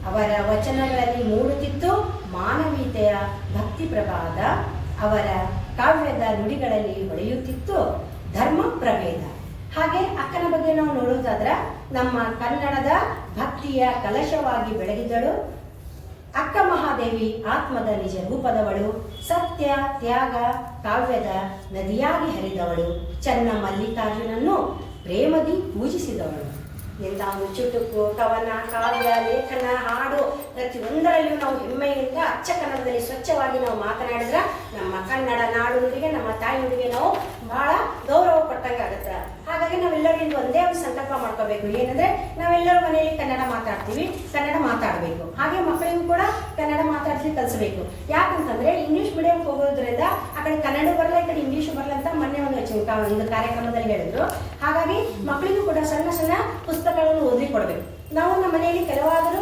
ಅವರ ವಚನಗಳಲ್ಲಿ ಮೂಡುತ್ತಿತ್ತು ಮಾನವೀಯತೆಯ ಭಕ್ತಿ ಪ್ರಭಾದ, ಅವರ ಕಾವ್ಯದ ನುಡಿಗಳಲ್ಲಿ ಹೊಳೆಯುತ್ತಿತ್ತು ಧರ್ಮ ಪ್ರಭೇದ. ಹಾಗೆ ಅಕ್ಕನ ಬಗ್ಗೆ ನಾವು ನೋಡೋದಾದ್ರ, ನಮ್ಮ ಕನ್ನಡದ ಭಕ್ತಿಯ ಕಲಶವಾಗಿ ಬೆಳಗಿದಳು ಅಕ್ಕ ಮಹಾದೇವಿ, ಆತ್ಮದ ನಿಜ ರೂಪದವಳು, ಸತ್ಯ ತ್ಯಾಗ ಕಾವ್ಯದ ನದಿಯಾಗಿ ಹರಿದವಳು, ಚನ್ನ ಮಲ್ಲಿಕಾರ್ಜುನನ್ನು ಪ್ರೇಮದಿ ಪೂಜಿಸಿದವಳು. ಎಂಥ ಒಂದು ಚುಟುಕು, ಕವನ, ಕಾವ್ಯ, ಲೇಖನ, ಹಾಡು ಪ್ರತಿಯೊಂದರಲ್ಲಿಯೂ ನಾವು ಹೆಮ್ಮೆಯಿಂದ ಅಚ್ಚ ಕನ್ನಡದಲ್ಲಿ ಸ್ವಚ್ಛವಾಗಿ ನಾವು ಮಾತನಾಡಿದ್ರೆ ನಮ್ಮ ಕನ್ನಡ ನಾಡು ನುಡಿಗೆ, ನಮ್ಮ ತಾಯಿ ನುಡಿಗೆ ನಾವು ಬಹಳ ಗೌರವ ಕೊಟ್ಟಂಗಾಗುತ್ತೆ. ಹಾಗಾಗಿ ನಾವೆಲ್ಲರೂ ಒಂದೇ ಒಂದು ಸಂಕಲ್ಪ ಮಾಡ್ಕೋಬೇಕು, ಏನಂದ್ರೆ ನಾವೆಲ್ಲರೂ ಮನೆಯಲ್ಲಿ ಕನ್ನಡ ಮಾತಾಡ್ತೀವಿ, ಕನ್ನಡ ಮಾತಾಡಬೇಕು. ಹಾಗೆ ಮಕ್ಕಳಿಗೂ ಕೂಡ ಕನ್ನಡ ಮಾತಾಡ್ಲಿಕ್ಕೆ ಕಲಿಸಬೇಕು. ಯಾಕಂತಂದ್ರೆ ಇಂಗ್ಲಿಷ್ ಮೀಡಿಯಂ ಹೋಗೋದ್ರಿಂದ ಆ ಕಡೆ ಕನ್ನಡ ಬರಲ್ಲ, ಈ ಕಡೆ ಇಂಗ್ಲಿಷ್ ಬರಲ್ಲ ಅಂತ ಮೊನ್ನೆ ಒಂದು ಕಾರ್ಯಕ್ರಮದಲ್ಲಿ ಹೇಳಿದ್ರು. ಹಾಗಾಗಿ ಮಕ್ಕಳಿಗೂ ಕೂಡ ಸಣ್ಣ ಸಣ್ಣ ಪುಸ್ತಕಗಳನ್ನು ಓದಿ ಕೊಡ್ಬೇಕು. ನಾವು ನಮ್ಮ ಮನೆಯಲ್ಲಿ ಕೆಲವಾದರೂ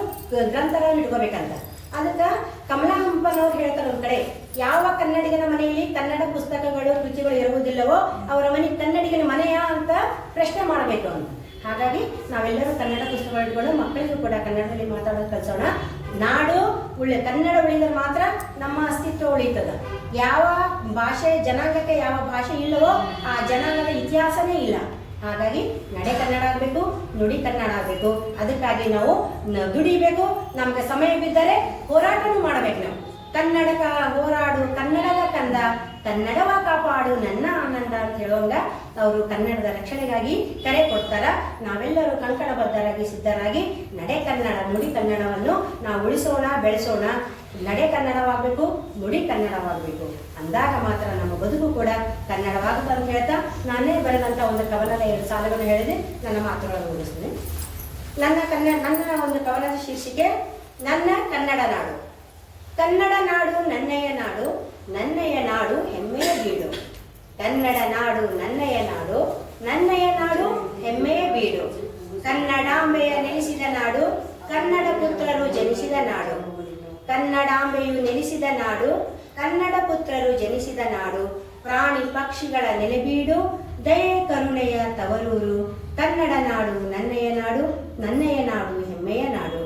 ಗ್ರಂಥಗಳನ್ನು ಇಟ್ಕೋಬೇಕಂತ. ಅದಕ್ಕೆ ಕಮಲಾ ಹಂಪನವ್ರು ಹೇಳ್ತಾರೆ, ಒಂದ್ ಕಡೆ ಯಾವ ಕನ್ನಡಿಗನ ಮನೆಯಲ್ಲಿ ಕನ್ನಡ ಪುಸ್ತಕಗಳು ಕೃತಿಗಳು ಇರುವುದಿಲ್ಲವೋ ಅವರ ಮನೆ ಕನ್ನಡಿಗನ ಮನೆಯ ಅಂತ ಪ್ರಶ್ನೆ ಮಾಡಬೇಕು ಅಂತ. ಹಾಗಾಗಿ ನಾವೆಲ್ಲರೂ ಕನ್ನಡ ಪುಸ್ತಕಗಳು ಇಟ್ಕೊಂಡು ಮಕ್ಕಳಿಗೂ ಕೂಡ ಕನ್ನಡದಲ್ಲಿ ಮಾತಾಡೋದು ಕಲಿಸೋಣ. ನಾಡು ಕನ್ನಡ ಉಳಿದರೆ ಮಾತ್ರ ನಮ್ಮ ಅಸ್ತಿತ್ವ ಉಳಿತದ. ಯಾವ ಭಾಷೆ ಜನಾಂಗಕ್ಕೆ ಯಾವ ಭಾಷೆ ಇಲ್ಲವೋ ಆ ಜನಾಂಗದ ಇತಿಹಾಸನೇ ಇಲ್ಲ. ಹಾಗಾಗಿ ನಡೆ ಕನ್ನಡ ಆಗಬೇಕು, ನುಡಿ ಕನ್ನಡ ಆಗಬೇಕು. ಅದಕ್ಕಾಗಿ ನಾವು ದುಡಿಬೇಕು. ನಮ್ಗೆ ಸಮಯ ಬಿದ್ದರೆ ಹೋರಾಟನೂ ಮಾಡಬೇಕು. ನಾವು ಕನ್ನಡಕ ಹೋರಾಡು ಕನ್ನಡದ ಕಂದ, ಕನ್ನಡವ ಕಾಪಾಡು ನನ್ನ ಆನಂದ ಅಂತ ಹೇಳುವಂಗ ಅವರು ಕನ್ನಡದ ರಕ್ಷಣೆಗಾಗಿ ಕರೆ ಕೊಡ್ತಾರ. ನಾವೆಲ್ಲರೂ ಕಂಕಣಬದ್ಧರಾಗಿ ಸಿದ್ಧರಾಗಿ ನಡೆ ಕನ್ನಡ ನುಡಿ ಕನ್ನಡವನ್ನು ನಾವು ಉಳಿಸೋಣ, ಬೆಳೆಸೋಣ. ನಡೆ ಕನ್ನಡವಾಗಬೇಕು, ನುಡಿ ಕನ್ನಡವಾಗಬೇಕು. ಅಂದಾಗ ಮಾತ್ರ ನಮ್ಮ ಬದುಕು ಕೂಡ ಕನ್ನಡವಾಗುತ್ತೆ ಅಂತ ಹೇಳ್ತಾ ನಾನೇ ಬರೆದಂಥ ಒಂದು ಕವನದ 2 ಸಾಲುಗಳನ್ನು ಹೇಳಿದೆ. ನನ್ನ ಮಾತುಗಳನ್ನು ಮುಗಿಸ್ತೀನಿ. ನನ್ನ ಒಂದು ಕವನದ ಶೀರ್ಷಿಕೆ ನನ್ನ ಕನ್ನಡ ನಾಡು. ಕನ್ನಡ ನಾಡು ನನ್ನಯ ನಾಡು, ನನ್ನಯ ನಾಡು ಹೆಮ್ಮೆಯ ಬೀಡು. ಕನ್ನಡ ನಾಡು ನನ್ನಯ ನಾಡು, ನನ್ನಯ ನಾಡು ಹೆಮ್ಮೆಯ ಬೀಡು. ಕನ್ನಡಾಂಬೆಯ ನೆಲೆಸಿದ ನಾಡು, ಕನ್ನಡ ಪುತ್ರರು ಜನಿಸಿದ ನಾಡು. ಕನ್ನಡಾಂಬೆಯು ನೆಲೆಸಿದ ನಾಡು, ಕನ್ನಡ ಪುತ್ರರು ಜನಿಸಿದ ನಾಡು. ಪ್ರಾಣಿ ಪಕ್ಷಿಗಳ ನೆಲೆಬೀಡು, ದಯೆ ಕರುಣೆಯ ತವರೂರು. ಕನ್ನಡ ನಾಡು ನನ್ನಯ ನಾಡು, ನನ್ನಯ ನಾಡು ಹೆಮ್ಮೆಯ ನಾಡು.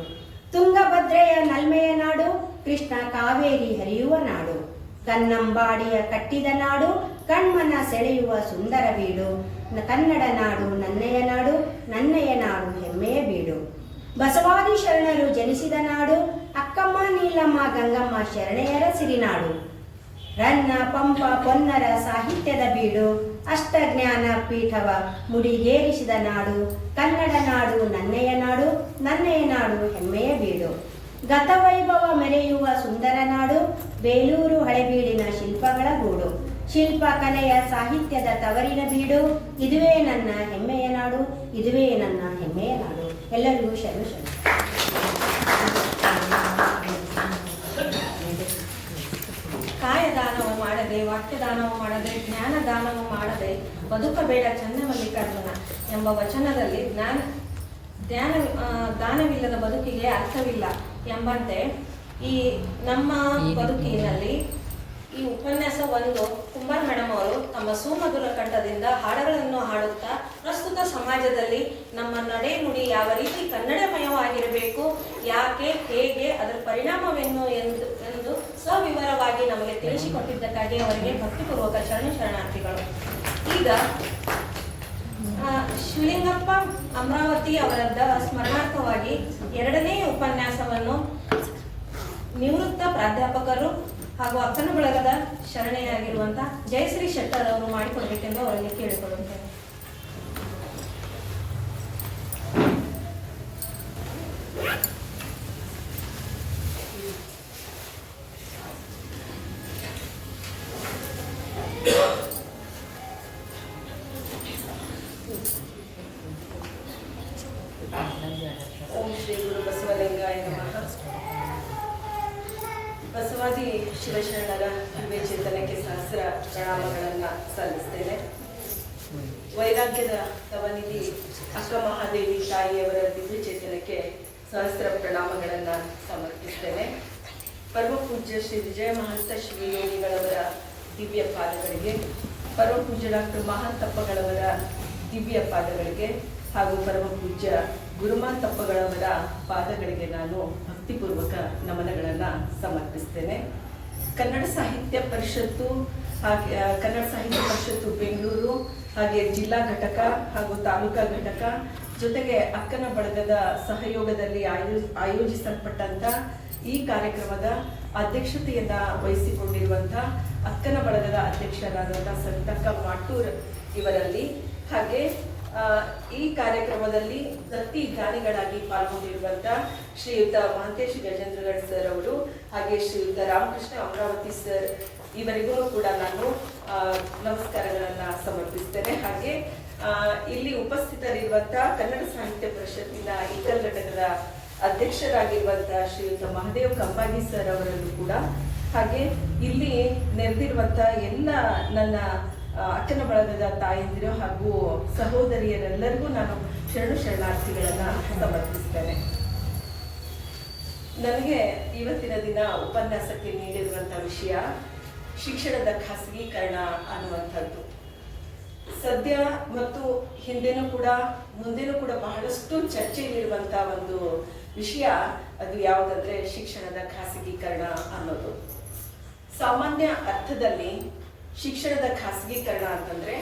ತುಂಗಭದ್ರೆಯ ನಲ್ಮೆಯ ನಾಡು, ಕೃಷ್ಣ ಕಾವೇರಿ ಹರಿಯುವ ನಾಡು, ಕನ್ನಂಬಾಡಿಯ ಕಟ್ಟಿದ ನಾಡು, ಕಣ್ಮನ ಸೆಳೆಯುವ ಸುಂದರ ಬೀಡು, ಕನ್ನಡ ನಾಡು ನನ್ನಯ ನಾಡು, ನನ್ನಯ ನಾಡು ಹೆಮ್ಮೆಯ ಬೀಡು. ಬಸವಾದಿ ಶರಣರು ಜನಿಸಿದ ನಾಡು, ಅಕ್ಕಮ್ಮ ನೀಲಮ್ಮ ಗಂಗಮ್ಮ ಶರಣೆಯರ ಸಿರಿನಾಡು. ರನ್ನ ಪಂಪ ಪೊನ್ನರ ಸಾಹಿತ್ಯದ ಬೀಡು, ಅಷ್ಟಜ್ಞಾನ ಪೀಠವ ಮುಡಿಗೇರಿಸಿದ ನಾಡು, ಕನ್ನಡ ನಾಡು ನನ್ನಯ ನಾಡು, ನನ್ನಯ ನಾಡು ಹೆಮ್ಮೆಯ ಬೀಡು. ಗತವೈಭವ ಮೆರೆಯುವ ಸುಂದರ ನಾಡು, ಬೇಲೂರು ಹಳೆಬೀಡಿನ ಶಿಲ್ಪಗಳ ಗೂಡು, ಶಿಲ್ಪ ಕಲೆಯ ಸಾಹಿತ್ಯದ ತವರಿನ ಬೀಡು. ಇದುವೇ ನನ್ನ ಹೆಮ್ಮೆಯ ನಾಡು, ಇದುವೇ ನನ್ನ ಹೆಮ್ಮೆಯ ನಾಡು. ಎಲ್ಲರಿಗೂ ಶರಣು ಶರಣು. ಕಾಯದಾನವು ಮಾಡದೆ, ವಾಕ್ಯದಾನವು ಮಾಡದೆ, ಜ್ಞಾನದಾನವು ಮಾಡದೆ ಬದುಕಬೇಡ ಚನ್ನಮಲ್ಲಿಕಾರ್ಜುನ ಎಂಬ ವಚನದಲ್ಲಿ ದಾನವಿಲ್ಲದ ಬದುಕಿಗೆ ಅರ್ಥವಿಲ್ಲ ಎಂಬಂತೆ ಈ ನಮ್ಮ ಬದುಕಿನಲ್ಲಿ ಈ ಉಪನ್ಯಾಸ ಒಂದು ಕುಂಬಾರ್ ಮೇಡಮ್ ಅವರು ತಮ್ಮ ಸುಮಧುರ ಕಂಠದಿಂದ ಹಾಡುಗಳನ್ನು ಹಾಡುತ್ತಾ ಪ್ರಸ್ತುತ ಸಮಾಜದಲ್ಲಿ ನಮ್ಮ ನಡೆ ನುಡಿ ಯಾವ ರೀತಿ ಕನ್ನಡಮಯವಾಗಿರಬೇಕು, ಯಾಕೆ, ಹೇಗೆ, ಅದರ ಪರಿಣಾಮವೇನು ಎಂದು ಸವಿವರವಾಗಿ ನಮಗೆ ತಿಳಿಸಿಕೊಟ್ಟಿದ್ದಕ್ಕಾಗಿ ಅವರಿಗೆ ಭಕ್ತಿಪೂರ್ವಕ ಶರಣಾರ್ಥಿಗಳು. ಈಗ ಶಿವಲಿಂಗಪ್ಪ ಅಮರಾವತಿ ಅವರದ್ದ ಸ್ಮರಣಾರ್ಥವಾಗಿ 2ನೇ ಉಪನ್ಯಾಸವನ್ನು ನಿವೃತ್ತ ಪ್ರಾಧ್ಯಾಪಕರು ಹಾಗೂ ಅಕ್ಕನ ಬಳಗದ ಶರಣೆಯಾಗಿರುವಂತಹ ಜಯಶ್ರೀ ಶೆಟ್ಟರ್ ಅವರು ಮಾಡಿಕೊಡ್ಬೇಕೆಂದು ಅವರಲ್ಲಿ ಕೇಳಿಕೊಳ್ಳುತ್ತೇನೆ. ಓಂ ಶ್ರೀ ಗುರು ಬಸವಲಿಂಗಾಯ ನಮಃ. ಬಸವಾದಿ ಶಿವಶರಣರ ದಿವ್ಯ ಚಿಂತನಕ್ಕೆ ಸಹಸ್ರ ಪ್ರಣಾಮಗಳನ್ನು ಸಲ್ಲಿಸ್ತೇನೆ. ವೈರಾಗ್ಯದ ತವನಿಧಿ ಅಕ್ಕ ಮಹಾದೇವಿ ತಾಯಿಯವರ ದಿವ್ಯ ಚೇತನಕ್ಕೆ ಸಹಸ್ರ ಪ್ರಣಾಮಗಳನ್ನು ಸಮರ್ಪಿಸ್ತೇನೆ. ಪರಮ ಪೂಜ್ಯ ಶ್ರೀ ವಿಜಯ ಮಹಂತ ಶ್ರೀ ಯೋಗಿಗಳವರ ದಿವ್ಯ ಪಾದಗಳಿಗೆ, ಪರಮ ಪೂಜ್ಯ ಡಾಕ್ಟರ್ ಮಹಾಂತಪ್ಪಗಳವರ ದಿವ್ಯ ಪಾದಗಳಿಗೆ ಹಾಗೂ ಪರಮ ಪೂಜ್ಯ ಗುರುಮಾಂತಪ್ಪಗಳವರ ಪಾದಗಳಿಗೆ ನಾನು ಭಕ್ತಿಪೂರ್ವಕ ನಮನಗಳನ್ನು ಸಮರ್ಪಿಸ್ತೇನೆ. ಕನ್ನಡ ಸಾಹಿತ್ಯ ಪರಿಷತ್ತು ಕನ್ನಡ ಸಾಹಿತ್ಯ ಪರಿಷತ್ತು ಬೆಂಗಳೂರು ಹಾಗೆ ಜಿಲ್ಲಾ ಘಟಕ ಹಾಗೂ ತಾಲೂಕಾ ಘಟಕ ಜೊತೆಗೆ ಅಕ್ಕನ ಬಳಗದ ಸಹಯೋಗದಲ್ಲಿ ಆಯೋಜಿಸಲ್ಪಟ್ಟಂತ ಈ ಕಾರ್ಯಕ್ರಮದ ಅಧ್ಯಕ್ಷತೆಯನ್ನ ವಹಿಸಿಕೊಂಡಿರುವಂತಹ ಅಕ್ಕನ ಬಳಗದ ಅಧ್ಯಕ್ಷರಾದಂತಹ ಸಂತಕ್ಕ ಮಾಟೂರ್ ಇವರಲ್ಲಿ ಹಾಗೆ ಈ ಕಾರ್ಯಕ್ರಮದಲ್ಲಿ ದತ್ತಿ ದಾನಿಗಳಾಗಿ ಪಾಲ್ಗೊಂಡಿರುವಂತಹ ಶ್ರೀಯುತ ಮಹಂತೇಶ್ ಗಜೇಂದ್ರಗಢ ಸರ್ ಅವರು ಹಾಗೆ ಶ್ರೀಯುತ ರಾಮಕೃಷ್ಣ ಅಮರಾವತಿ ಸರ್ ಇವರಿಗೂ ಕೂಡ ನಾನು ನಮಸ್ಕಾರಗಳನ್ನ ಸಮರ್ಪಿಸ್ತೇನೆ. ಹಾಗೆ ಇಲ್ಲಿ ಉಪಸ್ಥಿತರಿರುವಂತಹ ಕನ್ನಡ ಸಾಹಿತ್ಯ ಪರಿಷತ್ತಿನ ಇಕ್ಕಲ್ ಘಟಕದ ಅಧ್ಯಕ್ಷರಾಗಿರುವಂತಹ ಶ್ರೀಯುತ ಮಹದೇವ್ ಕಂಬಾಗಿ ಸರ್ ಅವರನ್ನು ಕೂಡ ಹಾಗೆ ಇಲ್ಲಿ ನೆರೆದಿರುವಂತಹ ಎಲ್ಲ ನನ್ನ ಅಕ್ಕನ ಬಳಗದ ತಾಯಂದಿರು ಹಾಗೂ ಸಹೋದರಿಯರೆಲ್ಲರಿಗೂ ನಾನು ಶರಣಾರ್ಥಿಗಳನ್ನ ಸಮರ್ಪಿಸ್ತೇನೆ. ನನಗೆ ಇವತ್ತಿನ ದಿನ ಉಪನ್ಯಾಸಕ್ಕೆ ನೀಡಿರುವಂತಹ ವಿಷಯ ಶಿಕ್ಷಣದ ಖಾಸಗೀಕರಣ ಅನ್ನುವಂಥದ್ದು. ಸದ್ಯ ಮತ್ತು ಹಿಂದೆನೂ ಕೂಡ ಮುಂದೆನೂ ಕೂಡ ಬಹಳಷ್ಟು ಚರ್ಚೆಯಲ್ಲಿರುವಂತಹ ಒಂದು ವಿಷಯ ಅದು ಯಾವುದಂದ್ರೆ ಶಿಕ್ಷಣದ ಖಾಸಗೀಕರಣ ಅನ್ನೋದು. ಸಾಮಾನ್ಯ ಅರ್ಥದಲ್ಲಿ ಶಿಕ್ಷಣದ ಖಾಸಗೀಕರಣ ಅಂತಂದ್ರೆ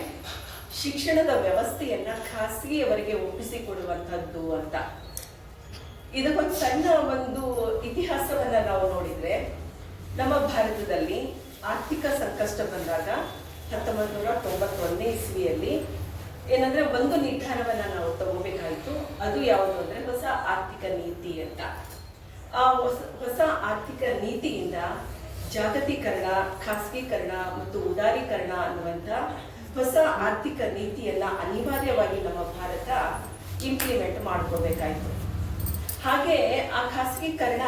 ಶಿಕ್ಷಣದ ವ್ಯವಸ್ಥೆಯನ್ನ ಖಾಸಗಿಯವರಿಗೆ ಒಪ್ಪಿಸಿಕೊಡುವಂಥದ್ದು ಅಂತ. ಇದಕ್ಕೊಂದು ಸಣ್ಣ ಒಂದು ಇತಿಹಾಸವನ್ನ ನಾವು ನೋಡಿದ್ರೆ ನಮ್ಮ ಭಾರತದಲ್ಲಿ ಆರ್ಥಿಕ ಸಂಕಷ್ಟ ಬಂದಾಗ 1991ನೇ ಇಸ್ವಿಯಲ್ಲಿ ಏನಂದ್ರೆ ಒಂದು ನಿರ್ಧಾರವನ್ನ ನಾವು ತಗೋಬೇಕಾಯ್ತು. ಅದು ಯಾವುದು ಅಂದ್ರೆ ಹೊಸ ಆರ್ಥಿಕ ನೀತಿ ಅಂತ. ಆ ಹೊಸ ಆರ್ಥಿಕ ನೀತಿಯಿಂದ ಜಾಗತೀಕರಣ, ಖಾಸಗೀಕರಣ ಮತ್ತು ಉದಾರೀಕರಣ ಅನ್ನುವಂಥ ಹೊಸ ಆರ್ಥಿಕ ನೀತಿಯನ್ನ ಅನಿವಾರ್ಯವಾಗಿ ನಮ್ಮ ಭಾರತ ಇಂಪ್ಲಿಮೆಂಟ್ ಮಾಡ್ಕೋಬೇಕಾಯ್ತು. ಹಾಗೆ ಆ ಖಾಸಗೀಕರಣ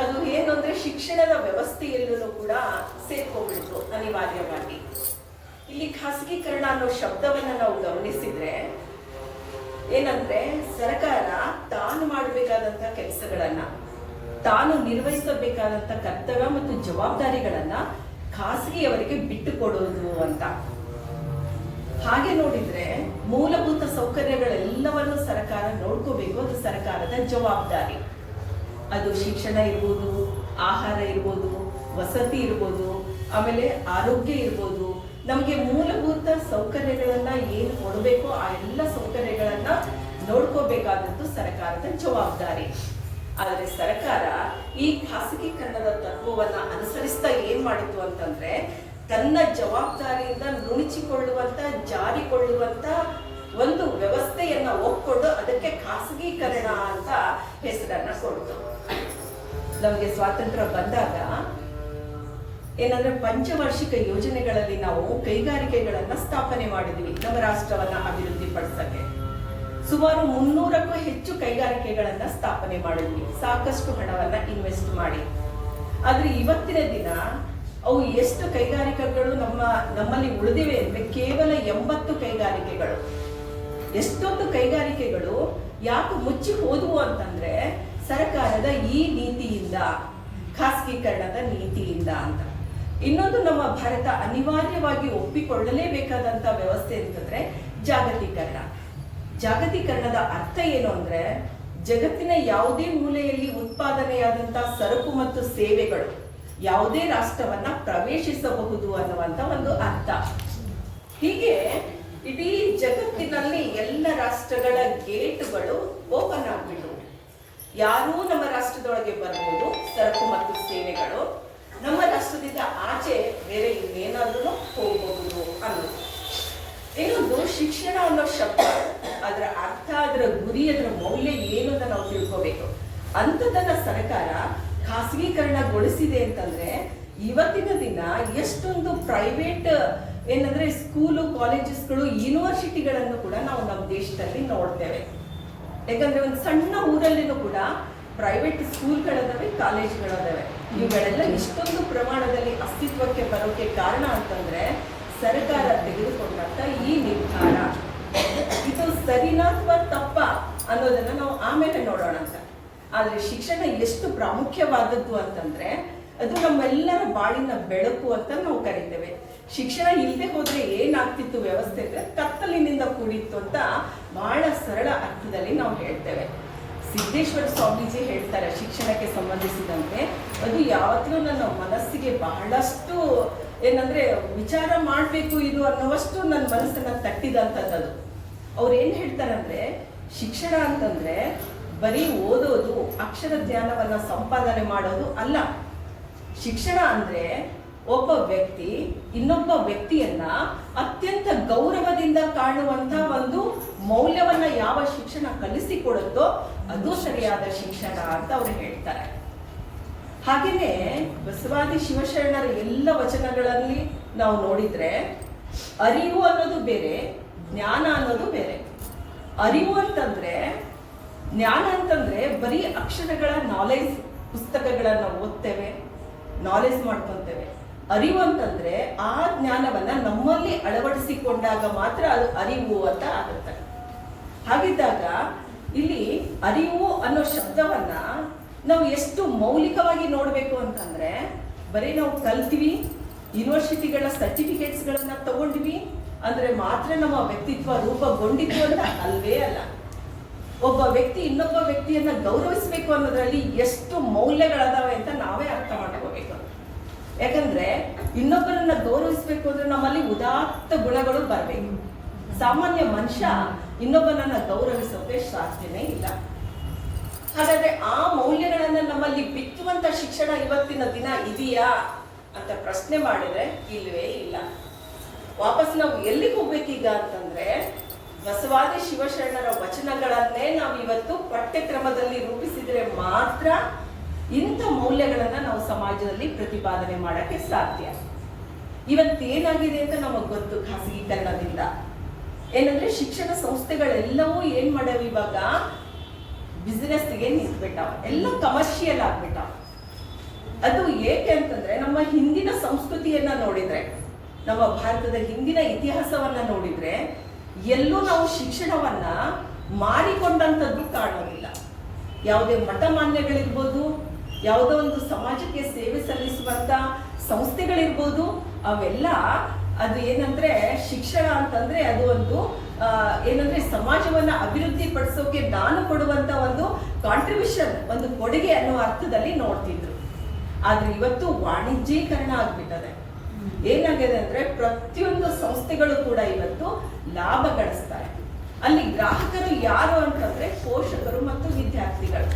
ಅದು ಏನು ಅಂದ್ರೆ ಶಿಕ್ಷಣದ ವ್ಯವಸ್ಥೆಯಲ್ಲೂ ಕೂಡ ಸೇರ್ಕೊಂಡ್ಬಿಡ್ತು ಅನಿವಾರ್ಯವಾಗಿ. ಇಲ್ಲಿ ಖಾಸಗೀಕರಣ ಅನ್ನೋ ಶಬ್ದವನ್ನ ನಾವು ಗಮನಿಸಿದ್ರೆ ಏನಂದ್ರೆ ಸರ್ಕಾರ ತಾನು ಮಾಡಬೇಕಾದಂತ ಕೆಲಸಗಳನ್ನ, ತಾನು ನಿರ್ವಹಿಸಬೇಕಾದಂತ ಕರ್ತವ್ಯ ಮತ್ತು ಜವಾಬ್ದಾರಿಗಳನ್ನ ಖಾಸಗಿಯವರಿಗೆ ಬಿಟ್ಟು ಕೊಡೋದು ಅಂತ. ಹಾಗೆ ನೋಡಿದ್ರೆ ಮೂಲಭೂತ ಸೌಕರ್ಯಗಳೆಲ್ಲವನ್ನು ಸರ್ಕಾರ ನೋಡ್ಕೋಬೇಕು, ಅದು ಸರ್ಕಾರದ ಜವಾಬ್ದಾರಿ. ಅದು ಶಿಕ್ಷಣ ಇರ್ಬೋದು, ಆಹಾರ ಇರ್ಬೋದು, ವಸತಿ ಇರ್ಬೋದು, ಆಮೇಲೆ ಆರೋಗ್ಯ ಇರ್ಬೋದು, ನಮಗೆ ಮೂಲಭೂತ ಸೌಕರ್ಯಗಳನ್ನ ಏನು ಕೊಡಬೇಕೋ ಆ ಎಲ್ಲ ಸೌಕರ್ಯಗಳನ್ನ ನೋಡ್ಕೋಬೇಕಾದದ್ದು ಸರ್ಕಾರದ ಜವಾಬ್ದಾರಿ. ಆದರೆ ಸರ್ಕಾರ ಈ ಖಾಸಗೀಕರಣದ ತತ್ವವನ್ನ ಅನುಸರಿಸ್ತಾ ಏನ್ ಮಾಡಿತು ಅಂತಂದ್ರೆ, ತನ್ನ ಜವಾಬ್ದಾರಿಯಿಂದ ನುಣುಚಿಕೊಳ್ಳುವಂತ, ಜಾರಿಕೊಳ್ಳುವಂತ ಒಂದು ವ್ಯವಸ್ಥೆಯನ್ನ ಒಪ್ಕೊಂಡು ಅದಕ್ಕೆ ಖಾಸಗೀಕರಣ ಅಂತ ಹೆಸರನ್ನ ಕೊಡ್ತು. ನಮಗೆ ಸ್ವಾತಂತ್ರ್ಯ ಬಂದಾಗ ಏನಂದ್ರೆ ಪಂಚವಾರ್ಷಿಕ ಯೋಜನೆಗಳಲ್ಲಿ ನಾವು ಕೈಗಾರಿಕೆಗಳನ್ನ ಸ್ಥಾಪನೆ ಮಾಡಿದ್ವಿ ನಮ್ಮ ರಾಷ್ಟ್ರವನ್ನ ಅಭಿವೃದ್ಧಿ ಪಡಿಸಕ್ಕೆ. ಸುಮಾರು 300ಕ್ಕೂ ಹೆಚ್ಚು ಕೈಗಾರಿಕೆಗಳನ್ನ ಸ್ಥಾಪನೆ ಮಾಡಿದ್ವಿ, ಸಾಕಷ್ಟು ಹಣವನ್ನ ಇನ್ವೆಸ್ಟ್ ಮಾಡಿ. ಆದ್ರೆ ಇವತ್ತಿನ ದಿನ ಅವು ಎಷ್ಟು ಕೈಗಾರಿಕೆಗಳು ನಮ್ಮಲ್ಲಿ ಉಳಿದಿವೆ ಅಂದ್ರೆ ಕೇವಲ 80 ಕೈಗಾರಿಕೆಗಳು. ಎಷ್ಟೊಂದು ಕೈಗಾರಿಕೆಗಳು ಯಾಕೆ ಮುಚ್ಚಿ ಹೋದವು ಅಂತಂದ್ರೆ ಸರ್ಕಾರದ ಈ ನೀತಿಯಿಂದ, ಖಾಸಗೀಕರಣದ ನೀತಿಯಿಂದ ಅಂತ. ಇನ್ನೊಂದು, ನಮ್ಮ ಭಾರತ ಅನಿವಾರ್ಯವಾಗಿ ಒಪ್ಪಿಕೊಳ್ಳಲೇಬೇಕಾದಂತ ವ್ಯವಸ್ಥೆ ಅಂತಂದ್ರೆ ಜಾಗತೀಕರಣ. ಜಾಗತೀಕರಣದ ಅರ್ಥ ಏನು ಅಂದ್ರೆ, ಜಗತ್ತಿನ ಯಾವುದೇ ಮೂಲೆಯಲ್ಲಿ ಉತ್ಪಾದನೆಯಾದಂತಹ ಸರಕು ಮತ್ತು ಸೇವೆಗಳು ಯಾವುದೇ ರಾಷ್ಟ್ರವನ್ನ ಪ್ರವೇಶಿಸಬಹುದು ಅನ್ನುವಂತ ಒಂದು ಅರ್ಥ. ಹೀಗೆ ಇಡೀ ಜಗತ್ತಿನಲ್ಲಿ ಎಲ್ಲ ರಾಷ್ಟ್ರಗಳ ಗೇಟ್ಗಳು ಓಪನ್ ಆಗ್ಬಿಟ್ಟು ಯಾರೂ ನಮ್ಮ ರಾಷ್ಟ್ರದೊಳಗೆ ಬರ್ಬೋದು, ಸರಕು ಮತ್ತು ಸೇವೆಗಳು ನಮ್ಮ ರಾಷ್ಟ್ರದಿಂದ ಆಚೆ ಬೇರೆ ಇನ್ನೇನಾದ್ರೂ ಹೋಗಬಹುದು ಅನ್ನೋದು. ಇನ್ನೊಂದು, ಶಿಕ್ಷಣ ಅನ್ನೋ ಶಬ್ದ, ಅದರ ಅರ್ಥ, ಅದರ ಗುರಿ, ಅದರ ಮೌಲ್ಯ ಏನು ಅಂತ ನಾವು ತಿಳ್ಕೋಬೇಕು. ಅಂಥದನ್ನ ಸರ್ಕಾರ ಖಾಸಗೀಕರಣಗೊಳಿಸಿದೆ ಅಂತಂದ್ರೆ ಇವತ್ತಿನ ದಿನ ಎಷ್ಟೊಂದು ಪ್ರೈವೇಟ್ ಏನಂದ್ರೆ ಸ್ಕೂಲು, ಕಾಲೇಜಸ್ಗಳು, ಯೂನಿವರ್ಸಿಟಿಗಳನ್ನು ಕೂಡ ನಾವು ನಮ್ಮ ದೇಶದಲ್ಲಿ ನೋಡ್ತೇವೆ. ಯಾಕಂದ್ರೆ ಒಂದು ಸಣ್ಣ ಊರಲ್ಲಿನೂ ಕೂಡ ಪ್ರೈವೇಟ್ ಸ್ಕೂಲ್ಗಳಿದಾವೆ, ಕಾಲೇಜ್ಗಳಿದಾವೆ. ಇವುಗಳೆಲ್ಲ ಇಷ್ಟೊಂದು ಪ್ರಮಾಣದಲ್ಲಿ ಅಸ್ತಿತ್ವಕ್ಕೆ ಬರೋಕೆ ಕಾರಣ ಅಂತಂದ್ರೆ ಸರ್ಕಾರ ತೆಗೆದುಕೊಂಡಂತ ಈ ನಿರ್ಧಾರ. ಇದು ಸರಿನಾ ಅಥವಾ ತಪ್ಪ ಅನ್ನೋದನ್ನ ನಾವು ಆಮೇಲೆ ನೋಡೋಣ ಅಂತ. ಆದ್ರೆ ಶಿಕ್ಷಣ ಎಷ್ಟು ಪ್ರಾಮುಖ್ಯವಾದದ್ದು ಅಂತಂದ್ರೆ ಅದು ನಮ್ಮೆಲ್ಲರ ಬಾಳಿನ ಬೆಳಕು ಅಂತ ನಾವು ಕರಿತೇವೆ. ಶಿಕ್ಷಣ ಇಲ್ಲದೆ ಹೋದ್ರೆ ಏನಾಗ್ತಿತ್ತು ವ್ಯವಸ್ಥೆ ಅಂದ್ರೆ ಕತ್ತಲಿನಿಂದ ಕೂಡಿತ್ತು ಅಂತ ಬಹಳ ಸರಳ ಅರ್ಥದಲ್ಲಿ ನಾವು ಹೇಳ್ತೇವೆ. ಸಿದ್ದೇಶ್ವರ ಸ್ವಾಮೀಜಿ ಹೇಳ್ತಾರೆ ಶಿಕ್ಷಣಕ್ಕೆ ಸಂಬಂಧಿಸಿದಂತೆ, ಅದು ಯಾವತ್ತೂ ನನ್ನ ಮನಸ್ಸಿಗೆ ಬಹಳಷ್ಟು ಏನಂದ್ರೆ ವಿಚಾರ ಮಾಡ್ಬೇಕು ಇದು ಅನ್ನುವಷ್ಟು ನನ್ನ ಮನಸ್ಸನ್ನ ತಟ್ಟಿದಂಥದ್ದು. ಅವ್ರು ಏನ್ ಹೇಳ್ತಾರಂದ್ರೆ, ಶಿಕ್ಷಣ ಅಂತಂದ್ರೆ ಬರೀ ಓದೋದು, ಅಕ್ಷರ ಜ್ಞಾನವನ್ನ ಸಂಪಾದನೆ ಮಾಡೋದು ಅಲ್ಲ. ಶಿಕ್ಷಣ ಅಂದ್ರೆ ಒಬ್ಬ ವ್ಯಕ್ತಿ ಇನ್ನೊಬ್ಬ ವ್ಯಕ್ತಿಯನ್ನ ಅತ್ಯಂತ ಗೌರವದಿಂದ ಕಾಣುವಂತ ಒಂದು ಮೌಲ್ಯವನ್ನ ಯಾವ ಶಿಕ್ಷಣ ಕಲಿಸಿಕೊಡುತ್ತೋ ಅದು ಸರಿಯಾದ ಶಿಕ್ಷಣ ಅಂತ ಅವ್ರು ಹೇಳ್ತಾರೆ. ಹಾಗೇನೆ ಬಸವಾದಿ ಶಿವಶರಣರ ಎಲ್ಲ ವಚನಗಳಲ್ಲಿ ನಾವು ನೋಡಿದ್ರೆ ಅರಿವು ಅನ್ನೋದು ಬೇರೆ, ಜ್ಞಾನ ಅನ್ನೋದು ಬೇರೆ. ಅರಿವು ಅಂತಂದ್ರೆ, ಜ್ಞಾನ ಅಂತಂದ್ರೆ ಬರೀ ಅಕ್ಷರಗಳ ನಾಲೆಜ್, ಪುಸ್ತಕಗಳನ್ನ ಓದ್ತೇವೆ, ನಾಲೆಜ್ ಮಾಡ್ಕೊಂತೇವೆ. ಅರಿವು ಅಂತಂದ್ರೆ ಆ ಜ್ಞಾನವನ್ನ ನಮ್ಮಲ್ಲಿ ಅಳವಡಿಸಿಕೊಂಡಾಗ ಮಾತ್ರ ಅದು ಅರಿವು ಅಂತ ಆಗುತ್ತೆ. ಹಾಗಿದ್ದಾಗ ಇಲ್ಲಿ ಅರಿವು ಅನ್ನೋ ಶಬ್ದವನ್ನ ನಾವು ಎಷ್ಟು ಮೌಲಿಕವಾಗಿ ನೋಡ್ಬೇಕು ಅಂತಂದ್ರೆ, ಬರೀ ನಾವು ಕಲ್ತೀವಿ, ಯೂನಿವರ್ಸಿಟಿಗಳ ಸರ್ಟಿಫಿಕೇಟ್ಸ್ಗಳನ್ನ ತಗೊಂಡ್ವಿ ಅಂದ್ರೆ ಮಾತ್ರ ನಮ್ಮ ವ್ಯಕ್ತಿತ್ವ ರೂಪುಗೊಂಡಿತ್ತು ಅಂತ ಅಲ್ವೇ ಅಲ್ಲ. ಒಬ್ಬ ವ್ಯಕ್ತಿ ಇನ್ನೊಬ್ಬ ವ್ಯಕ್ತಿಯನ್ನ ಗೌರವಿಸಬೇಕು ಅನ್ನೋದ್ರಲ್ಲಿ ಎಷ್ಟು ಮೌಲ್ಯಗಳದಾವೆ ಅಂತ ನಾವೇ ಅರ್ಥ ಮಾಡ್ಕೋಬೇಕು. ಯಾಕಂದ್ರೆ ಇನ್ನೊಬ್ಬರನ್ನ ಗೌರವಿಸಬೇಕು ಅಂದ್ರೆ ನಮ್ಮಲ್ಲಿ ಉದಾತ್ತ ಗುಣಗಳು ಬರಬೇಕು. ಸಾಮಾನ್ಯ ಮನುಷ್ಯ ಇನ್ನೊಬ್ಬನನ್ನ ಗೌರವಿಸೋಕೆ ಸಾಧ್ಯನೇ ಇಲ್ಲ. ಹಾಗಾದ್ರೆ ಆ ಮೌಲ್ಯಗಳನ್ನ ನಮ್ಮಲ್ಲಿ ಬಿತ್ತುವಂತ ಶಿಕ್ಷಣ ಇವತ್ತಿನ ದಿನ ಇದೆಯಾ ಅಂತ ಪ್ರಶ್ನೆ ಮಾಡಿದ್ರೆ ಇಲ್ವೇ ಇಲ್ಲ. ವಾಪಸ್ ನಾವು ಎಲ್ಲಿಗೆ ಹೋಗ್ಬೇಕೀಗ ಅಂತಂದ್ರೆ, ಬಸವಾದಿ ಶಿವಶರಣರ ವಚನಗಳನ್ನೇ ನಾವು ಇವತ್ತು ಪಠ್ಯಕ್ರಮದಲ್ಲಿ ರೂಪಿಸಿದ್ರೆ ಮಾತ್ರ ಇಂಥ ಮೌಲ್ಯಗಳನ್ನ ನಾವು ಸಮಾಜದಲ್ಲಿ ಪ್ರತಿಪಾದನೆ ಮಾಡಕ್ಕೆ ಸಾಧ್ಯ. ಇವತ್ತೇನಾಗಿದೆ ಅಂತ ನಮಗ್ ಗೊತ್ತು. ಖಾಸಗೀಕರಣದಿಂದ ಏನಂದ್ರೆ ಶಿಕ್ಷಣ ಸಂಸ್ಥೆಗಳೆಲ್ಲವೂ ಏನ್ ಮಾಡವ್, ಇವಾಗ ಬಿಸಿನೆಸ್ಗೆ ನಿಂತ್ಬಿಟ್ಟಾವ, ಎಲ್ಲ ಕಮರ್ಷಿಯಲ್ ಆಗ್ಬಿಟ್ಟಾವ. ಅದು ಏಕೆ ಅಂತಂದ್ರೆ ನಮ್ಮ ಹಿಂದಿನ ಸಂಸ್ಕೃತಿಯನ್ನ ನೋಡಿದ್ರೆ, ನಮ್ಮ ಭಾರತದ ಹಿಂದಿನ ಇತಿಹಾಸವನ್ನ ನೋಡಿದ್ರೆ ಎಲ್ಲೂ ನಾವು ಶಿಕ್ಷಣವನ್ನ ಮಾರಿಕೊಂಡಂಥದ್ದು ಕಾಣೋದಿಲ್ಲ. ಯಾವುದೇ ಮಠ ಮಾನ್ಯಗಳಿರ್ಬೋದು, ಯಾವುದೋ ಒಂದು ಸಮಾಜಕ್ಕೆ ಸೇವೆ ಸಲ್ಲಿಸುವಂತ ಸಂಸ್ಥೆಗಳಿರ್ಬೋದು, ಅವೆಲ್ಲ ಅದು ಏನಂದ್ರೆ ಶಿಕ್ಷಣ ಅಂತಂದ್ರೆ ಅದು ಒಂದು ಏನಂದ್ರೆ ಸಮಾಜವನ್ನ ಅಭಿವೃದ್ಧಿ ಪಡಿಸೋಕೆ ನಾನು ಕೊಡುವಂತ ಒಂದು ಕಾಂಟ್ರಿಬ್ಯೂಷನ್, ಒಂದು ಕೊಡುಗೆ ಅನ್ನೋ ಅರ್ಥದಲ್ಲಿ ನೋಡ್ತಿದ್ರು. ಆದ್ರೆ ಇವತ್ತು ವಾಣಿಜ್ಯೀಕರಣ ಆಗ್ಬಿಟ್ಟದೆ. ಏನಾಗಿದೆ ಅಂದ್ರೆ ಪ್ರತಿಯೊಂದು ಸಂಸ್ಥೆಗಳು ಕೂಡ ಇವತ್ತು ಲಾಭ ಗಳಿಸ್ತಾರೆ. ಅಲ್ಲಿ ಗ್ರಾಹಕರು ಯಾರು ಅಂತಂದ್ರೆ ಪೋಷಕರು ಮತ್ತು ವಿದ್ಯಾರ್ಥಿಗಳು.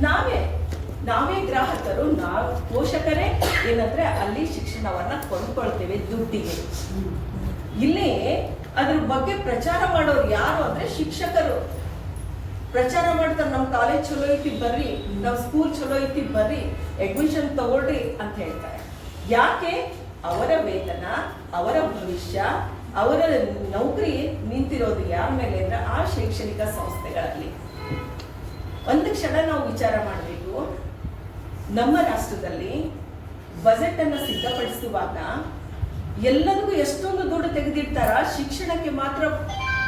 ನಾವೇ ಗ್ರಾಹಕರು, ನಾವು ಪೋಷಕರೇ ಏನಂದ್ರೆ ಅಲ್ಲಿ ಶಿಕ್ಷಣವನ್ನ ಕೊಂಡ್ಕೊಳ್ತೇವೆ ದುಡ್ಡಿಗೆ. ಇಲ್ಲಿ ಅದ್ರ ಬಗ್ಗೆ ಪ್ರಚಾರ ಮಾಡೋರು ಯಾರು ಅಂದ್ರೆ ಶಿಕ್ಷಕರು. ಪ್ರಚಾರ ಮಾಡ್ತಾರೆ, ನಮ್ಮ ಕಾಲೇಜ್ ಚಲೋ ಐತಿ ಬರ್ರಿ, ನಮ್ಮ ಸ್ಕೂಲ್ ಚಲೋ ಐತಿ ಬರ್ರಿ, ಅಡ್ಮಿಷನ್ ತಗೊಳ್ರಿ ಅಂತ ಹೇಳ್ತಾರೆ. ಯಾಕೆ? ಅವರ ವೇತನ, ಅವರ ಭವಿಷ್ಯ, ಅವರ ನೌಕರಿ ನಿಂತಿರೋದು ಯಾರ ಮೇಲೆ ಅಂದ್ರೆ ಆ ಶೈಕ್ಷಣಿಕ ಸಂಸ್ಥೆಗಳಲ್ಲಿ. ಒಂದು ಕ್ಷಣ ನಾವು ವಿಚಾರ ಮಾಡಬೇಕು. ನಮ್ಮ ರಾಷ್ಟ್ರದಲ್ಲಿ ಬಜೆಟ್ ಅನ್ನು ಸಿದ್ಧಪಡಿಸುವಾಗ ಎಲ್ಲರಿಗೂ ಎಷ್ಟೊಂದು ದುಡ್ಡು ತೆಗೆದಿರ್ತಾರ, ಶಿಕ್ಷಣಕ್ಕೆ ಮಾತ್ರ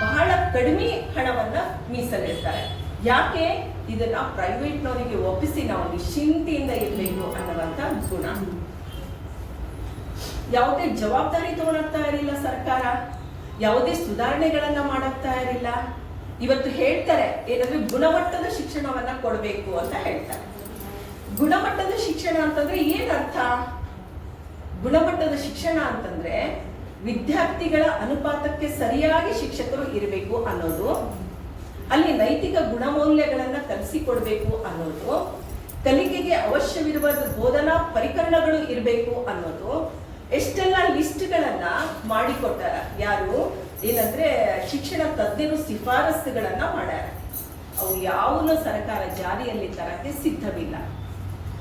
ಬಹಳ ಕಡಿಮೆ ಹಣವನ್ನ ಮೀಸಲಿಡ್ತಾರೆ. ಯಾಕೆ? ಇದನ್ನ ಪ್ರೈವೇಟ್ನವರಿಗೆ ಒಪ್ಪಿಸಿ ನಾವು ನಿಶ್ಚಿಂತೆಯಿಂದ ಇರಬೇಕು ಅನ್ನುವಂತ ಗುಣ. ಯಾವುದೇ ಜವಾಬ್ದಾರಿ ತಗೊಳ್ತಾ ಇರಲಿಲ್ಲ ಸರ್ಕಾರ, ಯಾವುದೇ ಸುಧಾರಣೆಗಳನ್ನ ಮಾಡುತ್ತಾ ಇರಲಿಲ್ಲ. ಇವತ್ತು ಹೇಳ್ತಾರೆ ಏನಂದ್ರೆ ಗುಣಮಟ್ಟದ ಶಿಕ್ಷಣವನ್ನ ಕೊಡಬೇಕು ಅಂತ ಹೇಳ್ತಾರೆ. ಗುಣಮಟ್ಟದ ಶಿಕ್ಷಣ ಅಂತಂದ್ರೆ ಏನ್ ಅರ್ಥ? ಗುಣಮಟ್ಟದ ಶಿಕ್ಷಣ ಅಂತಂದ್ರೆ ವಿದ್ಯಾರ್ಥಿಗಳ ಅನುಪಾತಕ್ಕೆ ಸರಿಯಾಗಿ ಶಿಕ್ಷಕರು ಇರಬೇಕು ಅನ್ನೋದು, ಅಲ್ಲಿ ನೈತಿಕ ಗುಣಮೌಲ್ಯಗಳನ್ನ ಕಲಿಸಿಕೊಡ್ಬೇಕು ಅನ್ನೋದು, ಕಲಿಕೆಗೆ ಅವಶ್ಯವಿರುವ ಬೋಧನಾ ಪರಿಕರಣಗಳು ಇರಬೇಕು ಅನ್ನೋದು, ಎಷ್ಟೆಲ್ಲ ಲಿಸ್ಟ್ಗಳನ್ನ ಮಾಡಿಕೊಟ್ಟಾರ. ಯಾರು? ಏನಂದ್ರೆ ಶಿಕ್ಷಣ ತಜ್ಞರು ಶಿಫಾರಸುಗಳನ್ನ ಮಾಡ್ಯಾರ. ಅವು ಯಾವನು ಸರ್ಕಾರ ಜಾರಿಯಲ್ಲಿ ತರಕ್ಕೆ ಸಿದ್ಧವಿಲ್ಲ.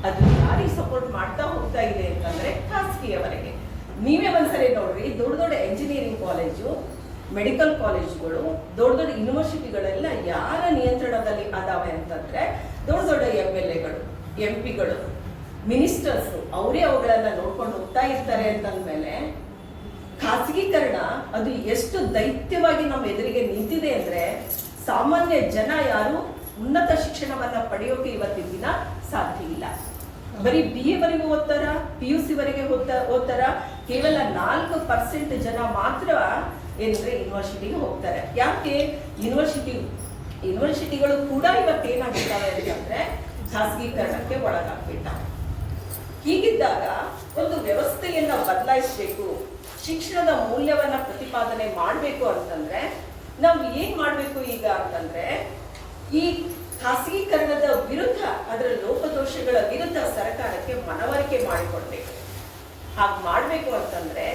ಅದು ಯಾರಿಗೆ ಸಪೋರ್ಟ್ ಮಾಡ್ತಾ ಹೋಗ್ತಾ ಇದೆ ಅಂತಂದ್ರೆ ಖಾಸಗಿಯವರೆಗೆ. ನೀವೇ ಒಂದ್ಸರಿ ನೋಡ್ರಿ, ದೊಡ್ಡ ದೊಡ್ಡ ಎಂಜಿನಿಯರಿಂಗ್ ಕಾಲೇಜು, ಮೆಡಿಕಲ್ ಕಾಲೇಜುಗಳು, ದೊಡ್ಡ ದೊಡ್ಡ ಯೂನಿವರ್ಸಿಟಿಗಳೆಲ್ಲ ಯಾರ ನಿಯಂತ್ರಣದಲ್ಲಿ ಅದಾವೆ ಅಂತಂದ್ರೆ ದೊಡ್ಡ ದೊಡ್ಡ MLAಗಳು, MP ಗಳು, ಮಿನಿಸ್ಟರ್ಸ್ ಅವರೇ ಅವುಗಳನ್ನ ನೋಡ್ಕೊಂಡು ಹೋಗ್ತಾ ಇರ್ತಾರೆ ಅಂತಂದ್ಮೇಲೆ ಖಾಸಗೀಕರಣ ಅದು ಎಷ್ಟು ದೈತ್ಯವಾಗಿ ನಮ್ಮ ಎದುರಿಗೆ ನಿಂತಿದೆ ಅಂದ್ರೆ ಸಾಮಾನ್ಯ ಜನ ಯಾರು ಉನ್ನತ ಶಿಕ್ಷಣವನ್ನ ಪಡೆಯೋಕೆ ಇವತ್ತಿನ ದಿನ ಸಾಧ್ಯ ಇಲ್ಲ. ಬರೀ BA ವರೆಗೂ ಓದ್ತಾರ, PUC ವರೆಗೆ ಓದ್ತಾರ. ಕೇವಲ 4% ಜನ ಮಾತ್ರ ಏನಂದ್ರೆ ಯೂನಿವರ್ಸಿಟಿಗೆ ಹೋಗ್ತಾರೆ. ಯಾಕೆ? ಯೂನಿವರ್ಸಿಟಿಗಳು ಕೂಡ ಇವತ್ತೇನಾಗಿದ್ದಾವೆ ಅಂತಂದ್ರೆ ಖಾಸಗೀಕರಣಕ್ಕೆ ಒಳಗಾಗ್ಬಿಟ್ಟಾವೆ. ಹೀಗಿದ್ದಾಗ ಒಂದು ವ್ಯವಸ್ಥೆಯನ್ನ ಬದಲಾಯಿಸಬೇಕು, ಶಿಕ್ಷಣದ ಮೂಲ್ಯವನ್ನ ಪ್ರತಿಪಾದನೆ ಮಾಡಬೇಕು ಅಂತಂದ್ರೆ ನಾವು ಏನ್ ಮಾಡ್ಬೇಕು ಈಗ ಅಂತಂದ್ರೆ ಈ ಖಾಸಗೀಕರಣದ ವಿರುದ್ಧ, ಅದರ ಲೋಪದೋಷಗಳ ವಿರುದ್ಧ ಸರ್ಕಾರಕ್ಕೆ ಮನವರಿಕೆ ಮಾಡಿಕೊಡ್ಬೇಕು. ಹಾಗೆ ಮಾಡ್ಬೇಕು ಅಂತಂದ್ರೆ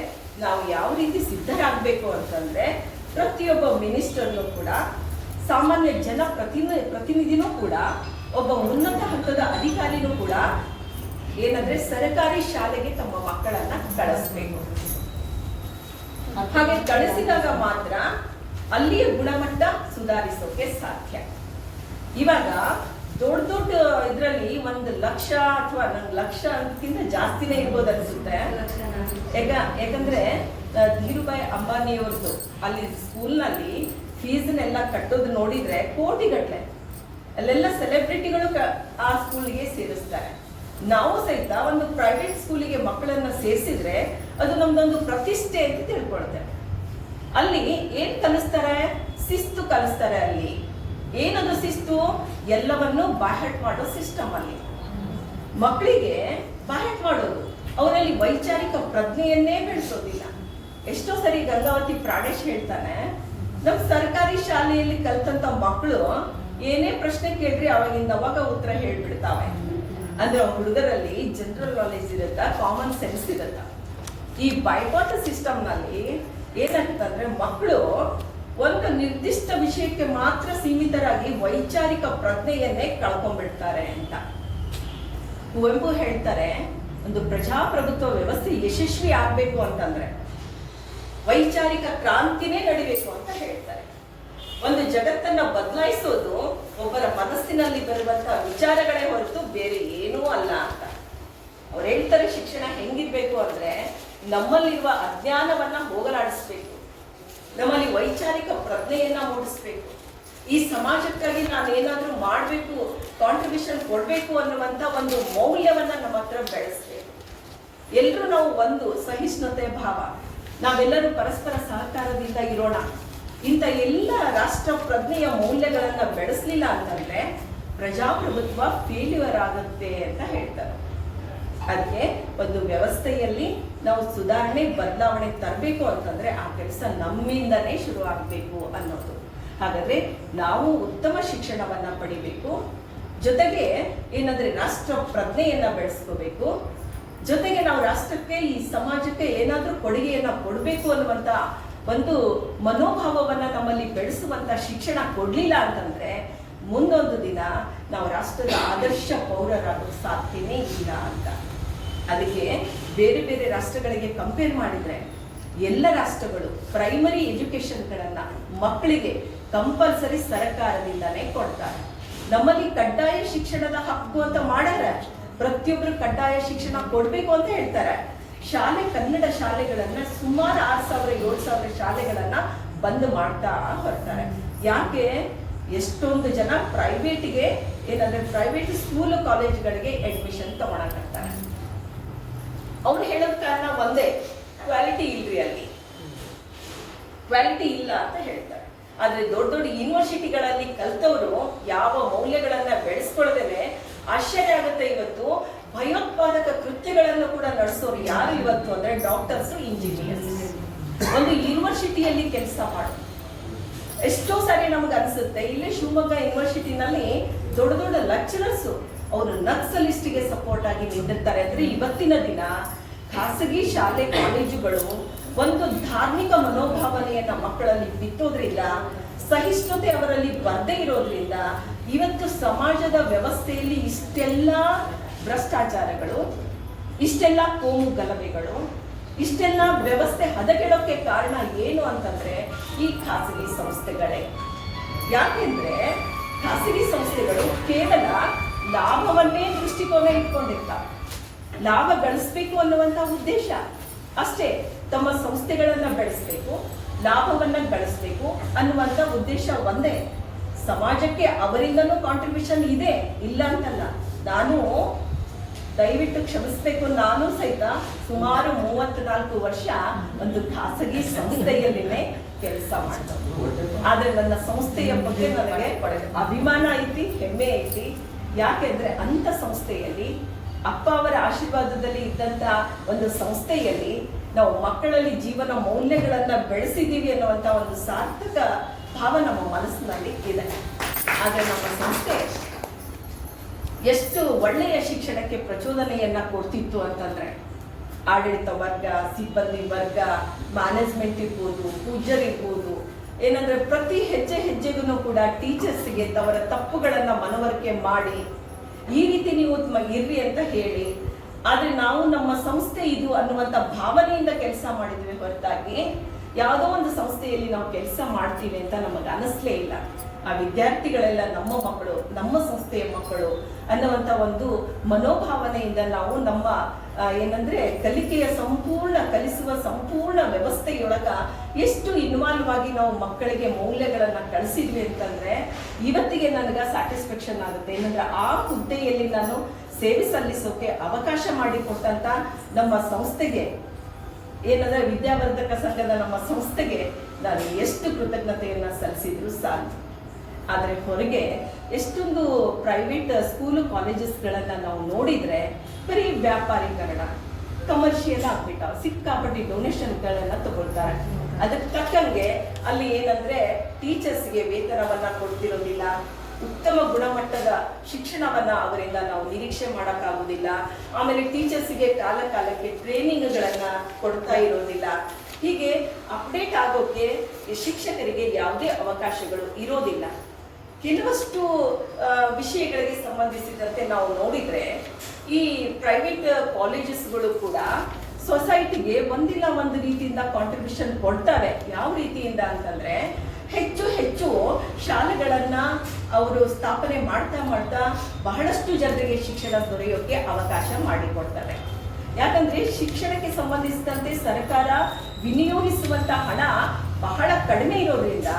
ನಾವು ಯಾವ ರೀತಿ ಸಿದ್ಧರಾಗಬೇಕು ಅಂತಂದ್ರೆ ಪ್ರತಿಯೊಬ್ಬ ಮಿನಿಸ್ಟರ್ನು ಕೂಡ, ಸಾಮಾನ್ಯ ಜನ ಪ್ರತಿನಿಧಿನೂ ಕೂಡ, ಒಬ್ಬ ಉನ್ನತ ಹಂತದ ಅಧಿಕಾರಿನೂ ಕೂಡ ಏನಂದ್ರೆ ಸರ್ಕಾರಿ ಶಾಲೆಗೆ ತಮ್ಮ ಮಕ್ಕಳನ್ನ ಕಳಿಸ್ಬೇಕು. ಹಾಗೆ ಕಳಿಸಿದಾಗ ಮಾತ್ರ ಅಲ್ಲಿಯ ಗುಣಮಟ್ಟ ಸುಧಾರಿಸೋಕೆ ಸಾಧ್ಯ. ಇವಾಗ ದೊಡ್ಡ ಇದ್ರಲ್ಲಿ 1 ಲಕ್ಷ ಅಥವಾ 1 ಲಕ್ಷ ಅಂಕಿಂತ ಜಾಸ್ತಿನೇ ಇರ್ಬೋದು ಅನ್ಸುತ್ತೆ. ಯಾಕಂದ್ರೆ ಧೀರುಭಾಯಿ ಅಂಬಾನಿಯವ್ರದ್ದು ಅಲ್ಲಿ ಸ್ಕೂಲ್ನಲ್ಲಿ ಫೀಸ್ನೆಲ್ಲ ಕಟ್ಟೋದು ನೋಡಿದ್ರೆ ಕೋಟಿಗಟ್ಟಲೆ. ಅಲ್ಲೆಲ್ಲ ಸೆಲೆಬ್ರಿಟಿಗಳು ಆ ಸ್ಕೂಲ್ಗೆ ಸೇರಿಸ್ತಾರೆ. ನಾವು ಸಹಿತ ಒಂದು ಪ್ರೈವೇಟ್ ಸ್ಕೂಲಿಗೆ ಮಕ್ಕಳನ್ನ ಸೇರಿಸಿದ್ರೆ ಅದು ನಮ್ದೊಂದು ಪ್ರತಿಷ್ಠೆ ಅಂತ ತಿಳ್ಕೊಳ್ತೇವೆ. ಅಲ್ಲಿ ಏನ್ ಕಲಿಸ್ತಾರೆ? ಶಿಸ್ತು ಕಲಿಸ್ತಾರೆ. ಅಲ್ಲಿ ಏನದು ಶಿಸ್ತು? ಎಲ್ಲವನ್ನು ಬಾಹ್ಯಾಟ್ ಮಾಡೋ ಸಿಸ್ಟಮ್. ಅಲ್ಲಿ ಮಕ್ಕಳಿಗೆ ಬಾಹ್ಯಾಟ್ ಮಾಡೋದು, ಅವರಲ್ಲಿ ವೈಚಾರಿಕ ಪ್ರಜ್ಞೆಯನ್ನೇ ಬೆಳೆಸೋದಿಲ್ಲ. ಎಷ್ಟೋ ಸರಿ ಗಂಗಾವತಿ ಪ್ರಾಣೇಶ್ ಹೇಳ್ತಾನೆ, ನಮ್ ಸರ್ಕಾರಿ ಶಾಲೆಯಲ್ಲಿ ಕಲ್ತಂತ ಮಕ್ಕಳು ಏನೇ ಪ್ರಶ್ನೆ ಕೇಳ್ರಿ ಅವಾಗ ಉತ್ತರ ಹೇಳ್ಬಿಡ್ತಾವೆ. ಅಂದ್ರೆ ಹುಡುಗರಲ್ಲಿ ಜನರಲ್ ನಾಲೆಜ್ ಇರುತ್ತ, ಕಾಮನ್ ಸೆನ್ಸ್ ಇರುತ್ತ. ಈ ಬೈಪಾಟ್ ಸಿಸ್ಟಮ್ ನಲ್ಲಿ ಏನಾಗ್ತಂದ್ರೆ ಮಕ್ಕಳು ಒಂದು ನಿರ್ದಿಷ್ಟ ವಿಷಯಕ್ಕೆ ಮಾತ್ರ ಸೀಮಿತರಾಗಿ ವೈಚಾರಿಕ ಪ್ರಜ್ಞೆಯನ್ನೇ ಕಳ್ಕೊಂಡ್ಬಿಡ್ತಾರೆ ಅಂತ. ಕುವೆಂಪು ಹೇಳ್ತಾರೆ, ಒಂದು ಪ್ರಜಾಪ್ರಭುತ್ವ ವ್ಯವಸ್ಥೆ ಯಶಸ್ವಿ ಆಗ್ಬೇಕು ಅಂತಂದ್ರೆ ವೈಚಾರಿಕ ಕ್ರಾಂತಿನೇ ನಡಿಬೇಕು ಅಂತ ಹೇಳ್ತಾರೆ. ಒಂದು ಜಗತ್ತನ್ನ ಬದಲಾಯಿಸೋದು ಒಬ್ಬರ ಮನಸ್ಸಿನಲ್ಲಿ ಬರುವಂತಹ ವಿಚಾರಗಳೇ ಹೊರತು ಬೇರೆ ಏನೂ ಅಲ್ಲ ಅಂತ ಅವ್ರು ಹೇಳ್ತಾರೆ. ಶಿಕ್ಷಣ ಹೆಂಗಿರ್ಬೇಕು ಅಂದ್ರೆ ನಮ್ಮಲ್ಲಿರುವ ಅಜ್ಞಾನವನ್ನ ಹೋಗಲಾಡಿಸ್ಬೇಕು, ನಮ್ಮಲ್ಲಿ ವೈಚಾರಿಕ ಪ್ರಜ್ಞೆಯನ್ನ ಮೂಡಿಸ್ಬೇಕು, ಈ ಸಮಾಜಕ್ಕಾಗಿ ನಾನು ಏನಾದ್ರೂ ಮಾಡಬೇಕು, ಕಾಂಟ್ರಿಬ್ಯೂಷನ್ ಕೊಡ್ಬೇಕು ಅನ್ನುವಂತ ಒಂದು ಮೌಲ್ಯವನ್ನ ನಮ್ಮ ಹತ್ರ ಬೆಳೆಸ್ಬೇಕು. ಎಲ್ಲರೂ ನಾವು ಒಂದು ಸಹಿಷ್ಣುತೆ ಭಾವ, ನಾವೆಲ್ಲರೂ ಪರಸ್ಪರ ಸಹಕಾರದಿಂದ ಇರೋಣ. ಇಂಥ ಎಲ್ಲ ರಾಷ್ಟ್ರ ಪ್ರಜ್ಞೆಯ ಮೌಲ್ಯಗಳನ್ನ ಬೆಳೆಸಲಿಲ್ಲ ಅಂತಂದ್ರೆ ಪ್ರಜಾಪ್ರಭುತ್ವ ಫೇಲ್ಯೂರ್ ಆಗುತ್ತೆ ಅಂತ ಹೇಳ್ತಾರೆ. ಅದಕ್ಕೆ ಒಂದು ವ್ಯವಸ್ಥೆಯಲ್ಲಿ ನಾವು ಸುಧಾರಣೆ ಬದಲಾವಣೆ ತರಬೇಕು ಅಂತಂದ್ರೆ ಆ ಕೆಲಸ ನಮ್ಮಿಂದನೇ ಶುರು ಆಗಬೇಕು ಅನ್ನೋದು. ಹಾಗಾದ್ರೆ ನಾವು ಉತ್ತಮ ಶಿಕ್ಷಣವನ್ನ ಪಡಿಬೇಕು, ಜೊತೆಗೆ ಏನಂದ್ರೆ ರಾಷ್ಟ್ರ ಪ್ರಜ್ಞೆಯನ್ನ ಬೆಳೆಸ್ಕೋಬೇಕು, ಜೊತೆಗೆ ನಾವು ರಾಷ್ಟ್ರಕ್ಕೆ ಈ ಸಮಾಜಕ್ಕೆ ಏನಾದ್ರೂ ಕೊಡುಗೆಯನ್ನ ಕೊಡಬೇಕು ಅನ್ನುವಂತ ಒಂದು ಮನೋಭಾವವನ್ನ ನಮ್ಮಲ್ಲಿ ಬೆಳೆಸುವಂತ ಶಿಕ್ಷಣ ಕೊಡ್ಲಿಲ್ಲ ಅಂತಂದ್ರೆ ಮುಂದೊಂದು ದಿನ ನಾವು ರಾಷ್ಟ್ರದ ಆದರ್ಶ ಪೌರರಾಗಲು ಸಾಧ್ಯನೇ ಇಲ್ಲ ಅಂತ. ಅದಕ್ಕೆ ಬೇರೆ ಬೇರೆ ರಾಷ್ಟ್ರಗಳಿಗೆ ಕಂಪೇರ್ ಮಾಡಿದ್ರೆ ಎಲ್ಲ ರಾಷ್ಟ್ರಗಳು ಪ್ರೈಮರಿ ಎಜುಕೇಶನ್ಗಳನ್ನ ಮಕ್ಕಳಿಗೆ ಕಂಪಲ್ಸರಿ ಸರ್ಕಾರದಿಂದಾನೇ ಕೊಡ್ತಾರೆ. ನಮ್ಮಲ್ಲಿ ಕಡ್ಡಾಯ ಶಿಕ್ಷಣದ ಹಕ್ಕು ಅಂತ ಮಾಡ್ಯಾರ, ಪ್ರತಿಯೊಬ್ರು ಕಡ್ಡಾಯ ಶಿಕ್ಷಣ ಕೊಡ್ಬೇಕು ಅಂತ ಹೇಳ್ತಾರೆ. ಕನ್ನಡ ಶಾಲೆಗಳನ್ನ ಸುಮಾರು 6,000-7,000 ಶಾಲೆಗಳನ್ನ ಬಂದ್ ಮಾಡ್ತಾ ಹೊರತಾರೆ. ಯಾಕೆ? ಎಷ್ಟೊಂದು ಜನ ಪ್ರೈವೇಟ್ಗೆ ಏನಂದ್ರೆ ಪ್ರೈವೇಟ್ ಸ್ಕೂಲ್ ಕಾಲೇಜ್ಗಳಿಗೆ ಅಡ್ಮಿಷನ್ ತಗೊಳಕತ್ತಾರೆ. ಅವ್ರು ಹೇಳೋದ್ ಕಾರಣ ಒಂದೇ, ಕ್ವಾಲಿಟಿ ಇಲ್ರಿ, ಅಲ್ಲಿ ಕ್ವಾಲಿಟಿ ಇಲ್ಲ ಅಂತ ಹೇಳ್ತಾರೆ. ಆದ್ರೆ ದೊಡ್ಡ ದೊಡ್ಡ ಯೂನಿವರ್ಸಿಟಿಗಳಲ್ಲಿ ಕಲ್ತವರು ಯಾವ ಮೌಲ್ಯಗಳನ್ನ ಬೆಳೆಸ್ಕೊಳ್ಳದೇನೆ ಆಶ್ಚರ್ಯ ಆಗುತ್ತೆ. ಇವತ್ತು ಭಯೋತ್ಪಾದಕ ಕೃತ್ಯಗಳನ್ನು ಕೂಡ ನಡೆಸೋರು ಯಾರು ಇವತ್ತು ಅಂದ್ರೆ ಡಾಕ್ಟರ್ಸ್, ಇಂಜಿನಿಯರ್ಸ್. ಒಂದು ಯೂನಿವರ್ಸಿಟಿಯಲ್ಲಿ ಕೆಲಸ ಮಾಡೋದು ಎಷ್ಟೋ ಸಾರಿ ನಮ್ಗೆ ಅನ್ಸುತ್ತೆ. ಇಲ್ಲಿ ಶಿವಮೊಗ್ಗ ಯೂನಿವರ್ಸಿಟಿನಲ್ಲಿ ದೊಡ್ಡ ದೊಡ್ಡ ಲೆಕ್ಚರರ್ಸ್ ಅವರು ನಕ್ಸಲಿಸ್ಟ್ಗೆ ಸಪೋರ್ಟ್ ಆಗಿ ನಿಂತಿರ್ತಾರೆ ಅಂದ್ರೆ ಇವತ್ತಿನ ದಿನ ಖಾಸಗಿ ಶಾಲೆ ಕಾಲೇಜುಗಳು ಒಂದು ಧಾರ್ಮಿಕ ಮನೋಭಾವನೆಯನ್ನ ಮಕ್ಕಳಲ್ಲಿ ಬಿತ್ತೋದ್ರಿಂದ, ಸಹಿಷ್ಣುತೆ ಅವರಲ್ಲಿ ಬರ್ದೇ ಇರೋದ್ರಿಂದ ಇವತ್ತು ಸಮಾಜದ ವ್ಯವಸ್ಥೆಯಲ್ಲಿ ಇಷ್ಟೆಲ್ಲ ಭ್ರಷ್ಟಾಚಾರಗಳು, ಇಷ್ಟೆಲ್ಲ ಕೋಮು ಗಲಭೆಗಳು, ಇಷ್ಟೆಲ್ಲ ವ್ಯವಸ್ಥೆ ಹದಗೆಡೋಕೆ ಕಾರಣ ಏನು ಅಂತಂದ್ರೆ ಈ ಖಾಸಗಿ ಸಂಸ್ಥೆಗಳೇ. ಯಾಕೆಂದ್ರೆ ಖಾಸಗಿ ಸಂಸ್ಥೆಗಳು ಕೇವಲ ಲಾಭವನ್ನೇ ದೃಷ್ಟಿಕೋನ ಇಟ್ಕೊಂಡಿರ್ತಾರೆ. ಲಾಭ ಗಳಿಸ್ಬೇಕು ಅನ್ನುವಂತ ಉದ್ದೇಶ ಅಷ್ಟೇ. ತಮ್ಮ ಸಂಸ್ಥೆಗಳನ್ನ ಬೆಳೆಸ್ಬೇಕು, ಲಾಭವನ್ನ ಗಳಿಸ್ಬೇಕು ಅನ್ನುವಂತ ಉದ್ದೇಶ ಒಂದೇ. ಸಮಾಜಕ್ಕೆ ಅವರಿಂದನೂ ಕಾಂಟ್ರಿಬ್ಯೂಷನ್ ಇದೆ, ಇಲ್ಲ ಅಂತಲ್ಲ. ನಾನು ದಯವಿಟ್ಟು ಕ್ಷಮಿಸ್ಬೇಕು, ನಾನು ಸಹಿತ ಸುಮಾರು 34 ವರ್ಷ ಒಂದು ಖಾಸಗಿ ಸಂಸ್ಥೆಯಲ್ಲಿನೇ ಕೆಲಸ ಮಾಡ್ತಾ. ಆದ್ರೆ ನನ್ನ ಸಂಸ್ಥೆಯ ಬಗ್ಗೆ ನನಗೆ ಅಭಿಮಾನ ಐತಿ, ಹೆಮ್ಮೆ ಐತಿ. ಯಾಕೆಂದ್ರೆ ಅಂತ ಸಂಸ್ಥೆಯಲ್ಲಿ ಅಪ್ಪ ಅವರ ಆಶೀರ್ವಾದದಲ್ಲಿ ಇದ್ದಂತ ಒಂದು ಸಂಸ್ಥೆಯಲ್ಲಿ ನಾವು ಮಕ್ಕಳಲ್ಲಿ ಜೀವನ ಮೌಲ್ಯಗಳನ್ನ ಬೆಳೆಸಿದೀವಿ ಅನ್ನುವಂತ ಒಂದು ಸಾರ್ಥಕ ಭಾವ ನಮ್ಮ ಮನಸ್ಸಿನಲ್ಲಿ ಇದೆ. ಆದ್ರೆ ನಮ್ಮ ಸಂಸ್ಥೆ ಎಷ್ಟು ಒಳ್ಳೆಯ ಶಿಕ್ಷಣಕ್ಕೆ ಪ್ರಚೋದನೆಯನ್ನ ಕೊಡ್ತಿತ್ತು ಅಂತಂದ್ರೆ ಆಡಳಿತ ವರ್ಗ, ಸಿಬ್ಬಂದಿ ವರ್ಗ, ಮ್ಯಾನೇಜ್ಮೆಂಟ್ ಇರ್ಬೋದು, ಪೂಜ್ಯರ್ ಇರ್ಬೋದು, ಏನಂದ್ರೆ ಪ್ರತಿ ಹೆಜ್ಜೆಗೂ ಕೂಡ ಟೀಚರ್ಸ್ಗೆ ಅವರ ತಪ್ಪುಗಳನ್ನ ಮನವರಿಕೆ ಮಾಡಿ ಈ ರೀತಿ ನೀವು ಇರ್ರಿ ಅಂತ ಹೇಳಿ, ಆದ್ರೆ ನಾವು ನಮ್ಮ ಸಂಸ್ಥೆ ಇದು ಅನ್ನುವಂತ ಭಾವನೆಯಿಂದ ಕೆಲಸ ಮಾಡಿದ್ವಿ ಹೊರತಾಗಿ ಯಾವುದೋ ಒಂದು ಸಂಸ್ಥೆಯಲ್ಲಿ ನಾವು ಕೆಲಸ ಮಾಡ್ತೀವಿ ಅಂತ ನಮಗೆ ಅನಿಸ್ಲೇ ಇಲ್ಲ. ಆ ವಿದ್ಯಾರ್ಥಿಗಳೆಲ್ಲ ನಮ್ಮ ಮಕ್ಕಳು, ನಮ್ಮ ಸಂಸ್ಥೆಯ ಮಕ್ಕಳು ಅನ್ನುವಂತ ಒಂದು ಮನೋಭಾವನೆಯಿಂದ ನಾವು ನಮ್ಮ ಏನಂದ್ರೆ ಕಲಿಕೆಯ ಕಲಿಸುವ ಸಂಪೂರ್ಣ ವ್ಯವಸ್ಥೆಯೊಳಗ ಎಷ್ಟು ಇನ್ವಾಲ್ವ್ ಆಗಿ ನಾವು ಮಕ್ಕಳಿಗೆ ಮೌಲ್ಯಗಳನ್ನ ಕಳಿಸಿದ್ವಿ ಅಂತಂದ್ರೆ ಇವತ್ತಿಗೆ ನನಗೆ ಸ್ಯಾಟಿಸ್ಫ್ಯಾಕ್ಷನ್ ಆಗುತ್ತೆ. ಏನಂದ್ರೆ ಆ ಹುದ್ದೆಯಲ್ಲಿ ನಾನು ಸೇವೆ ಸಲ್ಲಿಸೋಕೆ ಅವಕಾಶ ಮಾಡಿಕೊಟ್ಟಂತ ನಮ್ಮ ಸಂಸ್ಥೆಗೆ, ಏನಂದ್ರೆ ವಿದ್ಯಾವರ್ಧಕ ಸಂಘದ ನಮ್ಮ ಸಂಸ್ಥೆಗೆ ನಾನು ಎಷ್ಟು ಕೃತಜ್ಞತೆಯನ್ನ ಸಲ್ಲಿಸಿದ್ರು ಸಾಕು. ಆದ್ರೆ ಹೊರಗೆ ಎಷ್ಟೊಂದು ಪ್ರೈವೇಟ್ ಸ್ಕೂಲು ಕಾಲೇಜಸ್ಗಳನ್ನ ನಾವು ನೋಡಿದ್ರೆ ಬರೀ ವ್ಯಾಪಾರೀಕರಣ, ಕಮರ್ಷಿಯಲ್ ಆಗ್ಬಿಟ್ಟ, ಸಿಕ್ಕಾಪಟ್ಟಿ ಡೊನೇಷನ್ಗಳನ್ನ ತಗೊಳ್ತಾರೆ. ಅದಕ್ಕೆ ತಕ್ಕಂಗೆ ಅಲ್ಲಿ ಏನಂದ್ರೆ ಟೀಚರ್ಸ್ಗೆ ವೇತನವನ್ನ ಕೊಡ್ತಿರೋದಿಲ್ಲ, ಉತ್ತಮ ಗುಣಮಟ್ಟದ ಶಿಕ್ಷಣವನ್ನ ಅವರಿಂದ ನಾವು ನಿರೀಕ್ಷೆ ಮಾಡೋಕ್ಕಾಗುದಿಲ್ಲ. ಆಮೇಲೆ ಟೀಚರ್ಸ್ಗೆ ಕಾಲಕ್ಕೆ ಟ್ರೈನಿಂಗ್ಗಳನ್ನ ಕೊಡ್ತಾ ಇರೋದಿಲ್ಲ. ಹೀಗೆ ಅಪ್ಡೇಟ್ ಆಗೋಕೆ ಶಿಕ್ಷಕರಿಗೆ ಯಾವುದೇ ಅವಕಾಶಗಳು ಇರೋದಿಲ್ಲ. ಕೆಲವಷ್ಟು ವಿಷಯಗಳಿಗೆ ಸಂಬಂಧಿಸಿದಂತೆ ನಾವು ನೋಡಿದ್ರೆ ಈ ಪ್ರೈವೇಟ್ ಕಾಲೇಜಸ್ಗಳು ಕೂಡ ಸೊಸೈಟಿಗೆ ಒಂದಿಲ್ಲ ಒಂದು ರೀತಿಯಿಂದ ಕಾಂಟ್ರಿಬ್ಯೂಷನ್ ಕೊಡ್ತಾರೆ. ಯಾವ ರೀತಿಯಿಂದ ಅಂತಂದ್ರೆ ಹೆಚ್ಚು ಶಾಲೆಗಳನ್ನ ಅವರು ಸ್ಥಾಪನೆ ಮಾಡ್ತಾ ಬಹಳಷ್ಟು ಜನರಿಗೆ ಶಿಕ್ಷಣ ದೊರೆಯೋಕೆ ಅವಕಾಶ ಮಾಡಿಕೊಡ್ತಾರೆ. ಯಾಕಂದ್ರೆ ಶಿಕ್ಷಣಕ್ಕೆ ಸಂಬಂಧಿಸಿದಂತೆ ಸರ್ಕಾರ ವಿನಿಯೋಗಿಸುವಂತ ಹಣ ಬಹಳ ಕಡಿಮೆ ಇರೋದ್ರಿಂದ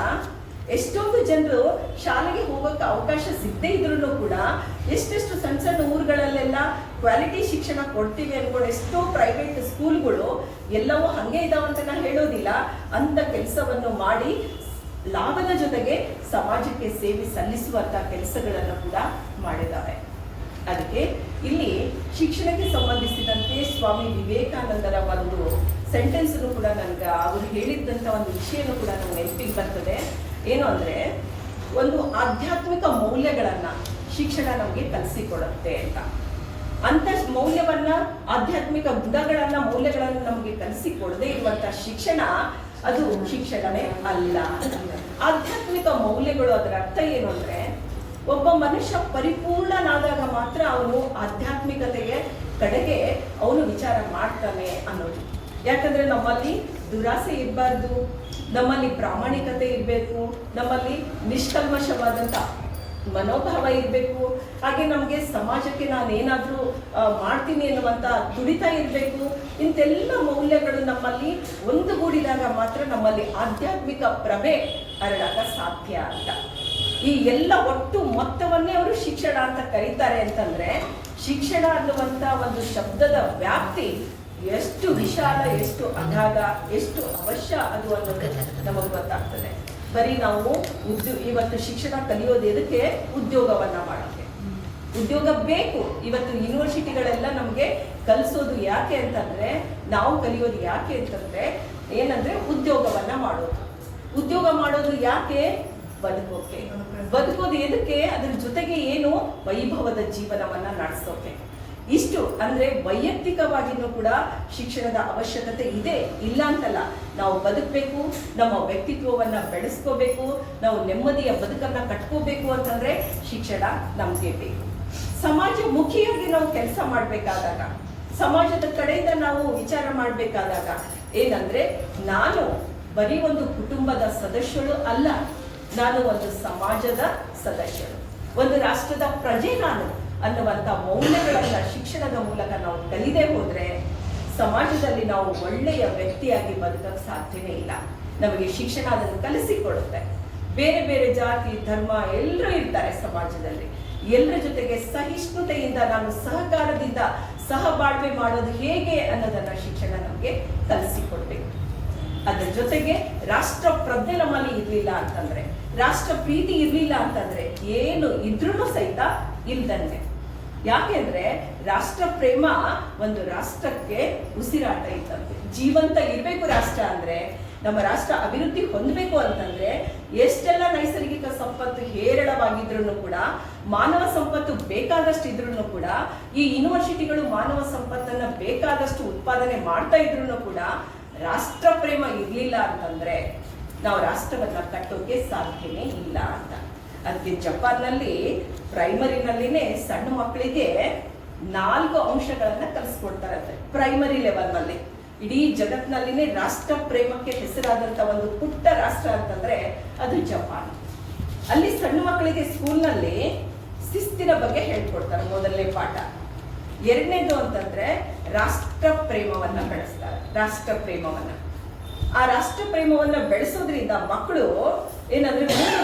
ಎಷ್ಟೊಂದು ಜನರು ಶಾಲೆಗೆ ಹೋಗೋಕೆ ಅವಕಾಶ ಸಿಗದೇ ಇದ್ರೂ ಕೂಡ ಎಷ್ಟೆಷ್ಟು ಸಣ್ಣ ಊರುಗಳಲ್ಲೆಲ್ಲ ಕ್ವಾಲಿಟಿ ಶಿಕ್ಷಣ ಕೊಡ್ತೀವಿ ಅನ್ಕೊಂಡು ಎಷ್ಟೋ ಪ್ರೈವೇಟ್ ಸ್ಕೂಲ್ಗಳು ಎಲ್ಲವೂ ಹಂಗೆ ಇದಾವಂತ ನಾನು ಹೇಳೋದಿಲ್ಲ, ಅಂತ ಕೆಲಸವನ್ನು ಮಾಡಿ ಲಾಭದ ಜೊತೆಗೆ ಸಮಾಜಕ್ಕೆ ಸೇವೆ ಸಲ್ಲಿಸುವಂತ ಕೆಲಸಗಳನ್ನು ಕೂಡ ಮಾಡಿದ್ದಾರೆ. ಅದಕ್ಕೆ ಇಲ್ಲಿ ಶಿಕ್ಷಣಕ್ಕೆ ಸಂಬಂಧಿಸಿದಂತೆ ಸ್ವಾಮಿ ವಿವೇಕಾನಂದರ ಒಂದು ಸೆಂಟೆನ್ಸನ್ನು ಕೂಡ ನನಗೆ ಅವರು ಹೇಳಿದ್ದಂಥ ಒಂದು ವಿಷಯನೂ ಕೂಡ ನನಗೆ ನೆನಪಿಗೆ ಬರ್ತದೆ. ಏನು ಅಂದರೆ, ಒಂದು ಆಧ್ಯಾತ್ಮಿಕ ಮೌಲ್ಯಗಳನ್ನು ಶಿಕ್ಷಣ ನಮಗೆ ಕಲಿಸಿಕೊಡುತ್ತೆ ಅಂತ. ಅಂಥ ಮೌಲ್ಯವನ್ನ, ಆಧ್ಯಾತ್ಮಿಕ ಗುಣಗಳನ್ನ, ಮೌಲ್ಯಗಳನ್ನು ನಮಗೆ ಕಲಿಸಿಕೊಡದೇ ಇರುವಂಥ ಶಿಕ್ಷಣ ಅದು ಶಿಕ್ಷಣವೇ ಅಲ್ಲ. ಆಧ್ಯಾತ್ಮಿಕ ಮೌಲ್ಯಗಳು, ಅದರ ಅರ್ಥ ಏನು ಅಂದರೆ, ಒಬ್ಬ ಮನುಷ್ಯ ಪರಿಪೂರ್ಣನಾದಾಗ ಮಾತ್ರ ಅವನು ಆಧ್ಯಾತ್ಮಿಕತೆಯ ಕಡೆಗೆ ಅವನು ವಿಚಾರ ಮಾಡ್ತಾನೆ ಅನ್ನೋದು. ಯಾಕಂದ್ರೆ ನಮ್ಮಲ್ಲಿ ದುರಾಸೆ ಇರಬಾರ್ದು, ನಮ್ಮಲ್ಲಿ ಪ್ರಾಮಾಣಿಕತೆ ಇರಬೇಕು, ನಮ್ಮಲ್ಲಿ ನಿಷ್ಕಲ್ಮಶವಾದಂಥ ಮನೋಭಾವ ಇರಬೇಕು, ಹಾಗೆ ನಮಗೆ ಸಮಾಜಕ್ಕೆ ನಾನೇನಾದರೂ ಮಾಡ್ತೀನಿ ಎನ್ನುವಂಥ ತುಡಿತ ಇರಬೇಕು. ಇಂತೆಲ್ಲ ಮೌಲ್ಯಗಳು ನಮ್ಮಲ್ಲಿ ಒಂದುಗೂಡಿದಾಗ ಮಾತ್ರ ನಮ್ಮಲ್ಲಿ ಆಧ್ಯಾತ್ಮಿಕ ಪ್ರಭೆ ಹರಡಾಕ ಸಾಧ್ಯ ಅಂತ. ಈ ಎಲ್ಲ ಒಟ್ಟು ಮೊತ್ತವನ್ನೇ ಅವರು ಶಿಕ್ಷಣ ಅಂತ ಕರೀತಾರೆ. ಅಂತಂದ್ರೆ ಶಿಕ್ಷಣ ಅನ್ನುವಂಥ ಒಂದು ಶಬ್ದದ ವ್ಯಾಪ್ತಿ ಎಷ್ಟು ವಿಶಾಲ, ಎಷ್ಟು ಅಗಾಧ, ಎಷ್ಟು ಅವಶ್ಯ ಅದು ಅನ್ನೋದು ನಮಗೆ ಗೊತ್ತಾಗ್ತದೆ. ಬರೀ ನಾವು ಇವತ್ತು ಶಿಕ್ಷಣ ಕಲಿಯೋದು ಎದಕ್ಕೆ? ಉದ್ಯೋಗವನ್ನ ಮಾಡೋಕ್ಕೆ. ಉದ್ಯೋಗ ಬೇಕು. ಇವತ್ತು ಯೂನಿವರ್ಸಿಟಿಗಳೆಲ್ಲ ನಮಗೆ ಕಲಿಸೋದು ಯಾಕೆ ಅಂತಂದ್ರೆ, ನಾವು ಕಲಿಯೋದು ಯಾಕೆ ಅಂತಂದ್ರೆ ಏನಂದ್ರೆ ಉದ್ಯೋಗವನ್ನ ಮಾಡೋದು. ಉದ್ಯೋಗ ಮಾಡೋದು ಯಾಕೆ? ಬದುಕೋಕೆ. ಬದುಕೋದು ಎದಕ್ಕೆ? ಅದ್ರ ಜೊತೆಗೆ ಏನು? ವೈಭವದ ಜೀವನವನ್ನ ನಡೆಸೋಕೆ. ಇಷ್ಟು ಅಂದ್ರೆ ವೈಯಕ್ತಿಕವಾಗಿನೂ ಕೂಡ ಶಿಕ್ಷಣದ ಅವಶ್ಯಕತೆ ಇದೆ, ಇಲ್ಲ ಅಂತಲ್ಲ. ನಾವು ಬದುಕಬೇಕು, ನಮ್ಮ ವ್ಯಕ್ತಿತ್ವವನ್ನ ಬೆಳೆಸ್ಕೋಬೇಕು, ನಾವು ನೆಮ್ಮದಿಯ ಬದುಕನ್ನ ಕಟ್ಕೋಬೇಕು ಅಂತಂದ್ರೆ ಶಿಕ್ಷಣ ನಮ್ಗೆ ಬೇಕು. ಸಮಾಜ ಮುಖಿಯಾಗಿ ನಾವು ಕೆಲಸ ಮಾಡ್ಬೇಕಾದಾಗ, ಸಮಾಜದ ಕಡೆಯಿಂದ ನಾವು ವಿಚಾರ ಮಾಡ್ಬೇಕಾದಾಗ ಏನಂದ್ರೆ, ನಾನು ಬರೀ ಒಂದು ಕುಟುಂಬದ ಸದಸ್ಯಳು ಅಲ್ಲ, ನಾನು ಒಂದು ಸಮಾಜದ ಸದಸ್ಯರು, ಒಂದು ರಾಷ್ಟ್ರದ ಪ್ರಜೆ ನಾನು ಅನ್ನುವಂಥ ಮೌಲ್ಯಗಳನ್ನ ಶಿಕ್ಷಣದ ಮೂಲಕ ನಾವು ಕಲಿದೇ ಹೋದ್ರೆ ಸಮಾಜದಲ್ಲಿ ನಾವು ಒಳ್ಳೆಯ ವ್ಯಕ್ತಿಯಾಗಿ ಬದುಕಕ್ಕೆ ಸಾಧ್ಯನೇ ಇಲ್ಲ. ನಮಗೆ ಶಿಕ್ಷಣ ಅದನ್ನು ಕಲಿಸಿಕೊಡುತ್ತೆ. ಬೇರೆ ಬೇರೆ ಜಾತಿ, ಧರ್ಮ ಎಲ್ಲರೂ ಇರ್ತಾರೆ ಸಮಾಜದಲ್ಲಿ. ಎಲ್ಲರ ಜೊತೆಗೆ ಸಹಿಷ್ಣುತೆಯಿಂದ, ನಾನು ಸಹಕಾರದಿಂದ ಸಹಬಾಳ್ವೆ ಮಾಡೋದು ಹೇಗೆ ಅನ್ನೋದನ್ನ ಶಿಕ್ಷಣ ನಮಗೆ ಕಲಿಸಿಕೊಡ್ಬೇಕು. ಅದ್ರ ಜೊತೆಗೆ ರಾಷ್ಟ್ರ ಪ್ರಜ್ಞೆ ನಮ್ಮಲ್ಲಿ ಇರ್ಲಿಲ್ಲ ಅಂತಂದ್ರೆ, ರಾಷ್ಟ್ರ ಪ್ರೀತಿ ಇರ್ಲಿಲ್ಲ ಅಂತಂದ್ರೆ ಏನು ಇದ್ರೂ ಸಹಿತ ಇಲ್ದಂಗೆ. ಯಾಕೆಂದ್ರೆ ರಾಷ್ಟ್ರ ಪ್ರೇಮ ಒಂದು ರಾಷ್ಟ್ರಕ್ಕೆ ಉಸಿರಾಟ ಇದ್ದಂತೆ. ಜೀವಂತ ಇರ್ಬೇಕು ರಾಷ್ಟ್ರ ಅಂದ್ರೆ, ನಮ್ಮ ರಾಷ್ಟ್ರ ಅಭಿವೃದ್ಧಿ ಹೊಂದಬೇಕು ಅಂತಂದ್ರೆ ಎಷ್ಟೆಲ್ಲ ನೈಸರ್ಗಿಕ ಸಂಪತ್ತು ಹೇರಳವಾಗಿದ್ರು ಕೂಡ, ಮಾನವ ಸಂಪತ್ತು ಬೇಕಾದಷ್ಟು ಇದ್ರೂ ಕೂಡ, ಈ ಯೂನಿವರ್ಸಿಟಿಗಳು ಮಾನವ ಸಂಪತ್ತನ್ನ ಬೇಕಾದಷ್ಟು ಉತ್ಪಾದನೆ ಮಾಡ್ತಾ ಇದ್ರು ಕೂಡ ರಾಷ್ಟ್ರ ಪ್ರೇಮ ಇರ್ಲಿಲ್ಲ ಅಂತಂದ್ರೆ ನಾವು ರಾಷ್ಟ್ರವನ್ನ ಕಟ್ಟೋಕೆ ಸಾಧ್ಯನೇ ಇಲ್ಲ ಅಂತ. ಅದಕ್ಕೆ ಜಪಾನ್ನಲ್ಲಿ ಪ್ರೈಮರಿನಲ್ಲಿನೇ ಸಣ್ಣ ಮಕ್ಕಳಿಗೆ 4 ಅಂಶಗಳನ್ನ ಕಲಿಸ್ಕೊಡ್ತಾರಂತೆ. ಪ್ರೈಮರಿ ಲೆವೆಲ್ನಲ್ಲಿ ಇಡೀ ಜಗತ್ನಲ್ಲಿನೇ ರಾಷ್ಟ್ರ ಪ್ರೇಮಕ್ಕೆ ಹೆಸರಾದಂತ ಒಂದು ಪುಟ್ಟ ರಾಷ್ಟ್ರ ಅಂತಂದ್ರೆ ಅದು ಜಪಾನ್. ಅಲ್ಲಿ ಸಣ್ಣ ಮಕ್ಕಳಿಗೆ ಸ್ಕೂಲ್ನಲ್ಲಿ ಶಿಸ್ತಿನ ಬಗ್ಗೆ ಹೇಳ್ಕೊಡ್ತಾರೆ, ಮೊದಲನೇ ಪಾಠ. ಎರಡನೇದು ಅಂತಂದ್ರೆ ರಾಷ್ಟ್ರ ಪ್ರೇಮವನ್ನ ಬೆಳೆಸ್ತಾರೆ. ರಾಷ್ಟ್ರ ಪ್ರೇಮವನ್ನ, ಆ ರಾಷ್ಟ್ರ ಪ್ರೇಮವನ್ನ ಬೆಳೆಸೋದ್ರಿಂದ ಮಕ್ಕಳು ಏನಂದ್ರೆ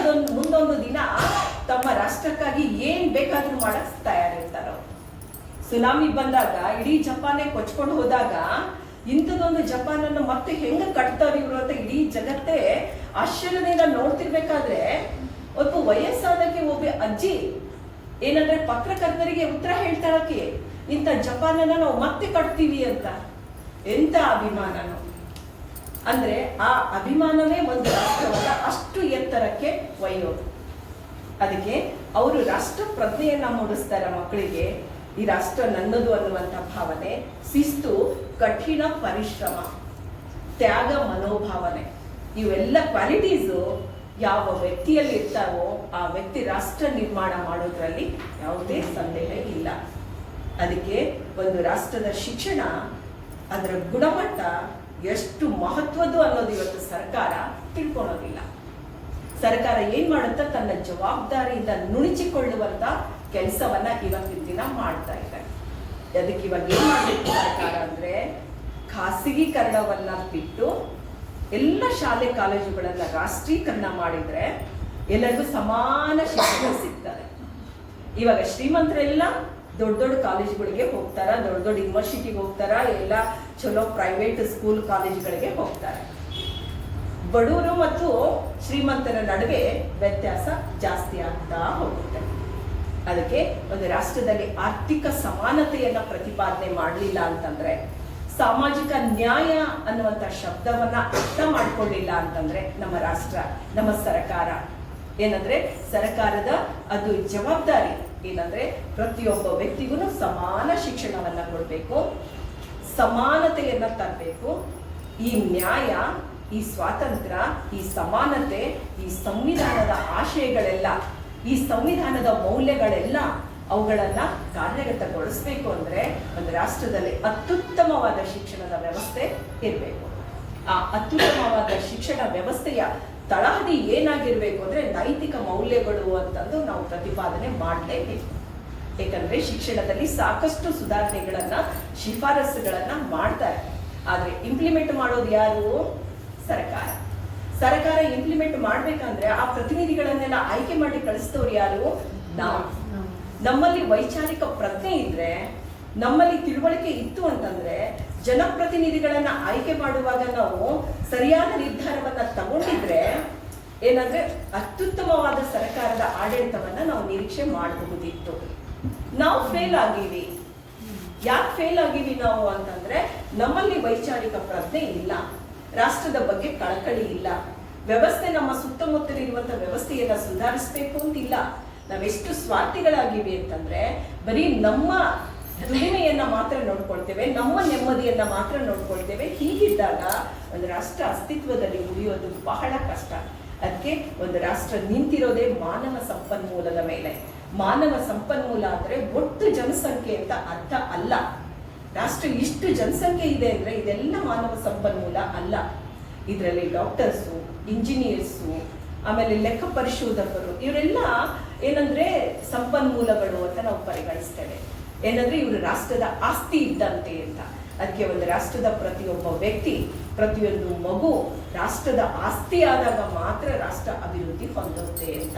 ಮುಂದೊಂದು ದಿನ ತಮ್ಮ ರಾಷ್ಟ್ರಕ್ಕಾಗಿ ಏನ್ ಬೇಕಾದ್ರೂ ಮಾಡಕ್ ತಯಾರಿರ್ತಾರ. ಸುನಾಮಿ ಬಂದಾಗ ಇಡೀ ಜಪಾನೇ ಕೊಚ್ಕೊಂಡು ಹೋದಾಗ ಇಂಥದೊಂದು ಜಪಾನ್ ಅನ್ನು ಮತ್ತೆ ಹೆಂಗ ಕಟ್ತಾರ ಇವರು ಅಂತ ಇಡೀ ಜಗತ್ತೇ ಆಶ್ಚರ್ಯದಿಂದ ನೋಡ್ತಿರ್ಬೇಕಾದ್ರೆ, ಒಬ್ಬ ವಯಸ್ಸಾದಕ್ಕೆ ಒಬ್ಬ ಅಜ್ಜಿ ಏನಂದ್ರೆ ಪತ್ರಕರ್ತರಿಗೆ ಉತ್ತರ ಹೇಳ್ತಾರಕ್ಕೆ, ಇಂಥ ಜಪಾನನ್ನ ನಾವು ಮತ್ತೆ ಕಟ್ತೀವಿ ಅಂತ. ಎಂತ ಅಭಿಮಾನನು ಅಂದ್ರೆ, ಆ ಅಭಿಮಾನವೇ ಒಂದು ರಾಷ್ಟ್ರವನ್ನ ಅಷ್ಟು ಎತ್ತರಕ್ಕೆ ಒಯ್ಯೋದು. ಅದಕ್ಕೆ ಅವರು ರಾಷ್ಟ್ರ ಪ್ರಜ್ಞೆಯನ್ನ ಮೂಡಿಸ್ತಾರೆ ಮಕ್ಕಳಿಗೆ. ಈ ರಾಷ್ಟ್ರ ನನ್ನದು ಅನ್ನುವಂಥ ಭಾವನೆ, ಶಿಸ್ತು, ಕಠಿಣ ಪರಿಶ್ರಮ, ತ್ಯಾಗ ಮನೋಭಾವನೆ, ಇವೆಲ್ಲ ಕ್ವಾಲಿಟೀಸು ಯಾವ ವ್ಯಕ್ತಿಯಲ್ಲಿ ಇರ್ತಾವೋ ಆ ವ್ಯಕ್ತಿ ರಾಷ್ಟ್ರ ನಿರ್ಮಾಣ ಮಾಡೋದ್ರಲ್ಲಿ ಯಾವುದೇ ಸಂದೇಹ ಇಲ್ಲ. ಅದಕ್ಕೆ ಒಂದು ರಾಷ್ಟ್ರದ ಶಿಕ್ಷಣ, ಅದರ ಗುಣಮಟ್ಟ ಎಷ್ಟು ಮಹತ್ವದ್ದು ಅನ್ನೋದು ಇವತ್ತು ಸರ್ಕಾರ ತಿಳ್ಕೊಳ್ಳೋದಿಲ್ಲ. ಸರ್ಕಾರ ಏನ್ ಮಾಡುತ್ತಾ ತನ್ನ ಜವಾಬ್ದಾರಿಯಿಂದ ನುಣುಚಿಕೊಳ್ಳುವಂತ ಕೆಲಸವನ್ನ ಇವತ್ತಿನ ದಿನ ಮಾಡ್ತಾ ಇದೆ. ಅದಕ್ಕೆ ಇವಾಗ ಏನ್ ಮಾಡಬೇಕು ಸರ್ಕಾರ ಅಂದ್ರೆ, ಖಾಸಗೀಕರಣವನ್ನ ಬಿಟ್ಟು ಎಲ್ಲ ಶಾಲೆ ಕಾಲೇಜುಗಳನ್ನ ರಾಷ್ಟ್ರೀಕರಣ ಮಾಡಿದ್ರೆ ಎಲ್ಲರಿಗೂ ಸಮಾನ ಶಿಕ್ಷಣ ಸಿಗ್ತದೆ. ಇವಾಗ ಶ್ರೀಮಂತರೆಲ್ಲ ದೊಡ್ಡ ದೊಡ್ಡ ಕಾಲೇಜುಗಳಿಗೆ ಹೋಗ್ತಾರ, ದೊಡ್ಡ ದೊಡ್ಡ ಯೂನಿವರ್ಸಿಟಿಗೆ ಹೋಗ್ತಾರ, ಎಲ್ಲ ಚಲೋ ಪ್ರೈವೇಟ್ ಸ್ಕೂಲ್ ಕಾಲೇಜುಗಳಿಗೆ ಹೋಗ್ತಾರೆ. ಬಡವರು ಮತ್ತು ಶ್ರೀಮಂತರ ನಡುವೆ ವ್ಯತ್ಯಾಸ ಜಾಸ್ತಿ ಆಗ್ತಾ ಹೋಗುತ್ತೆ. ಅದಕ್ಕೆ ಒಂದು ರಾಷ್ಟ್ರದಲ್ಲಿ ಆರ್ಥಿಕ ಸಮಾನತೆಯನ್ನ ಪ್ರತಿಪಾದನೆ ಮಾಡಲಿಲ್ಲ ಅಂತಂದ್ರೆ, ಸಾಮಾಜಿಕ ನ್ಯಾಯ ಅನ್ನುವಂಥ ಶಬ್ದವನ್ನ ಅರ್ಥ ಮಾಡ್ಕೊಳ್ಳಿಲ್ಲ ಅಂತಂದ್ರೆ ನಮ್ಮ ರಾಷ್ಟ್ರ, ನಮ್ಮ ಸರ್ಕಾರ ಏನಂದ್ರೆ ಸರ್ಕಾರದ ಅದು ಜವಾಬ್ದಾರಿ ಏನಂದ್ರೆ ಪ್ರತಿಯೊಬ್ಬ ವ್ಯಕ್ತಿಗೂ ಸಮಾನ ಶಿಕ್ಷಣವನ್ನ ಕೊಡಬೇಕು, ಸಮಾನತೆಯನ್ನ ತರಬೇಕು. ಈ ನ್ಯಾಯ, ಈ ಸ್ವಾತಂತ್ರ್ಯ, ಈ ಸಮಾನತೆ, ಈ ಸಂವಿಧಾನದ ಆಶಯಗಳೆಲ್ಲ, ಈ ಸಂವಿಧಾನದ ಮೌಲ್ಯಗಳೆಲ್ಲ ಅವುಗಳನ್ನ ಕಾರ್ಯಗತಗೊಳಿಸ್ಬೇಕು ಅಂದ್ರೆ ಒಂದು ರಾಷ್ಟ್ರದಲ್ಲಿ ಅತ್ಯುತ್ತಮವಾದ ಶಿಕ್ಷಣದ ವ್ಯವಸ್ಥೆ ಇರಬೇಕು. ಆ ಅತ್ಯುತ್ತಮವಾದ ಶಿಕ್ಷಣ ವ್ಯವಸ್ಥೆಯ ತಳಹದಿ ಏನಾಗಿರ್ಬೇಕು ಅಂದ್ರೆ ನೈತಿಕ ಮೌಲ್ಯಗಳು ಅಂತಂದು ನಾವು ಪ್ರತಿಪಾದನೆ ಮಾಡಲೇಬೇಕು. ಯಾಕಂದ್ರೆ ಶಿಕ್ಷಣದಲ್ಲಿ ಸಾಕಷ್ಟು ಸುಧಾರಣೆಗಳನ್ನ, ಶಿಫಾರಸುಗಳನ್ನ ಮಾಡ್ತಾರೆ. ಆದ್ರೆ ಇಂಪ್ಲಿಮೆಂಟ್ ಮಾಡೋದು ಯಾರು? ಸರ್ಕಾರ. ಸರ್ಕಾರ ಇಂಪ್ಲಿಮೆಂಟ್ ಮಾಡ್ಬೇಕಂದ್ರೆ ಆ ಪ್ರತಿನಿಧಿಗಳನ್ನೆಲ್ಲ ಆಯ್ಕೆ ಮಾಡಿ ಕಳಿಸ್ತವ್ರು ಯಾರು? ನಾವು. ನಮ್ಮಲ್ಲಿ ವೈಚಾರಿಕ ಪ್ರಜ್ಞೆ ಇದ್ರೆ, ನಮ್ಮಲ್ಲಿ ತಿಳುವಳಿಕೆ ಇತ್ತು ಅಂತಂದ್ರೆ ಜನಪ್ರತಿನಿಧಿಗಳನ್ನ ಆಯ್ಕೆ ಮಾಡುವಾಗ ನಾವು ಸರಿಯಾದ ನಿರ್ಧಾರವನ್ನ ತಗೊಂಡಿದ್ರೆ ಏನಂದ್ರೆ ಅತ್ಯುತ್ತಮವಾದ ಸರ್ಕಾರದ ಆಡಳಿತವನ್ನ ನಾವು ನಿರೀಕ್ಷೆ ಮಾಡಬಹುದಿತ್ತು. ನಾವು ಫೇಲ್ ಆಗೀವಿ. ಯಾಕೆ ಫೇಲ್ ಆಗೀವಿ ನಾವು ಅಂತಂದ್ರೆ ನಮ್ಮಲ್ಲಿ ವೈಚಾರಿಕ ಪ್ರಜ್ಞೆ ಇಲ್ಲ, ರಾಷ್ಟ್ರದ ಬಗ್ಗೆ ಕಳಕಳಿ ಇಲ್ಲ, ವ್ಯವಸ್ಥೆ ನಮ್ಮ ಸುತ್ತಮುತ್ತಲಿರುವಂತಹ ವ್ಯವಸ್ಥೆಯನ್ನ ಸುಧಾರಿಸಬೇಕು ಅಂತಿಲ್ಲ. ನಾವೆಷ್ಟು ಸ್ವಾರ್ಥಿಗಳಾಗಿವಿ ಅಂತಂದ್ರೆ ಬರೀ ನಮ್ಮ ದುಡಿಮೆಯನ್ನ ಮಾತ್ರ ನೋಡ್ಕೊಳ್ತೇವೆ, ನಮ್ಮ ನೆಮ್ಮದಿಯನ್ನ ಮಾತ್ರ ನೋಡ್ಕೊಳ್ತೇವೆ. ಹೀಗಿದ್ದಾಗ ಒಂದು ರಾಷ್ಟ್ರ ಅಸ್ತಿತ್ವದಲ್ಲಿ ಉಳಿಯೋದು ಬಹಳ ಕಷ್ಟ. ಅದಕ್ಕೆ ಒಂದು ರಾಷ್ಟ್ರ ನಿಂತಿರೋದೇ ಮಾನವ ಸಂಪನ್ಮೂಲದ ಮೇಲೆ. ಮಾನವ ಸಂಪನ್ಮೂಲ ಅಂದ್ರೆ ಒಟ್ಟು ಜನಸಂಖ್ಯೆ ಅಂತ ಅರ್ಥ ಅಲ್ಲ. ರಾಷ್ಟ್ರ ಇಷ್ಟು ಜನಸಂಖ್ಯೆ ಇದೆ ಅಂದ್ರೆ ಇದೆಲ್ಲ ಮಾನವ ಸಂಪನ್ಮೂಲ ಅಲ್ಲ. ಇದರಲ್ಲಿ ಡಾಕ್ಟರ್ಸು, ಇಂಜಿನಿಯರ್ಸು, ಆಮೇಲೆ ಲೆಕ್ಕ ಪರಿಶೋಧಕರು, ಇವರೆಲ್ಲ ಏನಂದ್ರೆ ಸಂಪನ್ಮೂಲಗಳು ಅಂತ ನಾವು ಪರಿಗಣಿಸ್ತೇವೆ. ಏನಂದ್ರೆ ಇವರು ರಾಷ್ಟ್ರದ ಆಸ್ತಿ ಇದ್ದಂತೆ ಅಂತ. ಅದಕ್ಕೆ ಒಂದು ರಾಷ್ಟ್ರದ ಪ್ರತಿಯೊಬ್ಬ ವ್ಯಕ್ತಿ, ಪ್ರತಿಯೊಂದು ಮಗು ರಾಷ್ಟ್ರದ ಆಸ್ತಿ ಆದಾಗ ಮಾತ್ರ ರಾಷ್ಟ್ರ ಅಭಿವೃದ್ಧಿ ಹೊಂದುತ್ತೆ ಅಂತ.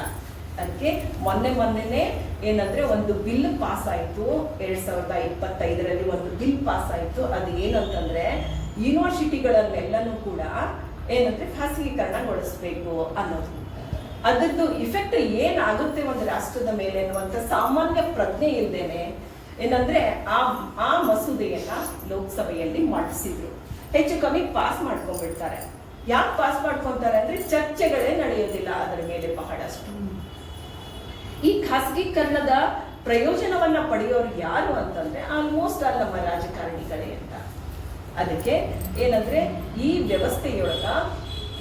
ಅದಕ್ಕೆ ಮೊನ್ನೆನೇ ಏನಂದ್ರೆ ಒಂದು ಬಿಲ್ ಪಾಸ್ ಆಯ್ತು, 2025ರಲ್ಲಿ ಒಂದು ಬಿಲ್ ಪಾಸ್ ಆಯ್ತು. ಅದು ಏನಂತಂದ್ರೆ ಯೂನಿವರ್ಸಿಟಿಗಳನ್ನೆಲ್ಲನೂ ಕೂಡ ಏನಂದ್ರೆ ಖಾಸಗೀಕರಣಗೊಳಿಸ್ಬೇಕು ಅನ್ನೋದು. ಅದರದ್ದು ಇಫೆಕ್ಟ್ ಏನಾಗುತ್ತೆ ಒಂದು ರಾಷ್ಟ್ರದ ಮೇಲೆ ಅನ್ನುವಂಥ ಸಾಮಾನ್ಯ ಪ್ರಜ್ಞೆ ಇಲ್ದೇನೆ ಏನಂದ್ರೆ ಆ ಮಸೂದೆಯನ್ನ ಲೋಕಸಭೆಯಲ್ಲಿ ಮಂಡಿಸಿದ್ರು. ಹೆಚ್ಚು ಕಮ್ಮಿ ಪಾಸ್ ಮಾಡ್ಕೊಂಡ್ಬಿಡ್ತಾರೆ. ಯಾಕೆ ಪಾಸ್ ಮಾಡ್ಕೊಂತಾರೆ ಅಂದ್ರೆ ಚರ್ಚೆಗಳೇ ನಡೆಯೋದಿಲ್ಲ ಅದರ ಮೇಲೆ ಬಹಳಷ್ಟು. ಈ ಖಾಸಗೀಕರಣದ ಪ್ರಯೋಜನವನ್ನ ಪಡೆಯೋರು ಯಾರು ಅಂತಂದ್ರೆ ಆಲ್ಮೋಸ್ಟ್ ಆಲ್ ನಮ್ಮ ರಾಜಕಾರಣಿಗಳೇ ಅಂತ. ಅದಕ್ಕೆ ಏನಂದ್ರೆ ಈ ವ್ಯವಸ್ಥೆಯೊಳಗ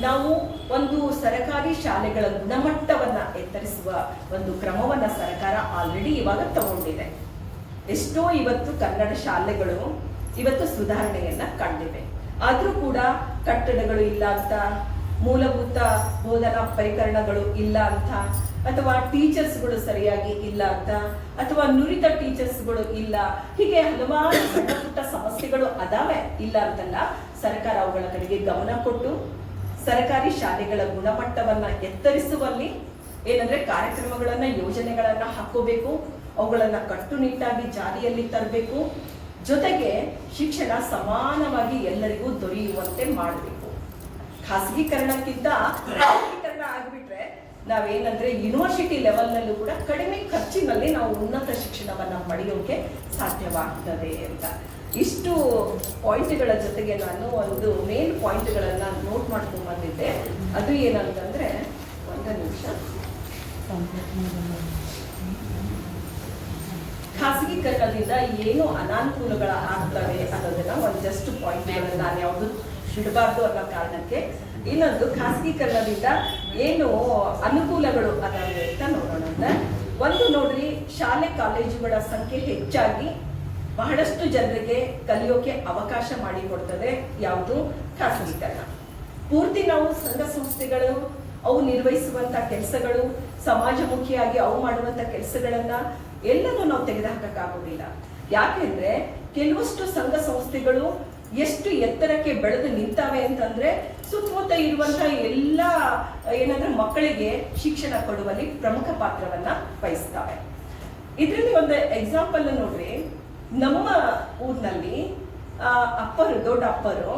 ನಾವು ಒಂದು ಸರ್ಕಾರಿ ಶಾಲೆಗಳ ಗುಣಮಟ್ಟವನ್ನ ಎತ್ತರಿಸುವ ಒಂದು ಕ್ರಮವನ್ನ ಸರ್ಕಾರ ಆಲ್ರೆಡಿ ಇವಾಗ ತಗೊಂಡಿದೆ. ಎಷ್ಟೋ ಇವತ್ತು ಕನ್ನಡ ಶಾಲೆಗಳು ಇವತ್ತು ಸುಧಾರಣೆಯನ್ನ ಕಂಡಿವೆ. ಆದ್ರೂ ಕೂಡ ಕಟ್ಟಡಗಳು ಇಲ್ಲ ಅಂತ, ಮೂಲಭೂತ ಬೋಧನಾ ಪರಿಕರಣಗಳು ಇಲ್ಲ ಅಂತ, ಅಥವಾ ಟೀಚರ್ಸ್ಗಳು ಸರಿಯಾಗಿ ಇಲ್ಲ ಅಂತ, ಅಥವಾ ನುರಿತ ಟೀಚರ್ಸ್ಗಳು ಇಲ್ಲ, ಹೀಗೆ ಹಲವಾರು ಸಣ್ಣ ಪುಟ್ಟ ಸಮಸ್ಯೆಗಳು ಅದಾವೆ. ಇಲ್ಲ ಅಂತಲ್ಲ, ಸರ್ಕಾರ ಅವುಗಳ ಕಡೆಗೆ ಗಮನ ಕೊಟ್ಟು ಸರ್ಕಾರಿ ಶಾಲೆಗಳ ಗುಣಮಟ್ಟವನ್ನ ಎತ್ತರಿಸುವಲ್ಲಿ ಏನಂದ್ರೆ ಕಾರ್ಯಕ್ರಮಗಳನ್ನ, ಯೋಜನೆಗಳನ್ನ ಹಾಕೋಬೇಕು, ಅವುಗಳನ್ನ ಕಟ್ಟುನಿಟ್ಟಾಗಿ ಜಾರಿಯಲ್ಲಿ ತರಬೇಕು. ಜೊತೆಗೆ ಶಿಕ್ಷಣ ಸಮಾನವಾಗಿ ಎಲ್ಲರಿಗೂ ದೊರೆಯುವಂತೆ ಮಾಡಬೇಕು. ಖಾಸಗೀಕರಣಕ್ಕಿಂತ ರಾಜಕೀಕರಣ ಆಗ್ಬಿಟ್ರೆ ನಾವೇನಂದ್ರೆ ಯೂನಿವರ್ಸಿಟಿ ಲೆವೆಲ್ನಲ್ಲೂ ಕೂಡ ಕಡಿಮೆ ಖರ್ಚಿನಲ್ಲಿ ನಾವು ಉನ್ನತ ಶಿಕ್ಷಣವನ್ನ ಪಡೆಯೋಕೆ ಸಾಧ್ಯವಾಗ್ತದೆ ಅಂತ. ಇಷ್ಟು ಪಾಯಿಂಟ್ಗಳ ಜೊತೆಗೆ ನಾನು ಒಂದು ಮೇನ್ ಪಾಯಿಂಟ್ಗಳನ್ನ ನೋಟ್ ಮಾಡ್ಕೊಂಡು ಬಂದಿದ್ದೆ. ಅದು ಏನಂತಂದ್ರೆ, ಒಂದು ನಿಮಿಷ, ಖಾಸಗೀಕರಣದಿಂದ ಏನು ಅನಾನುಕೂಲಗಳ ಆಗ್ತವೆ ಅನ್ನೋದನ್ನ ಒಂದು ಜಸ್ಟ್ ಪಾಯಿಂಟ್ಗಳನ್ನ ನಾನು ಯಾವುದು ಬಿಡಬಾರ್ದು ಅನ್ನೋ ಕಾರಣಕ್ಕೆ. ಇನ್ನೊಂದು, ಖಾಸಗೀಕರಣದಿಂದ ಏನು ಅನುಕೂಲಗಳು ಅದಾವೆ ಅಂತ ನೋಡೋಣ. ಅಂತ ಒಂದು ನೋಡ್ರಿ, ಶಾಲೆ ಕಾಲೇಜುಗಳ ಸಂಖ್ಯೆ ಹೆಚ್ಚಾಗಿ ಬಹಳಷ್ಟು ಜನರಿಗೆ ಕಲಿಯೋಕೆ ಅವಕಾಶ ಮಾಡಿಕೊಡ್ತದೆ. ಯಾವುದು? ಖಾಸಗೀಕರಣ. ಪೂರ್ತಿ ನಾವು ಸಂಘ ಸಂಸ್ಥೆಗಳು ಅವು ನಿರ್ವಹಿಸುವಂತ ಕೆಲಸಗಳು, ಸಮಾಜಮುಖಿಯಾಗಿ ಅವು ಮಾಡುವಂತ ಕೆಲಸಗಳನ್ನ ಎಲ್ಲನೂ ನಾವು ತೆಗೆದುಹಾಕಕ್ಕಾಗೋದಿಲ್ಲ. ಯಾಕೆಂದ್ರೆ ಕೆಲವಷ್ಟು ಸಂಘ ಸಂಸ್ಥೆಗಳು ಎಷ್ಟು ಎತ್ತರಕ್ಕೆ ಬೆಳೆದು ನಿಂತಾವೆ ಅಂತಂದ್ರೆ ಸುತ್ತಮುತ್ತ ಇರುವಂತ ಎಲ್ಲ ಏನಂದ್ರೆ ಮಕ್ಕಳಿಗೆ ಶಿಕ್ಷಣ ಕೊಡುವಲ್ಲಿ ಪ್ರಮುಖ ಪಾತ್ರವನ್ನ ವಹಿಸ್ತವೆ. ಇದರಲ್ಲಿ ಒಂದು ಎಕ್ಸಾಂಪಲ್ ನೋಡ್ರಿ, ನಮ್ಮ ಊರಿನಲ್ಲಿ ದೊಡ್ಡ ಅಪ್ಪರು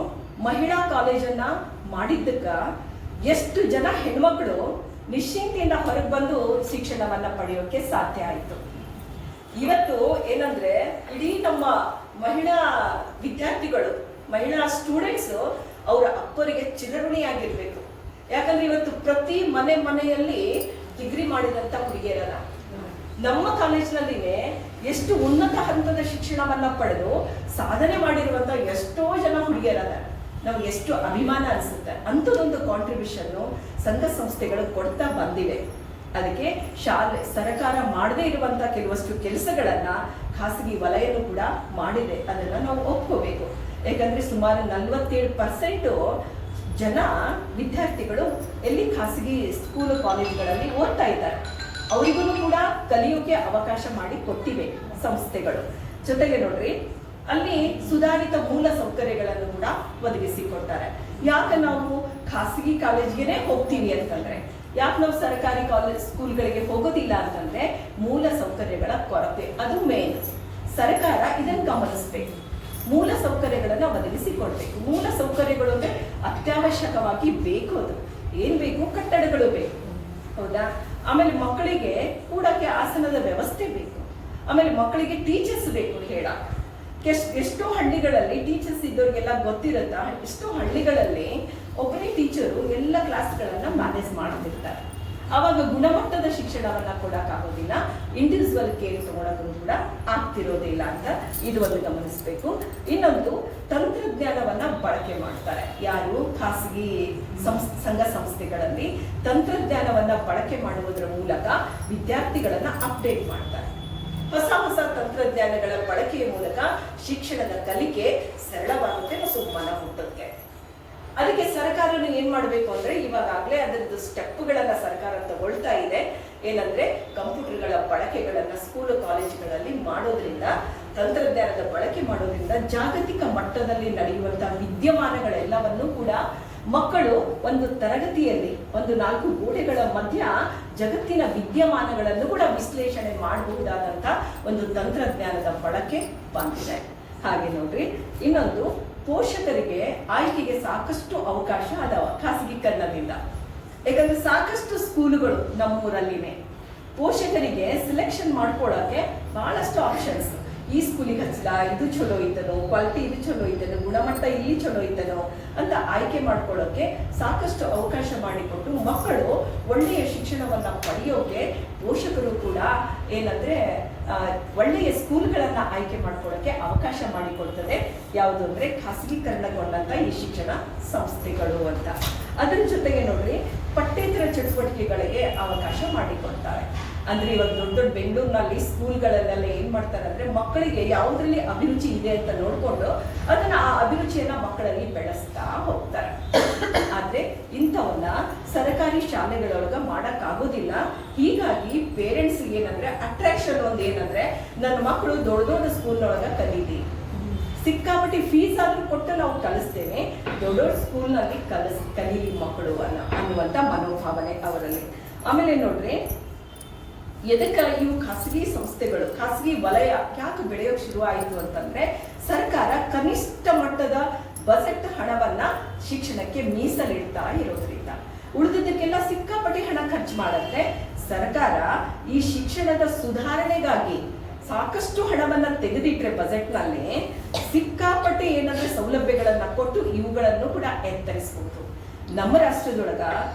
ಮಹಿಳಾ ಕಾಲೇಜನ್ನ ಮಾಡಿದ್ದಕ್ಕ ಎಷ್ಟು ಜನ ಹೆಣ್ಮಕ್ಳು ನಿಶ್ಚಿಂತೆಯಿಂದ ಹೊರಗೆ ಬಂದು ಶಿಕ್ಷಣವನ್ನ ಪಡೆಯೋಕೆ ಸಾಧ್ಯ ಆಯಿತು. ಇವತ್ತು ಏನಂದ್ರೆ ಇಡೀ ನಮ್ಮ ಮಹಿಳಾ ವಿದ್ಯಾರ್ಥಿಗಳು, ಮಹಿಳಾ ಸ್ಟೂಡೆಂಟ್ಸ್ ಅವರ ಅಪ್ಪರಿಗೆ ಚಿರಋಣಿಯಾಗಿರ್ಬೇಕು. ಯಾಕಂದ್ರೆ ಇವತ್ತು ಪ್ರತಿ ಮನೆಯಲ್ಲಿ ಡಿಗ್ರಿ ಮಾಡಿದಂತ ಹುಡುಗಿಯರಲ್ಲ. ನಮ್ಮ ಕಾಲೇಜಿನಲ್ಲಿನೇ ಎಷ್ಟು ಉನ್ನತ ಹಂತದ ಶಿಕ್ಷಣವನ್ನ ಪಡೆದು ಸಾಧನೆ ಮಾಡಿರುವಂತ ಎಷ್ಟೋ ಜನ ಹುಡುಗಿಯರಲ್ಲ. ನಮ್ಗೆ ಎಷ್ಟು ಅಭಿಮಾನ ಅನಿಸುತ್ತೆ. ಅಂಥದ್ದೊಂದು ಕಾಂಟ್ರಿಬ್ಯೂಷನ್ ಸಂಘ ಸಂಸ್ಥೆಗಳು ಕೊಡ್ತಾ ಬಂದಿವೆ. ಅದಕ್ಕೆ ಶಾಲೆ ಸರ್ಕಾರ ಮಾಡದೇ ಇರುವಂತ ಕೆಲವಷ್ಟು ಕೆಲಸಗಳನ್ನ ಖಾಸಗಿ ವಲಯನೂ ಕೂಡ ಮಾಡಿದೆ. ಅದನ್ನ ನಾವು ಒಪ್ಕೋಬೇಕು. ಯಾಕಂದ್ರೆ ಸುಮಾರು 47% ಜನ ವಿದ್ಯಾರ್ಥಿಗಳು ಎಲ್ಲಿ ಖಾಸಗಿ ಸ್ಕೂಲ್ ಕಾಲೇಜುಗಳಲ್ಲಿ ಓದ್ತಾ ಇದ್ದಾರೆ. ಅವರಿಗೂ ಕೂಡ ಕಲಿಯೋಕೆ ಅವಕಾಶ ಮಾಡಿ ಕೊಟ್ಟಿವೆ ಸಂಸ್ಥೆಗಳು. ಜೊತೆಗೆ ನೋಡ್ರಿ, ಅಲ್ಲಿ ಸುಧಾರಿತ ಮೂಲ ಸೌಕರ್ಯಗಳನ್ನು ಕೂಡ ಒದಗಿಸಿಕೊಡ್ತಾರೆ. ಯಾಕೆ ನಾವು ಖಾಸಗಿ ಕಾಲೇಜ್ಗೆ ಹೋಗ್ತೀವಿ ಅಂತಂದ್ರೆ, ಯಾಕೆ ನಾವು ಸರ್ಕಾರಿ ಕಾಲೇಜ್ ಸ್ಕೂಲ್ಗಳಿಗೆ ಹೋಗೋದಿಲ್ಲ ಅಂತಂದ್ರೆ ಮೂಲ ಸೌಕರ್ಯಗಳ ಕೊರತೆ, ಅದು ಮೇನ್. ಸರ್ಕಾರ ಇದನ್ನು ಗಮನಿಸಬೇಕು. ಮೂಲ ಸೌಕರ್ಯಗಳನ್ನ ಒದಗಿಸಿಕೊಡ್ಬೇಕು. ಮೂಲ ಸೌಕರ್ಯಗಳು ಅಂದ್ರೆ ಅತ್ಯವಶ್ಯಕವಾಗಿ ಬೇಕು. ಅದು ಏನ್ ಬೇಕು? ಕಟ್ಟಡಗಳು ಬೇಕು, ಹೌದಾ? ಆಮೇಲೆ ಮಕ್ಕಳಿಗೆ ಕೂಡಕ್ಕೆ ಆಸನದ ವ್ಯವಸ್ಥೆ ಬೇಕು. ಆಮೇಲೆ ಮಕ್ಕಳಿಗೆ ಟೀಚರ್ಸ್ ಬೇಕು. ಎಷ್ಟೋ ಹಳ್ಳಿಗಳಲ್ಲಿ ಟೀಚರ್ಸ್ ಇದ್ದವ್ರಿಗೆಲ್ಲ ಗೊತ್ತಿರುತ್ತಾ, ಎಷ್ಟೋ ಹಳ್ಳಿಗಳಲ್ಲಿ ಒಬ್ಬನೇ ಟೀಚರು ಎಲ್ಲ ಕ್ಲಾಸ್ಗಳನ್ನ ಮ್ಯಾನೇಜ್ ಮಾಡ್ತಿರ್ತಾರೆ. ಆವಾಗ ಗುಣಮಟ್ಟದ ಶಿಕ್ಷಣವನ್ನ ಕೊಡಕ್ಕಾಗೋದಿಲ್ಲ, ಇಂಡಿವಿಜುವಲ್ ಕೇರ್ ತಗೊಳಕ್ಕೂ ಕೂಡ ಆಗ್ತಿರೋದಿಲ್ಲ ಅಂತ ಇದು ಒಂದು ಗಮನಿಸಬೇಕು. ಇನ್ನೊಂದು, ತಂತ್ರಜ್ಞಾನವನ್ನ ಬಳಕೆ ಮಾಡ್ತಾರೆ. ಯಾರು? ಖಾಸಗಿ ಸಂಘ ಸಂಸ್ಥೆಗಳಲ್ಲಿ ತಂತ್ರಜ್ಞಾನವನ್ನ ಬಳಕೆ ಮಾಡುವುದರ ಮೂಲಕ ವಿದ್ಯಾರ್ಥಿಗಳನ್ನ ಅಪ್ಡೇಟ್ ಮಾಡ್ತಾರೆ. ಹೊಸ ತಂತ್ರಜ್ಞಾನಗಳ ಬಳಕೆಯ ಮೂಲಕ ಶಿಕ್ಷಣದ ಕಲಿಕೆ ಸರಳವಾಗುತ್ತೆ ಮತ್ತು ಮನ ಮುಟ್ಟುತ್ತೆ. ಅದಕ್ಕೆ ಸರ್ಕಾರನು ಏನ್ ಮಾಡಬೇಕು ಅಂದ್ರೆ, ಇವಾಗಲೇ ಅದರದ್ದು ಸ್ಟೆಪ್ಗಳನ್ನ ಸರ್ಕಾರ ತಗೊಳ್ತಾ ಇದೆ. ಏನಂದ್ರೆ, ಕಂಪ್ಯೂಟರ್ಗಳ ಬಳಕೆಗಳನ್ನ ಸ್ಕೂಲ್ ಕಾಲೇಜುಗಳಲ್ಲಿ ಮಾಡೋದ್ರಿಂದ, ತಂತ್ರಜ್ಞಾನದ ಬಳಕೆ ಮಾಡೋದ್ರಿಂದ ಜಾಗತಿಕ ಮಟ್ಟದಲ್ಲಿ ನಡೆಯುವಂತಹ ವಿದ್ಯಮಾನಗಳೆಲ್ಲವನ್ನೂ ಕೂಡ ಮಕ್ಕಳು ಒಂದು ತರಗತಿಯಲ್ಲಿ ಒಂದು 4 ಗೋಡೆಗಳ ಮಧ್ಯ ಜಗತ್ತಿನ ವಿದ್ಯಮಾನಗಳನ್ನು ಕೂಡ ವಿಶ್ಲೇಷಣೆ ಮಾಡಬಹುದಾದಂತ ಒಂದು ತಂತ್ರಜ್ಞಾನದ ಬಳಕೆ ಬಂದಿದೆ. ಹಾಗೆ ನೋಡ್ರಿ, ಇನ್ನೊಂದು, ಪೋಷಕರಿಗೆ ಆಯ್ಕೆಗೆ ಸಾಕಷ್ಟು ಅವಕಾಶ ಅದಾವ ಖಾಸಗೀಕರಣದಿಂದ. ಯಾಕಂದ್ರೆ ಸಾಕಷ್ಟು ಸ್ಕೂಲುಗಳು ನಮ್ಮೂರಲ್ಲಿನೇ. ಪೋಷಕರಿಗೆ ಸಿಲೆಕ್ಷನ್ ಮಾಡ್ಕೊಳ್ಳೋಕೆ ಬಹಳಷ್ಟು ಆಪ್ಷನ್ಸ್. ಈ ಸ್ಕೂಲಿಗೆ ಹಚ್ಚಲ, ಇದು ಚಲೋ ಇದ್ದನೋ, ಕ್ವಾಲಿಟಿ ಇದು ಚಲೋ ಇದ್ದನೋ, ಗುಣಮಟ್ಟ ಇಲ್ಲಿ ಚಲೋ ಇದ್ದನೋ ಅಂತ ಆಯ್ಕೆ ಮಾಡ್ಕೊಳ್ಳೋಕೆ ಸಾಕಷ್ಟು ಅವಕಾಶ ಮಾಡಿಕೊಟ್ಟು ಮಕ್ಕಳು ಒಳ್ಳೆಯ ಶಿಕ್ಷಣವನ್ನ ಪಡೆಯೋಕೆ ಪೋಷಕರು ಕೂಡ ಏನಂದ್ರೆ ಒಳ್ಳೆಯ ಸ್ಕೂಲ್ಗಳನ್ನ ಆಯ್ಕೆ ಮಾಡ್ಕೊಳ್ಳೋಕೆ ಅವಕಾಶ ಮಾಡಿಕೊಡ್ತದೆ. ಯಾವುದು ಅಂದ್ರೆ ಖಾಸಗೀಕರಣಗೊಂಡಂತ ಈ ಶಿಕ್ಷಣ ಸಂಸ್ಥೆಗಳು ಅಂತ. ಅದರ ಜೊತೆಗೆ ನೋಡ್ರಿ, ಪಠ್ಯೇತರ ಚಟುವಟಿಕೆಗಳಿಗೆ ಅವಕಾಶ ಮಾಡಿಕೊಡ್ತಾರೆ. ಅಂದ್ರೆ ಇವಾಗ ದೊಡ್ಡ ದೊಡ್ಡ ಬೆಂಗಳೂರಿನಲ್ಲಿ ಸ್ಕೂಲ್ಗಳಲ್ಲೆಲ್ಲ ಏನ್ ಮಾಡ್ತಾರೆ ಅಂದ್ರೆ, ಮಕ್ಕಳಿಗೆ ಯಾವುದ್ರಲ್ಲಿ ಅಭಿರುಚಿ ಇದೆ ಅಂತ ನೋಡ್ಕೊಂಡು ಅದನ್ನ ಆ ಅಭಿರುಚಿಯನ್ನ ಮಕ್ಕಳಲ್ಲಿ ಬೆಳೆಸ್ತಾ ಹೋಗ್ತಾರೆ. ಆದ್ರೆ ಇಂಥವನ್ನ ಸರ್ಕಾರಿ ಶಾಲೆಗಳೊಳಗ ಮಾಡಕ್ ಆಗೋದಿಲ್ಲ. ಹೀಗಾಗಿ ಪೇರೆಂಟ್ಸ್ ಏನಂದ್ರೆ ಅಟ್ರಾಕ್ಷನ್ ಒಂದು ಏನಂದ್ರೆ, ನನ್ನ ಮಕ್ಕಳು ದೊಡ್ಡ ದೊಡ್ಡ ಸ್ಕೂಲ್ನೊಳಗ ಕಲೀಲಿ, ಸಿಕ್ಕಾಪಟ್ಟಿ ಫೀಸ್ ಆದ್ರೂ ಕೊಟ್ಟು ನಾವು ಕಲಿಸ್ತೇವೆ, ದೊಡ್ಡ ದೊಡ್ಡ ಸ್ಕೂಲ್ನಲ್ಲಿ ಕಲೀಲಿ ಮಕ್ಕಳು ಅನ್ನುವಂತ ಮನೋಭಾವನೆ ಅವರಲ್ಲಿ. ಆಮೇಲೆ ನೋಡ್ರಿ, ಎದಕ್ಕೆ ಇವು ಖಾಸಗಿ ಸಂಸ್ಥೆಗಳು, ಖಾಸಗಿ ವಲಯ ಯಾಕೆ ಬೆಳೆಯೋಕೆ ಶುರು ಆಯಿತು ಅಂತಂದ್ರೆ, ಸರ್ಕಾರ ಕನಿಷ್ಠ ಮಟ್ಟದ ಬಜೆಟ್ ಹಣವನ್ನ ಶಿಕ್ಷಣಕ್ಕೆ ಮೀಸಲಿಡ್ತಾ ಇರೋದ್ರಿಂದ. ಉಳಿದಿದ್ದಕ್ಕೆಲ್ಲ ಸಿಕ್ಕಾಪಟ್ಟಿ ಹಣ ಖರ್ಚು ಮಾಡುತ್ತೆ. ಸರ್ಕಾರ ಈ ಶಿಕ್ಷಣದ ಸುಧಾರಣೆಗಾಗಿ ಸಾಕಷ್ಟು ಹಣವನ್ನ ತೆಗೆದಿಟ್ರೆ ಬಜೆಟ್ ನಲ್ಲಿ ಸಿಕ್ಕಾಪಟ್ಟೆ ಏನಂದ್ರೆ ಸೌಲಭ್ಯಗಳನ್ನ ಕೊಟ್ಟು ಇವುಗಳನ್ನು ಕೂಡ ಎತ್ತರಿಸಬಹುದು. ನಮ್ಮ ರಾಷ್ಟ್ರದೊಳಗ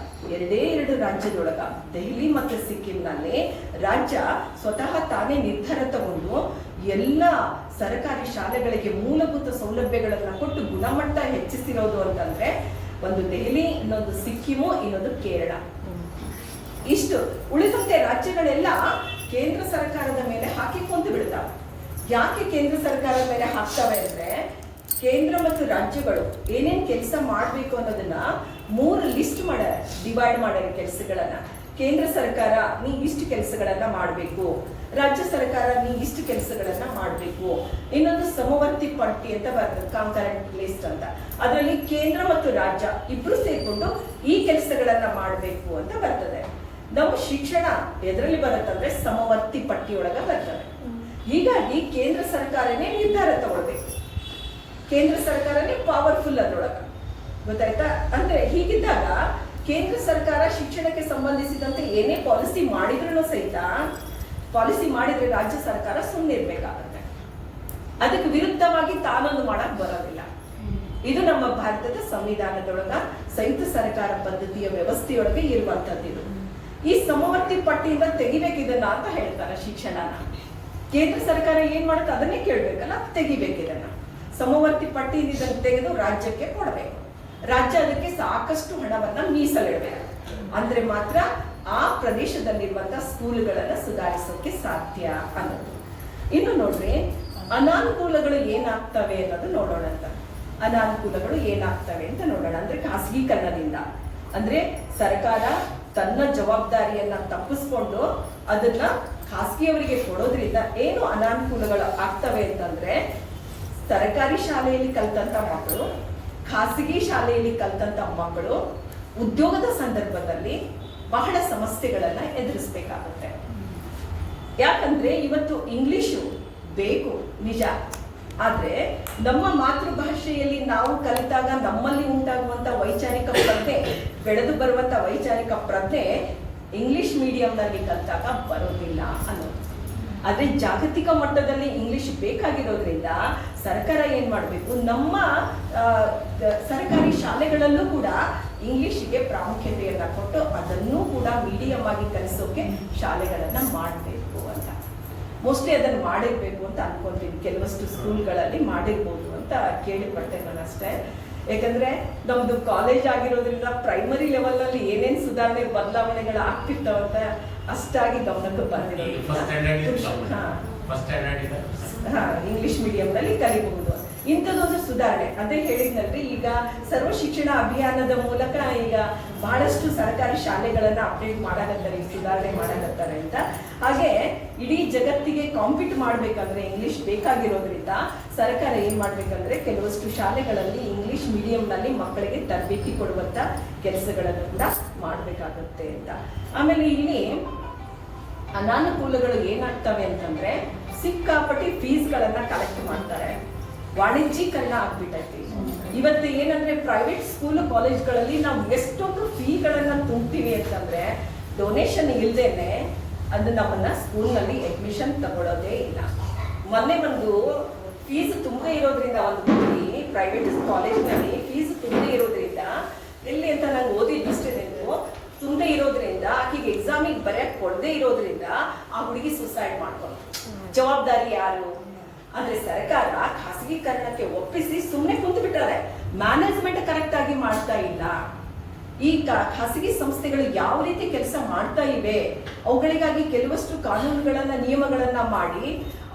2 ರಾಜ್ಯದೊಳಗ, ದೆಹಲಿ ಮತ್ತು ಸಿಕ್ಕಿಂನಲ್ಲಿ ರಾಜ್ಯ ಸ್ವತಃ ತಾನೇ ನಿರ್ಧಾರ ತಗೊಂಡು ಎಲ್ಲ ಸರ್ಕಾರಿ ಶಾಲೆಗಳಿಗೆ ಮೂಲಭೂತ ಸೌಲಭ್ಯಗಳನ್ನ ಕೊಟ್ಟು ಗುಣಮಟ್ಟ ಹೆಚ್ಚಿಸಿರೋದು ಅಂತಂದ್ರೆ, ಒಂದು ದೆಹಲಿ, ಇನ್ನೊಂದು ಸಿಕ್ಕಿಮು, ಇನ್ನೊಂದು ಕೇರಳ. ಇಷ್ಟು. ಉಳಿದಂತೆ ರಾಜ್ಯಗಳೆಲ್ಲ ಕೇಂದ್ರ ಸರ್ಕಾರದ ಮೇಲೆ ಹಾಕಿಕೊಂಡು ಬಿಡ್ತಾವೆ. ಯಾಕೆ ಕೇಂದ್ರ ಸರ್ಕಾರದ ಮೇಲೆ ಹಾಕ್ತವೆ ಅಂದ್ರೆ, ಕೇಂದ್ರ ಮತ್ತು ರಾಜ್ಯಗಳು ಏನೇನ್ ಕೆಲಸ ಮಾಡಬೇಕು ಅನ್ನೋದನ್ನ 3 ಲಿಸ್ಟ್ ಮಾಡ್ಯಾರ, ಡಿವೈಡ್ ಮಾಡ್ಯಾರ ಕೆಲಸಗಳನ್ನ. ಕೇಂದ್ರ ಸರ್ಕಾರ ನೀ ಇಷ್ಟು ಕೆಲಸಗಳನ್ನ ಮಾಡಬೇಕು, ರಾಜ್ಯ ಸರ್ಕಾರ ನೀ ಇಷ್ಟು ಕೆಲಸಗಳನ್ನ ಮಾಡಬೇಕು. ಇನ್ನೊಂದು ಸಮವರ್ತಿ ಪಟ್ಟಿ ಅಂತ ಬರ್ತದೆ, ಕಾಂಕರೆಂಟ್ ಲಿಸ್ಟ್ ಅಂತ. ಅದರಲ್ಲಿ ಕೇಂದ್ರ ಮತ್ತು ರಾಜ್ಯ ಇಬ್ರು ಸೇರ್ಕೊಂಡು ಈ ಕೆಲಸಗಳನ್ನ ಮಾಡಬೇಕು ಅಂತ ಬರ್ತದೆ. ನಮ್ಮ ಶಿಕ್ಷಣ ಎದರಲ್ಲಿ ಬರುತ್ತಂದ್ರೆ ಸಮವರ್ತಿ ಪಟ್ಟಿಯೊಳಗ ಬರ್ತದೆ. ಹೀಗಾಗಿ ಕೇಂದ್ರ ಸರ್ಕಾರನೇ ನಿರ್ಧಾರ ತಗೊಳ್ಬೇಕು. ಕೇಂದ್ರ ಸರ್ಕಾರನೇ ಪವರ್ಫುಲ್ ಅದ್ರೊಳಗ, ಗೊತ್ತಾಯ್ತಾ? ಅಂದ್ರೆ ಹೀಗಿದ್ದಾಗ ಕೇಂದ್ರ ಸರ್ಕಾರ ಶಿಕ್ಷಣಕ್ಕೆ ಸಂಬಂಧಿಸಿದಂತೆ ಏನೇ ಪಾಲಿಸಿ ಮಾಡಿದ್ರು ಸಹಿತ ಪಾಲಿಸಿ ಮಾಡಿದ್ರೆ ರಾಜ್ಯ ಸರ್ಕಾರ ಸುಮ್ಮನೆ ಇರ್ಬೇಕಾಗತ್ತೆ. ಅದಕ್ಕೆ ವಿರುದ್ಧವಾಗಿ ತಾನೊಂದು ಮಾಡಕ್ ಬರೋದಿಲ್ಲ. ಇದು ನಮ್ಮ ಭಾರತದ ಸಂವಿಧಾನದೊಳಗ ಸಂಯುಕ್ತ ಸರ್ಕಾರ ಪದ್ಧತಿಯ ವ್ಯವಸ್ಥೆಯೊಳಗೆ ಇರುವಂತದ್ದು. ಇದು ಈ ಸಮವರ್ತಿ ಪಟ್ಟಿಯಿಂದ ತೆಗಿಬೇಕು ಇದನ್ನ ಅಂತ ಹೇಳ್ತಾರೆ ಶಿಕ್ಷಣನ. ಕೇಂದ್ರ ಸರ್ಕಾರ ಏನ್ ಮಾಡುತ್ತೆ ಅದನ್ನೇ ಕೇಳ್ಬೇಕಲ್ಲ, ತೆಗಿಬೇಕು ಇದನ್ನ. ಸಮವರ್ತಿ ಪಟ್ಟಿಯಿಂದ ಇದನ್ನು ತೆಗೆದು ರಾಜ್ಯಕ್ಕೆ ಕೊಡಬೇಕು. ರಾಜ್ಯ ಅದಕ್ಕೆ ಸಾಕಷ್ಟು ಹಣವನ್ನ ಮೀಸಲಿಡಬೇಕು. ಅಂದ್ರೆ ಮಾತ್ರ ಆ ಪ್ರದೇಶದಲ್ಲಿರುವಂತಹ ಸ್ಕೂಲ್ಗಳನ್ನ ಸುಧಾರಿಸೋಕೆ ಸಾಧ್ಯ ಅನ್ನೋದು. ಇನ್ನು ನೋಡ್ರಿ, ಅನಾನುಕೂಲಗಳು ಏನಾಗ್ತವೆ ಅನ್ನೋದು ನೋಡೋಣ ಅಂತ. ಅನಾನುಕೂಲಗಳು ಏನಾಗ್ತವೆ ಅಂತ ನೋಡೋಣ. ಅಂದ್ರೆ ಖಾಸಗೀಕರಣದಿಂದ, ಅಂದ್ರೆ ಸರ್ಕಾರ ತನ್ನ ಜವಾಬ್ದಾರಿಯನ್ನ ತಪ್ಪಿಸ್ಕೊಂಡು ಅದನ್ನ ಖಾಸಗಿಯವರಿಗೆ ಕೊಡೋದ್ರಿಂದ ಏನು ಅನಾನುಕೂಲಗಳು ಆಗ್ತವೆ ಅಂತಂದ್ರೆ, ಸರ್ಕಾರಿ ಶಾಲೆಯಲ್ಲಿ ಕಲ್ತಂತ ಮಕ್ಕಳು ಖಾಸಗಿ ಶಾಲೆಯಲ್ಲಿ ಕಲ್ತಂತ ಮಕ್ಕಳು ಉದ್ಯೋಗದ ಸಂದರ್ಭದಲ್ಲಿ ಬಹಳ ಸಮಸ್ಯೆಗಳನ್ನ ಎದುರಿಸಬೇಕಾಗುತ್ತೆ. ಯಾಕಂದ್ರೆ ಇವತ್ತು ಇಂಗ್ಲಿಷು ಬೇಕು ನಿಜ, ಆದ್ರೆ ನಮ್ಮ ಮಾತೃಭಾಷೆಯಲ್ಲಿ ನಾವು ಕಲಿತಾಗ ನಮ್ಮಲ್ಲಿ ಉಂಟಾಗುವಂತ ವೈಚಾರಿಕ ಪ್ರಜ್ಞೆ, ಬೆಳೆದು ಬರುವಂತ ವೈಚಾರಿಕ ಪ್ರಜ್ಞೆ ಇಂಗ್ಲಿಷ್ ಮೀಡಿಯಂನಲ್ಲಿ ಕಲಿತಾಗ ಬರೋದಿಲ್ಲ ಅನ್ನೋದು. ಆದ್ರೆ ಜಾಗತಿಕ ಮಟ್ಟದಲ್ಲಿ ಇಂಗ್ಲಿಷ್ ಬೇಕಾಗಿರೋದ್ರಿಂದ ಸರ್ಕಾರ ಏನ್ ಮಾಡಬೇಕು, ನಮ್ಮ ಸರ್ಕಾರಿ ಶಾಲೆಗಳಲ್ಲೂ ಕೂಡ ಇಂಗ್ಲಿಷ್ಗೆ ಪ್ರಾಮುಖ್ಯತೆಯನ್ನ ಕೊಟ್ಟು ಅದನ್ನೂ ಕೂಡ ಮೀಡಿಯಂ ಆಗಿ ಕಲಿಸೋಕೆ ಶಾಲೆಗಳನ್ನ ಮಾಡಬೇಕು ಅಂತ. ಮೋಸ್ಟ್ಲಿ ಅದನ್ನು ಮಾಡಿರ್ಬೇಕು ಅಂತ ಅನ್ಕೊಂತೀನಿ. ಕೆಲವಷ್ಟು ಸ್ಕೂಲ್ಗಳಲ್ಲಿ ಮಾಡಿರ್ಬೋದು ಅಂತ ಕೇಳಿಪಟ್ಟೆ ನಾನಷ್ಟೇ. ಯಾಕಂದ್ರೆ ನಮ್ದು ಕಾಲೇಜ್ ಆಗಿರೋದ್ರಿಂದ ಪ್ರೈಮರಿ ಲೆವೆಲ್ ನಲ್ಲಿ ಏನೇನ್ ಸುಧಾರಣೆ ಬದಲಾವಣೆಗಳು ಆಗ್ತಿರ್ತಾವಂತ ಅಷ್ಟಾಗಿ ಗಮನಕ್ಕೆ ಬಂದಿರೋದು. ಇಂಗ್ಲಿಷ್ ಮೀಡಿಯಂ ನಲ್ಲಿ ಕಲಿಬಹುದು. ಇಂಥದ್ದೊಂದು ಸುಧಾರಣೆ ಅದೇ ಹೇಳಿದ್ನಲ್ರಿ. ಈಗ ಸರ್ವ ಶಿಕ್ಷಣ ಅಭಿಯಾನದ ಮೂಲಕ ಈಗ ಬಹಳಷ್ಟು ಸರ್ಕಾರಿ ಶಾಲೆಗಳನ್ನ ಅಪ್ಡೇಟ್ ಮಾಡಾಕತ್ತಾರೆ, ಸುಧಾರಣೆ ಮಾಡಾಕತ್ತಾರೆ ಅಂತ. ಹಾಗೆ ಇಡೀ ಜಗತ್ತಿಗೆ ಕಾಂಪೀಟ್ ಮಾಡ್ಬೇಕಂದ್ರೆ ಇಂಗ್ಲಿಷ್ ಬೇಕಾಗಿರೋದ್ರಿಂದ ಸರ್ಕಾರ ಏನ್ ಮಾಡ್ಬೇಕಂದ್ರೆ ಕೆಲವಷ್ಟು ಶಾಲೆಗಳಲ್ಲಿ ಇಂಗ್ಲಿಷ್ ಮೀಡಿಯಂ ನಲ್ಲಿ ಮಕ್ಕಳಿಗೆ ತರಬೇತಿ ಕೊಡುವಂತ ಕೆಲಸಗಳನ್ನು ಕೂಡ ಮಾಡ್ಬೇಕಾಗತ್ತೆ ಅಂತ. ಆಮೇಲೆ ಇಲ್ಲಿ ಅನಾನುಕೂಲಗಳು ಏನಾಗ್ತವೆ ಅಂತಂದ್ರೆ, ಸಿಕ್ಕಾಪಟ್ಟಿ ಫೀಸ್ಗಳನ್ನ ಕಲೆಕ್ಟ್ ಮಾಡ್ತಾರೆ. ವಾಣಿಜ್ಯೀಕರಣ ಆಗ್ಬಿಟ್ಟೈತಿ. ಇವತ್ತು ಏನಂದ್ರೆ ಪ್ರೈವೇಟ್ ಸ್ಕೂಲ್ ಕಾಲೇಜ್ಗಳಲ್ಲಿ ನಾವು ಎಷ್ಟೊಂದು ಫೀಗಳನ್ನ ತುಂಬ್ತೀವಿ ಅಂತಂದ್ರೆ, ಡೊನೇಷನ್ ಇಲ್ದೇನೆ ಅದು ನಮ್ಮನ್ನ ಸ್ಕೂಲ್ನಲ್ಲಿ ಅಡ್ಮಿಷನ್ ತಗೊಳ್ಳೋದೇ ಇಲ್ಲ. ಮೊನ್ನೆ ಒಂದು ಫೀಸ್ ತುಂಬದೇ ಇರೋದ್ರಿಂದ, ಒಂದು ಪ್ರೈವೇಟ್ ಕಾಲೇಜ್ನಲ್ಲಿ ಫೀಸ್ ತುಂಬದೇ ಇರೋದ್ರಿಂದ, ಎಲ್ಲಿ ಅಂತ ನಾನು ಓದಿದ್ದಷ್ಟೇ ತುಂಬದೇ ಇರೋದ್ರಿಂದ ಆಕೆಗೆ ಎಕ್ಸಾಮಿಗೆ ಬರೆಯಕ್ ಕೊಡದೇ ಇರೋದ್ರಿಂದ ಆ ಹುಡುಗಿ ಸುಸೈಡ್ ಮಾಡ್ಕೊಂಡು. ಜವಾಬ್ದಾರಿ ಯಾರು? ಆದ್ರೆ ಸರ್ಕಾರ ಖಾಸಗೀಕರಣಕ್ಕೆ ಒಪ್ಪಿಸಿ ಸುಮ್ಮನೆ ಕುಂತು ಬಿಟ್ಟಾರೆ. ಮ್ಯಾನೇಜ್ಮೆಂಟ್ ಕರೆಕ್ಟ್ ಆಗಿ ಮಾಡ್ತಾ ಇಲ್ಲ. ಈ ಖಾಸಗಿ ಸಂಸ್ಥೆಗಳು ಯಾವ ರೀತಿ ಕೆಲಸ ಮಾಡ್ತಾ ಇವೆ, ಅವುಗಳಿಗಾಗಿ ಕೆಲವಷ್ಟು ಕಾನೂನುಗಳನ್ನ ನಿಯಮಗಳನ್ನ ಮಾಡಿ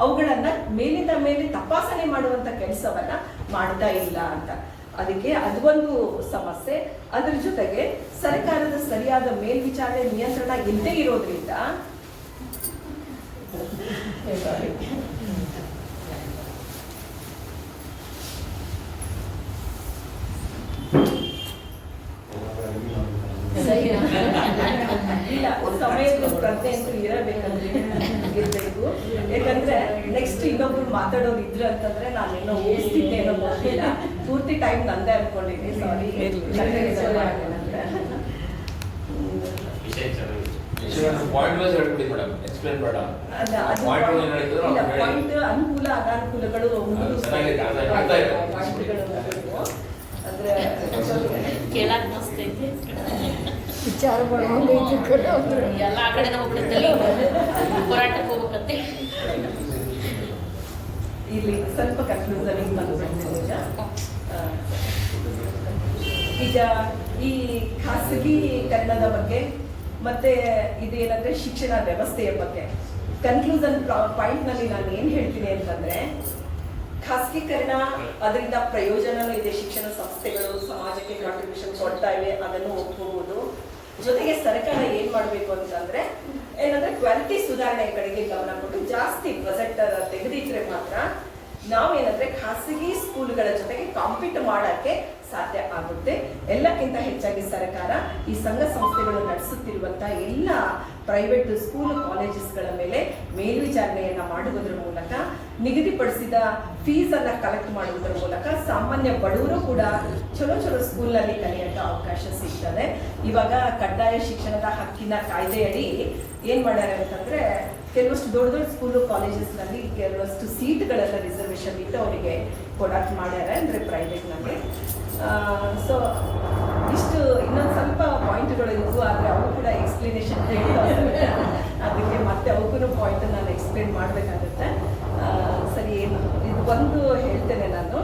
ಅವುಗಳನ್ನ ಮೇಲಿಂದ ಮೇಲೆ ತಪಾಸಣೆ ಮಾಡುವಂತ ಕೆಲಸವನ್ನ ಮಾಡ್ತಾ ಇಲ್ಲ ಅಂತ. ಅದಕ್ಕೆ ಅದು ಒಂದು ಸಮಸ್ಯೆ. ಅದ್ರ ಜೊತೆಗೆ ಸರ್ಕಾರದ ಸರಿಯಾದ ಮೇಲ್ವಿಚಾರಣೆ ನಿಯಂತ್ರಣ ಇಲ್ಲದೆ ಇರೋದ್ರಿಂದ ಇಲ್ಲ, ಸಮಯದ ಪ್ರಜ್ಞೆ ಅಂತೂ ಇರಬೇಕಂದ್ರೆ ಇರಬೇಕು. ಯಾಕಂದ್ರೆ ನೆಕ್ಸ್ಟ್ ಇನ್ನೊಬ್ರು ಮಾತಾಡೋರು ಇದ್ರು ಅಂತಂದ್ರೆ ನಾನು ಏನೋ ಓದಿಸ್ತಿದ್ದೆ ಏನೋ ಗೊತ್ತಿಲ್ಲ. ಪೂರ್ತಿ ಟೈಮ್ ನಂದೇ ಅನ್ಕೊಂಡಿದ್ದೀನಿ. ಸಾರಿ. ಪಾಯಿಂಟ್ ಅನುಕೂಲ ಅನಾನುಕೂಲಗಳು ಅಂದ್ರೆ ಕೇಳಕ್ ಮಸ್ತ್ ಐತಿ. ವಿಚಾರ ಎಲ್ಲ ಆ ಕಡೆ ಹೋಗ್ಬಿಡುತ್ತಲ್ಲಿ ಹೋರಾಟಕ್ಕೆ ಹೋಗ್ಬೇಕಂತೆ. ಇಲ್ಲಿ ಸ್ವಲ್ಪ ಕನ್ಫ್ಯೂಸನ್ ಬಂದ್ಬಿಡ್ತೀನಿ. ಈಗ ಈ ಖಾಸಗೀಕರಣದ ಬಗ್ಗೆ ಮತ್ತೆ ಇದೇನಂದ್ರೆ ಶಿಕ್ಷಣ ವ್ಯವಸ್ಥೆಯ ಬಗ್ಗೆ ಕನ್ಕ್ಲೂಷನ್ ಪಾಯಿಂಟ್ ನಲ್ಲಿ ನಾನು ಏನ್ ಹೇಳ್ತೀನಿ ಅಂತಂದ್ರೆ, ಖಾಸಗೀಕರಣ ಅದರಿಂದ ಪ್ರಯೋಜನನೂ ಇದೆ. ಶಿಕ್ಷಣ ಸಂಸ್ಥೆಗಳು ಸಮಾಜಕ್ಕೆ ಕಾಂಟ್ರಿಬ್ಯೂಷನ್ ಕೊಡ್ತಾ ಇವೆ, ಅದನ್ನು ಒಪ್ಕೋಬಹುದು. ಜೊತೆಗೆ ಸರ್ಕಾರ ಏನ್ ಮಾಡ್ಬೇಕು ಅಂತಂದ್ರೆ ಏನಂದ್ರೆ ಕ್ವಾಲಿಟಿ ಸುಧಾರಣೆ ಕಡೆಗೆ ಗಮನ ಕೊಟ್ಟು ಜಾಸ್ತಿ ಬಜೆಟ್ ತೆಗೆದಿಟ್ರೆ ಮಾತ್ರ ನಾವೇನಂದ್ರೆ ಖಾಸಗಿ ಸ್ಕೂಲ್ಗಳ ಜೊತೆಗೆ ಕಾಂಪೀಟ್ ಮಾಡಕ್ಕೆ ಸಾಧ್ಯ ಆಗುತ್ತೆ. ಎಲ್ಲಕ್ಕಿಂತ ಹೆಚ್ಚಾಗಿ ಸರ್ಕಾರ ಈ ಸಂಘ ಸಂಸ್ಥೆಗಳು ನಡೆಸುತ್ತಿರುವಂತಹ ಎಲ್ಲ ಪ್ರೈವೇಟ್ ಸ್ಕೂಲ್ ಕಾಲೇಜಸ್ಗಳ ಮೇಲೆ ಮೇಲ್ವಿಚಾರಣೆಯನ್ನು ಮಾಡುವುದರ ಮೂಲಕ ನಿಗದಿಪಡಿಸಿದ ಫೀಸನ್ನು ಕಲೆಕ್ಟ್ ಮಾಡುವುದರ ಮೂಲಕ ಸಾಮಾನ್ಯ ಬಡವರು ಕೂಡ ಚಲೋ ಸ್ಕೂಲ್ನಲ್ಲಿ ಕಲಿಯೋಕ್ಕೆ ಅವಕಾಶ ಸಿಗ್ತದೆ. ಇವಾಗ ಕಡ್ಡಾಯ ಶಿಕ್ಷಣದ ಹಕ್ಕಿನ ಕಾಯ್ದೆಯಡಿ ಏನು ಮಾಡ್ಯಾರ ಅಂತಂದರೆ ಕೆಲವಷ್ಟು ದೊಡ್ಡ ಸ್ಕೂಲು ಕಾಲೇಜಸ್ನಲ್ಲಿ ಕೆಲವಷ್ಟು ಸೀಟ್ಗಳೆಲ್ಲ ರಿಸರ್ವೇಷನ್ ಇಟ್ಟು ಅವರಿಗೆ ಕೊಡಕ್ಕೆ ಮಾಡ್ಯಾರ ಅಂದರೆ ಪ್ರೈವೇಟ್ನಲ್ಲಿ. ಸೊ ಇಷ್ಟು ಇನ್ನೊಂದು ಸ್ವಲ್ಪ ಪಾಯಿಂಟ್ಗಳು ಇದ್ವು, ಆದರೆ ಅವು ಕೂಡ ಎಕ್ಸ್ಪ್ಲನೇಷನ್ ಅದಕ್ಕೆ ಮತ್ತೆ ಅವಕ್ಕೂ ಪಾಯಿಂಟ್ ನಾನು ಎಕ್ಸ್ಪ್ಲೇನ್ ಮಾಡಬೇಕಾಗುತ್ತೆ. ಸರಿ, ಇದು ಒಂದು ಹೇಳ್ತೇನೆ ನಾನು.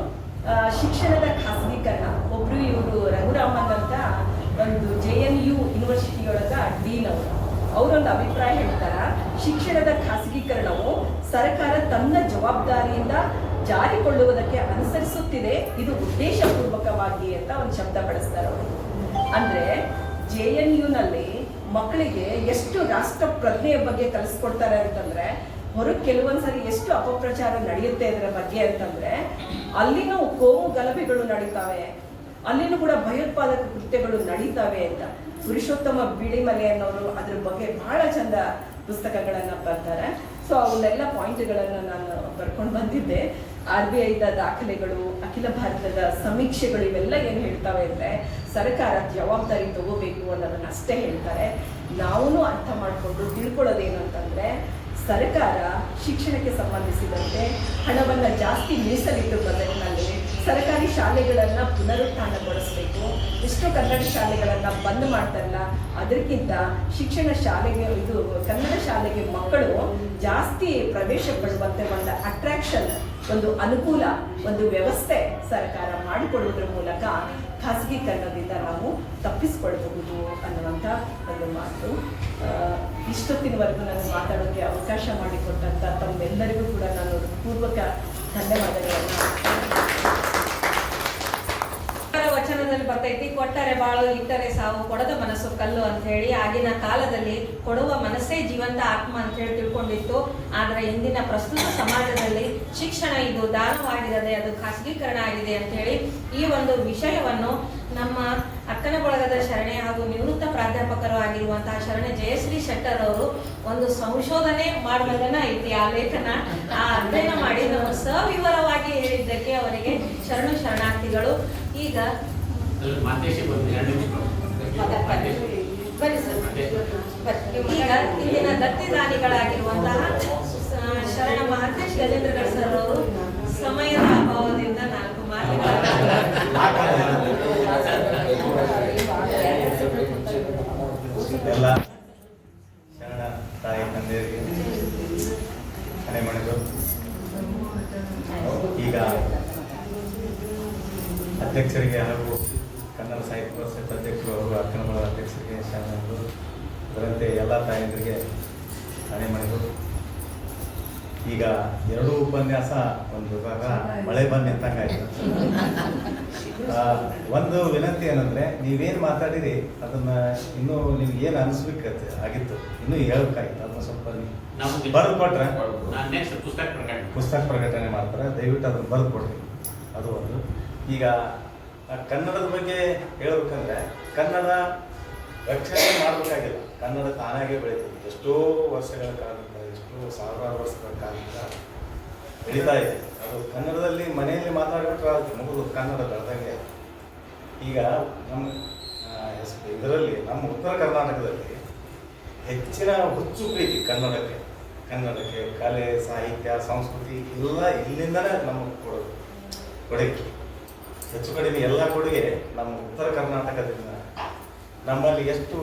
ಶಿಕ್ಷಣದ ಖಾಸಗೀಕರಣ, ಒಬ್ರು ಇವರು ರಘುರಾಮನ್ ಅಂತ ಒಂದು JNU ಯೂನಿವರ್ಸಿಟಿಯೊಳಗ ಡೀನ್ ಅವರೊಂದು ಅಭಿಪ್ರಾಯ ಹೇಳ್ತಾರ, ಶಿಕ್ಷಣದ ಖಾಸಗೀಕರಣವು ಸರ್ಕಾರ ತನ್ನ ಜವಾಬ್ದಾರಿಯಿಂದ ಜಾರಿಕೊಳ್ಳುವುದಕ್ಕೆ ಅನುಸರಿಸುತ್ತಿದೆ, ಇದು ಉದ್ದೇಶಪೂರ್ವಕವಾಗಿ ಅಂತ ಒಂದು ಶಬ್ದ ಬಳಸ್ತಾರೆ ಅವರು. ಅಂದ್ರೆ JNUನಲ್ಲಿ ಮಕ್ಕಳಿಗೆ ಎಷ್ಟು ರಾಷ್ಟ್ರ ಪ್ರಜ್ಞೆಯ ಬಗ್ಗೆ ಕಲಿಸ್ಕೊಡ್ತಾರೆ ಅಂತಂದ್ರೆ, ಹೊರಗೆ ಕೆಲವೊಂದ್ಸರಿ ಎಷ್ಟು ಅಪಪ್ರಚಾರ ನಡೆಯುತ್ತೆ ಇದರ ಬಗ್ಗೆ ಅಂತಂದ್ರೆ, ಅಲ್ಲಿನೂ ಕೋಮು ಗಲಭೆಗಳು ನಡೀತಾವೆ, ಅಲ್ಲಿನೂ ಕೂಡ ಭಯೋತ್ಪಾದಕ ಕೃತ್ಯಗಳು ನಡೀತಾವೆ ಅಂತ ಪುರುಷೋತ್ತಮ ಬಿಳಿಮಲೆ ಅನ್ನೋರು ಅದ್ರ ಬಗ್ಗೆ ಬಹಳ ಚಂದ ಪುಸ್ತಕಗಳನ್ನ ಬರ್ತಾರೆ. ಸೊ ಅವನ್ನೆಲ್ಲ ಪಾಯಿಂಟ್ಗಳನ್ನು ನಾನು ಬರ್ಕೊಂಡು ಬಂದಿದ್ದೆ. RBIದ ದಾಖಲೆಗಳು, ಅಖಿಲ ಭಾರತದ ಸಮೀಕ್ಷೆಗಳು ಇವೆಲ್ಲ ಏನು ಹೇಳ್ತಾವೆ ಅಂದರೆ ಸರ್ಕಾರ ಜವಾಬ್ದಾರಿ ತಗೋಬೇಕು ಅನ್ನೋದನ್ನ ಅಷ್ಟೇ ಹೇಳ್ತಾರೆ. ನಾವೂ ಅರ್ಥ ಮಾಡಿಕೊಂಡು ತಿಳ್ಕೊಳ್ಳೋದೇನು ಅಂತಂದರೆ, ಸರ್ಕಾರ ಶಿಕ್ಷಣಕ್ಕೆ ಸಂಬಂಧಿಸಿದಂತೆ ಹಣವನ್ನು ಜಾಸ್ತಿ ಮೀಸಲಿಟ್ಟು ಬಜೆಟ್ನಲ್ಲಿ ಸರ್ಕಾರಿ ಶಾಲೆಗಳನ್ನು ಪುನರುತ್ಥಾನಗೊಳಿಸಬೇಕು. ಎಷ್ಟೋ ಕನ್ನಡ ಶಾಲೆಗಳನ್ನು ಬಂದ್ ಮಾಡ್ತಾರಲ್ಲ, ಅದಕ್ಕಿಂತ ಶಿಕ್ಷಣ ಶಾಲೆಗೆ ಕನ್ನಡ ಶಾಲೆಗೆ ಮಕ್ಕಳು ಜಾಸ್ತಿ ಪ್ರವೇಶ ಪಡುವಂತೆ ಒಂದು ಅಟ್ರಾಕ್ಷನ್, ಒಂದು ಅನುಕೂಲ, ಒಂದು ವ್ಯವಸ್ಥೆ ಸರ್ಕಾರ ಮಾಡಿಕೊಡುವುದರ ಮೂಲಕ ಖಾಸಗೀಕರಣದಿಂದ ನಾವು ತಪ್ಪಿಸ್ಕೊಳ್ಬಹುದು ಅನ್ನುವಂಥ ಒಂದು ಮಾತು. ಇಷ್ಟೊತ್ತಿನವರೆಗೂ ನಾನು ಮಾತಾಡೋಕ್ಕೆ ಅವಕಾಶ ಮಾಡಿಕೊಟ್ಟಂಥ ತಮ್ಮೆಲ್ಲರಿಗೂ ಕೂಡ ನಾನು ಪೂರ್ವಕ ಧನ್ಯವಾದಗಳನ್ನು. ವಚನದಲ್ಲಿ ಬರ್ತೈತಿ, ಕೊಟ್ಟರೆ ಬಾಳು ಇಟ್ಟರೆ ಸಾವು, ಕೊಡದ ಮನಸ್ಸು ಕಲ್ಲು ಅಂತ ಹೇಳಿ. ಆಗಿನ ಕಾಲದಲ್ಲಿ ಕೊಡುವ ಮನಸ್ಸೇ ಜೀವಂತ ಆತ್ಮ ಅಂತ ಹೇಳಿ ತಿಳ್ಕೊಂಡಿತ್ತು. ಆದರೆ ಇಂದಿನ ಪ್ರಸ್ತುತ ಸಮಾಜದಲ್ಲಿ ಶಿಕ್ಷಣ ಇದು ದಾನವಾಗಿರದೆ ಅದು ಖಾಸಗೀಕರಣ ಆಗಿದೆ ಅಂತ ಹೇಳಿ ಈ ಒಂದು ವಿಷಯವನ್ನು ನಮ್ಮ ಅಕ್ಕನ ಬಳಗದ ಶರಣೆ ಹಾಗೂ ನಿವೃತ್ತ ಪ್ರಾಧ್ಯಾಪಕರು ಆಗಿರುವಂತಹ ಶರಣೆ ಜಯಶ್ರೀ ಶೆಟ್ಟರ್ ಅವರು ಒಂದು ಸಂಶೋಧನೆ ಮಾಡಿದಂಗನ ಐತಿ. ಆ ಲೇಖನ ಅಧ್ಯಯನ ಮಾಡಿ ನಮ್ಮ ಸವಿವರವಾಗಿ ಹೇಳಿದ್ದಕ್ಕೆ ಅವರಿಗೆ ಶರಣಾರ್ಥಿಗಳು. ಈಗ ಈಗ ಇಲ್ಲಿನ ದತ್ತಿದಾನಿಗಳಾಗಿರುವಂತಹ ಶರಣ ಮಹಾಂತೇಶ್ ಗಜೇಂದ್ರಗಢ ಸರ್ ಅವರು ಸಮಯದ ಅಭಾವದಿಂದ 4 ಎಲ್ಲ ಶರಣ ತಾಯಿ ತಂದೆಯರಿಗೆ ಮನೆ ಮಾಡಿದ್ರು. ಈಗ ಅಧ್ಯಕ್ಷರಿಗೆ ಹಾಗೂ ಕನ್ನಡ ಸಾಹಿತ್ಯ ಪರಿಷತ್ ಅಧ್ಯಕ್ಷರು ಅವರು ಅಕ್ಕನಮಳ ಅಧ್ಯಕ್ಷರಿಗೆ ಶರಣರು, ಅದರಂತೆ ಎಲ್ಲ ತಾಯಂದರಿಗೆ ಮನೆ ಮಾಡಿದ್ರು. ಈಗ 2 ಉಪನ್ಯಾಸ ಒಂದು ಮಳೆ ಬಂದು ನಿಂತಂಗಾಯ್ತು. ಒಂದು ವಿನಂತಿ ಏನಂದ್ರೆ, ನೀವೇನು ಮಾತಾಡಿರಿ ಅದನ್ನ ಇನ್ನೂ ನಿಮ್ಗೆ ಏನು ಅನಿಸ್ಬೇಕಾಗುತ್ತೆ ಆಗಿತ್ತು, ಇನ್ನೂ ಹೇಳ್ಬೇಕಾಗಿತ್ತು. ಅದನ್ನ ಸ್ವಲ್ಪ ಬರೆದು ಕೊಟ್ರೆ ಪುಸ್ತಕ ಪ್ರಕಟಣೆ ಮಾಡ್ತಾರೆ, ದಯವಿಟ್ಟು ಅದನ್ನ ಬರೆದು ಕೊಡ್ರಿ. ಅದು ಒಂದು. ಈಗ ಕನ್ನಡದ ಬಗ್ಗೆ ಹೇಳ್ಬೇಕಂದ್ರೆ, ಕನ್ನಡ ರಕ್ಷಣೆ ಮಾಡಬೇಕಾಗಿಲ್ಲ, ಕನ್ನಡ ತಾನಾಗೆ ಬೆಳೀತದೆ. ಎಷ್ಟೋ ವರ್ಷಗಳ ಕಾಲದಿಂದ, ಎಷ್ಟೋ ಸಾವಿರಾರು ವರ್ಷಗಳ ಕಾಲದಿಂದ ಬೆಳೀತಾ ಇದೆ. ಅದು ಕನ್ನಡದಲ್ಲಿ ಮನೆಯಲ್ಲಿ ಮಾತಾಡ್ಬಿಟ್ರೆ ಅದು ಮುಗಿದು ಕನ್ನಡ ಬೆಳೆದಂಗೆ. ಈಗ ನಮ್ಮ ಇದರಲ್ಲಿ ನಮ್ಮ ಉತ್ತರ ಕರ್ನಾಟಕದಲ್ಲಿ ಹೆಚ್ಚಿನ ಹುಚ್ಚು ಪ್ರೀತಿ ಕನ್ನಡಕ್ಕೆ, ಕಲೆ, ಸಾಹಿತ್ಯ, ಸಂಸ್ಕೃತಿ ಎಲ್ಲ ಇಲ್ಲಿಂದಲೇ ನಮಗೆ ಕೊಡುಗೆ. ಹೆಚ್ಚು ಕಡಿಮೆ ಎಲ್ಲ ಕೊಡುಗೆ ನಮ್ಮ ಉತ್ತರ ಕರ್ನಾಟಕದಿಂದ. ನಮ್ಮಲ್ಲಿ ಎಷ್ಟು